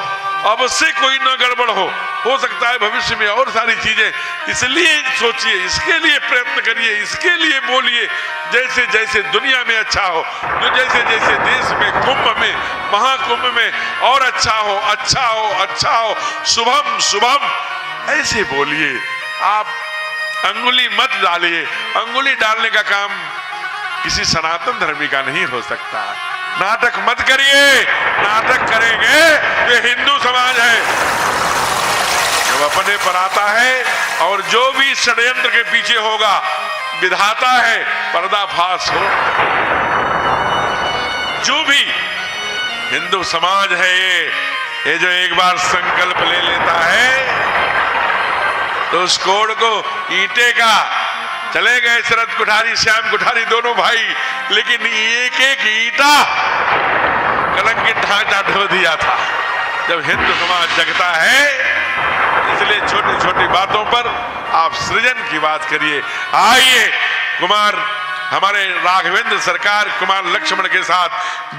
अब से कोई न गड़बड़ हो सकता है भविष्य में और सारी चीजें। इसलिए सोचिए, इसके लिए प्रयत्न करिए, इसके लिए बोलिए, जैसे जैसे दुनिया में अच्छा हो, जैसे जैसे देश में कुंभ में महाकुंभ में और अच्छा हो, अच्छा हो, अच्छा हो, शुभम शुभम, ऐसे बोलिए। आप अंगुली मत डालिए। अंगुली डालने का काम किसी सनातन धर्मी का नहीं हो सकता। नाटक मत करिए, नाटक करेंगे ये हिंदू समाज है जब अपने पर आता है, और जो भी षड्यंत्र के पीछे होगा विधाता है, पर्दाफाश हो। जो भी हिंदू समाज है ये जो एक बार संकल्प ले लेता है तो उस कोड को ईंटे का चले गए शरद कुठारी, श्याम कुठारी दोनों भाई, लेकिन एक एक ईटा कलंकित ढांचा ढो दिया था। जब हिंदू समाज जगता है, इसलिए छोटी छोटी बातों पर आप सृजन की बात करिए। आइए, कुमार हमारे राघवेंद्र सरकार कुमार लक्ष्मण के साथ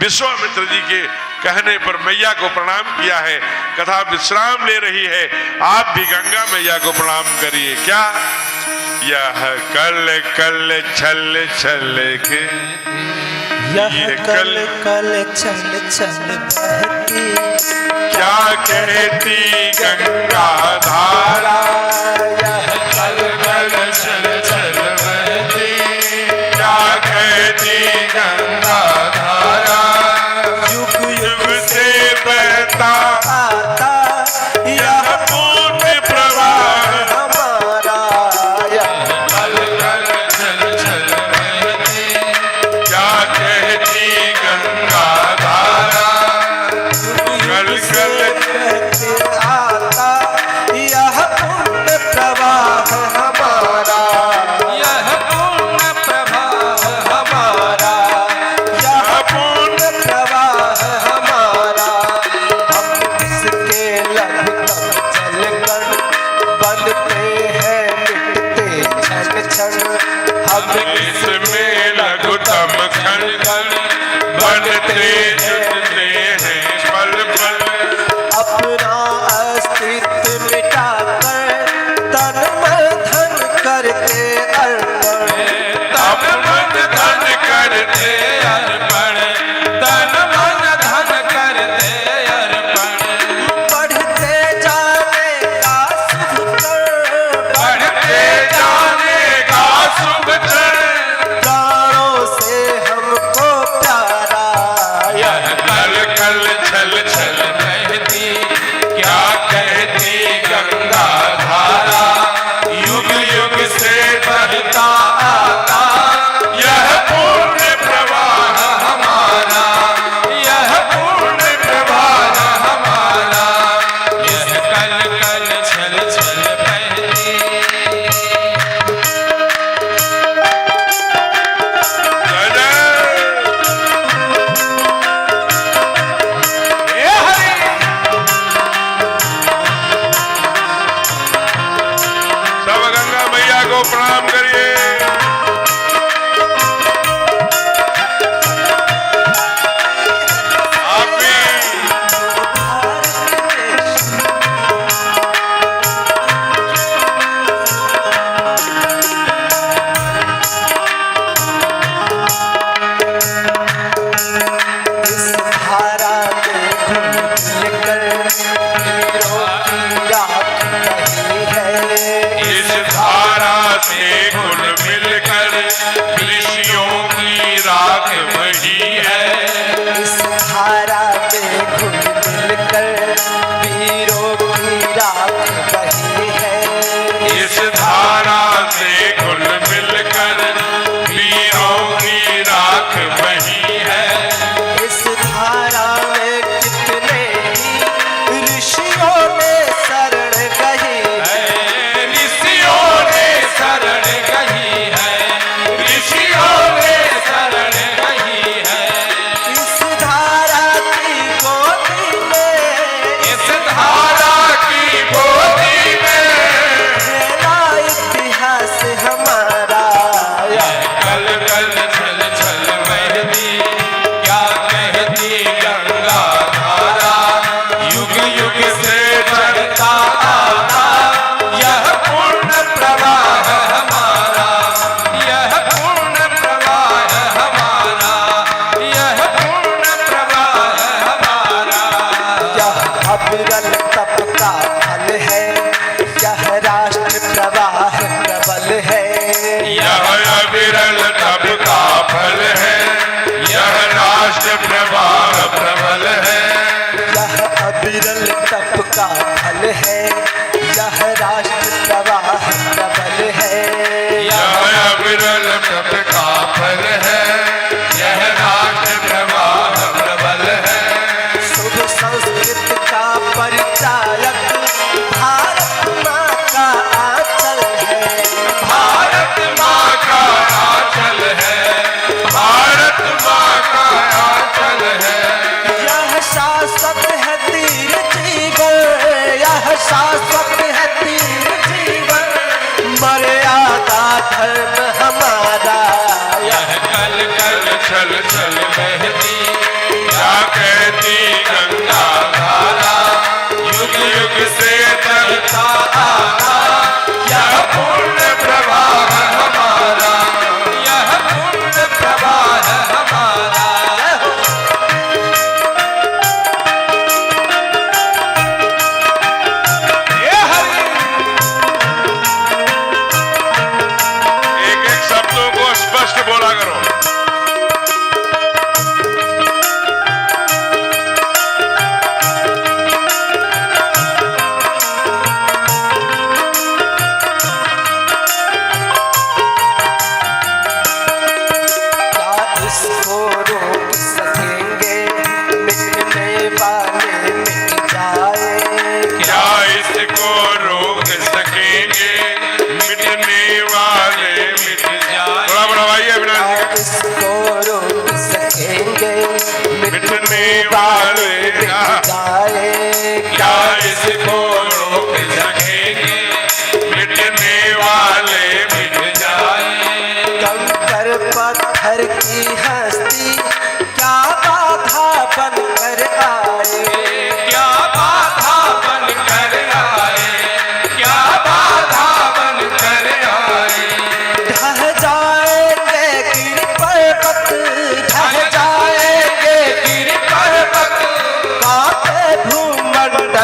विश्वामित्र जी के कहने पर मैया को प्रणाम किया है। कथा विश्राम ले रही है, आप भी गंगा मैया को प्रणाम करिए। क्या यह कल कल छल छल के, यह कल कल चल चल बहती, क्या कहती गंगा धारा। यह कल कल चल चल बहती, क्या कहती गंगा धारा। युग युग से बहता आता यह पूर्ण प्रवाह। हमारा। यह कल कल छल छल बहती, क्या कहती गंगा धारा। कल कल बहते आता यह पूर्ण प्रवाह हमारा। यह पूर्ण प्रवाह हमारा। यह पूर्ण प्रवाह हमारा। हम इसके लघुतम जलकण बनते हैं मिटते क्षण क्षण। हम इसमें लघुतम क्षण क्षण बनते जुटते हैं पल पल। अपना अस्तित्व मिटाकर तन मन धन करते अर्पण। तन मन धन करते अर्पण, तन मन धन करते अर्पण। बढ़ते जाने का शुभ कण, बढ़ते जाने का शुभ क्षण। प्राणों से हमको प्यारा। यह कल कल छल छल बहती, क्या कहती गंगा धारा। युग युग से बहता आता यह पूर्ण प्रवाह हमारा। यह पूर्ण प्रवाह हमारा। यह कल कल छल छल बहती। जय जय। हे हरि। सब गंगा मैया को प्रणाम करिए। आप भी इस धारा में घुल कर हीरों की रात बही है। इस धारा से घुल मिलकर ऋषियों की राख बही है। इस धारा में घुल मिलकर वीरों की रात बही है। इस धारा से घुल मिलकर वीरों की राख बही है। इस धारा में कितने ही ऋषियों ने शरण गई है। ऋषियों ने शरण गई है। ऋषियों ने शरण गई है। इस धारा की गोदी में, इस धारा की गोदी में मेरा इतिहास हमारा। कल कल छल छल बहती, क्या कहती गंगा धारा। युग युग से चलता आता यह पूर्ण प्रवाह हमारा। यह पूर्ण प्रवाह हमारा। यह पूर्ण प्रवाह हमारा। यह अविरल तप का फल है। यह राष्ट्र प्रवाह प्रबल है। यह अविरल तप का फल है। यह राष्ट्र प्रवाह प्रबल है। यह अविरल तप का फल है। यह राष्ट्र प्रवाह प्रबल है। यह अविरल तप का फल है। यह राष्ट्र प्रवाह प्रबल है। शुभ संस्कृत का परिचायक भारत माँ का आंचल है। भारत माँ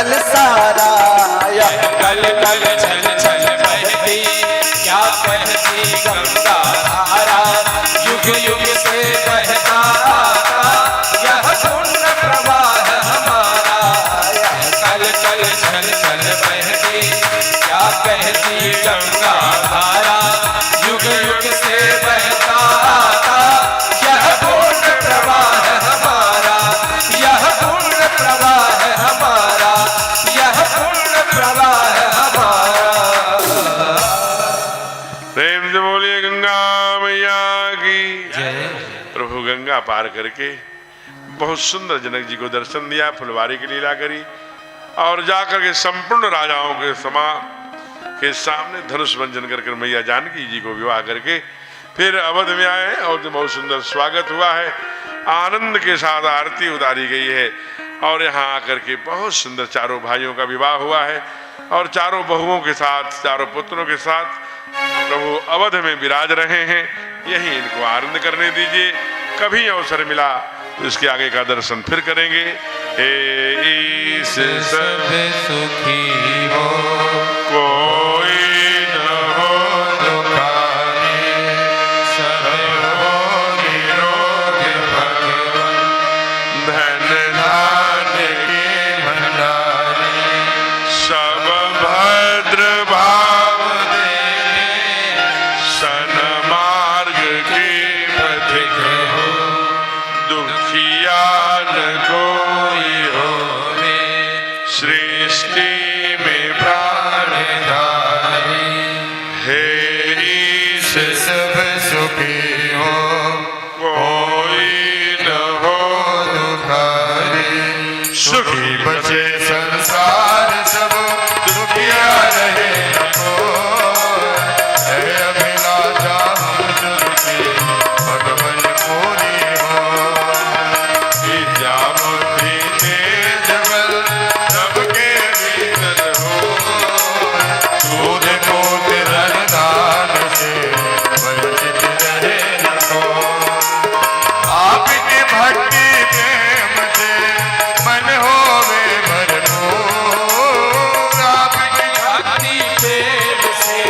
जल सारा यह कल कल छल छल बहती क्या कहती गंगा धारा युग युग से बहता आता यह पुण्य प्रवाह हमारा यह कल कल छल छल बहती क्या कहती गंगा धारा युग युग से बहता आता यह पुण्य प्रवाह हमारा यह पुण्य प्रवाह हमारा यह पुण्य प्रवाह हमारा। प्रेम से बोलिए गंगा मैया की जय। प्रभु गंगा पार करके बहुत सुंदर जनक जी को दर्शन दिया, फुलवारी की लीला करी और जाकर के संपूर्ण राजाओं के के सामने धनुष भंजन कर मैया जानकी जी को विवाह करके फिर अवध में आए और जो बहुत सुंदर स्वागत हुआ है, आनंद के साथ आरती उतारी गई है और यहाँ आकर के बहुत सुंदर चारों भाइयों का विवाह हुआ है और चारों बहुओं के साथ, चारों पुत्रों के साथ प्रभु अवध में विराज रहे हैं। यही इनको आनंद करने दीजिए। कभी अवसर मिला तो इसके आगे का दर्शन फिर करेंगे। ईश सब सुखी हो कोई न हो दुखारी सब हो निरोग भगवान धन धान के भंडारी सब भद्र भाव देने सन मार्ग के पथिक हो दुखिया न कोई हो सृष्टि में प्राणधारी हे ईश सब सुखी हो कोई न हो दुखारी सुखी बचे संसार सब दुखिया रहे अभिलाषा हम सुखी भगवन पूरी हो विद्या बुद्धि तेज बल सबके भीतर हो दूध दूध धन दान से वंचित रहे न को आपकी भक्ति प्रेम से मन होवे भरपूर आपकी भक्ति प्रेम से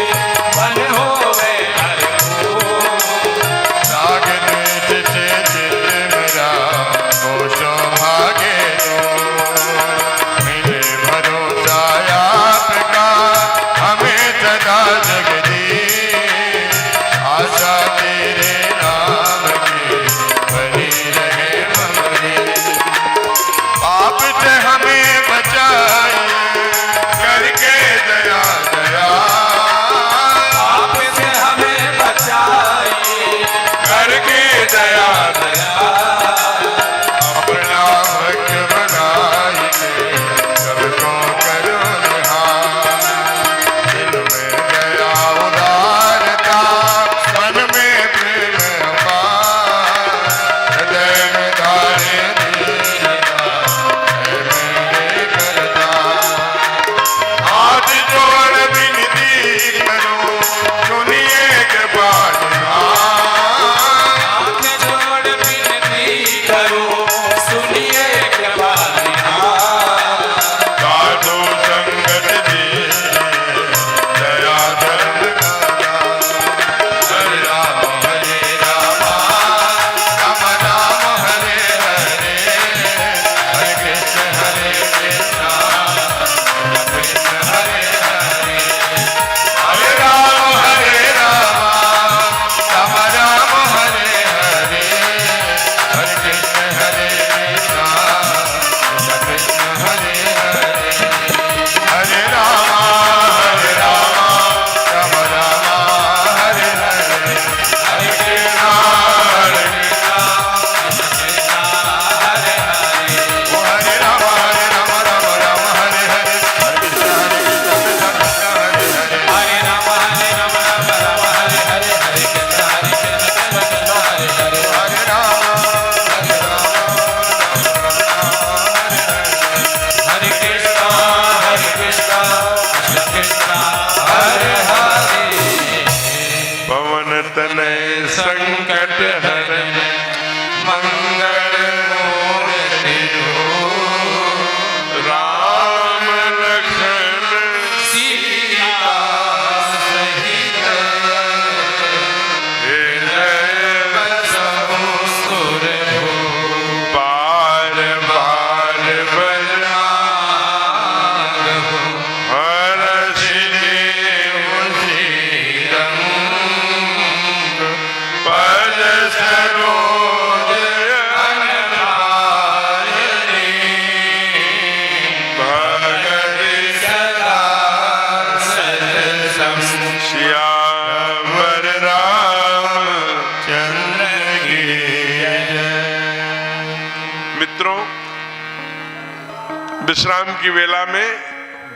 विश्राम की वेला में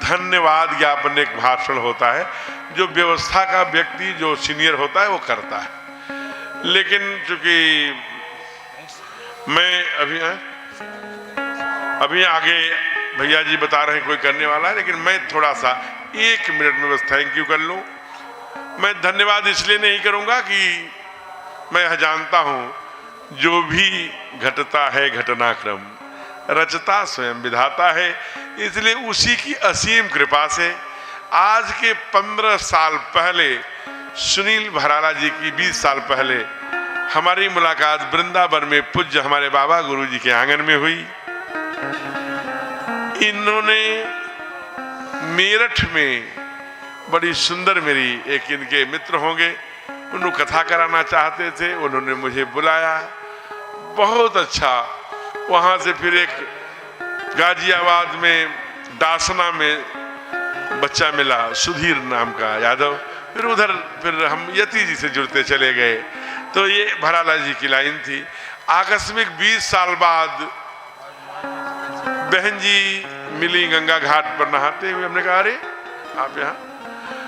धन्यवाद ज्ञापन एक भाषण होता है, जो व्यवस्था का व्यक्ति जो सीनियर होता है वो करता है। लेकिन चूंकि मैं अभी आगे भैया जी बता रहे हैं कोई करने वाला है, लेकिन मैं थोड़ा सा 1 मिनट में बस थैंक यू कर लूं। मैं धन्यवाद इसलिए नहीं करूंगा कि मैं यह जानता हूं जो भी घटता है घटनाक्रम रचता स्वयं विधाता है, इसलिए उसी की असीम कृपा से आज के 15 साल पहले सुनील भराला जी की 20 साल पहले हमारी मुलाकात वृंदावन में पूज्य हमारे बाबा गुरु जी के आंगन में हुई। इन्होंने मेरठ में बड़ी सुंदर, मेरी एक इनके मित्र होंगे, उन्होंने कथा कराना चाहते थे, उन्होंने मुझे बुलाया, बहुत अच्छा। वहां से फिर एक गाजियाबाद में दासना में बच्चा मिला सुधीर नाम का यादव, फिर हम यति जी से जुड़ते चले गए। तो ये भराला जी की लाइन थी। आकस्मिक 20 साल बाद बहन जी मिली गंगा घाट पर नहाते हुए। हमने कहा अरे आप यहाँ?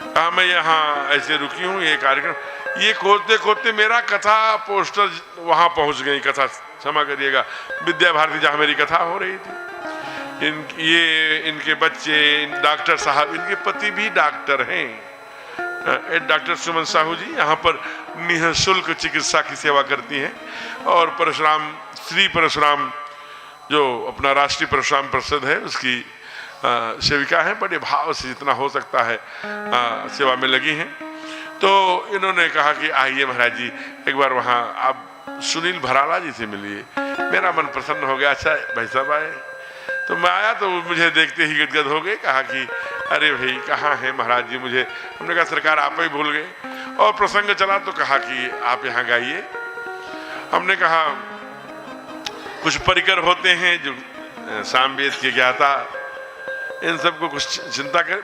कहा मैं यहाँ ऐसे रुकी हूँ, ये कार्यक्रम। ये खोदते खोदते मेरा कथा पोस्टर वहां पहुंच गई। कथा क्षमा करिएगा, विद्या भारती जहाँ मेरी कथा हो रही थी। इनके बच्चे डॉक्टर साहब, इनके पति भी डॉक्टर हैं, डॉक्टर सुमन साहू जी यहाँ पर निःशुल्क चिकित्सा की सेवा करती हैं। और परशुराम, श्री परशुराम जो अपना राष्ट्रीय परशुराम परिषद है उसकी सेविका है, बड़े भाव से जितना हो सकता है सेवा में लगी हैं। तो इन्होंने कहा कि आइए महाराज जी एक बार वहाँ आप सुनील भराला जी से मिलिए। मेरा मन प्रसन्न हो गया। अच्छा भाई साहब आए, तो मैं आया तो मुझे देखते ही गदगद हो गए। कहा कि अरे भाई कहाँ हैं महाराज जी? मुझे, हमने कहा सरकार आप ही भूल गए। और प्रसंग चला तो कहा कि आप यहाँ गाइए। हमने कहा कुछ परिकर होते हैं जो सामवेद के ज्ञाता, इन सबको कुछ चिंता कर,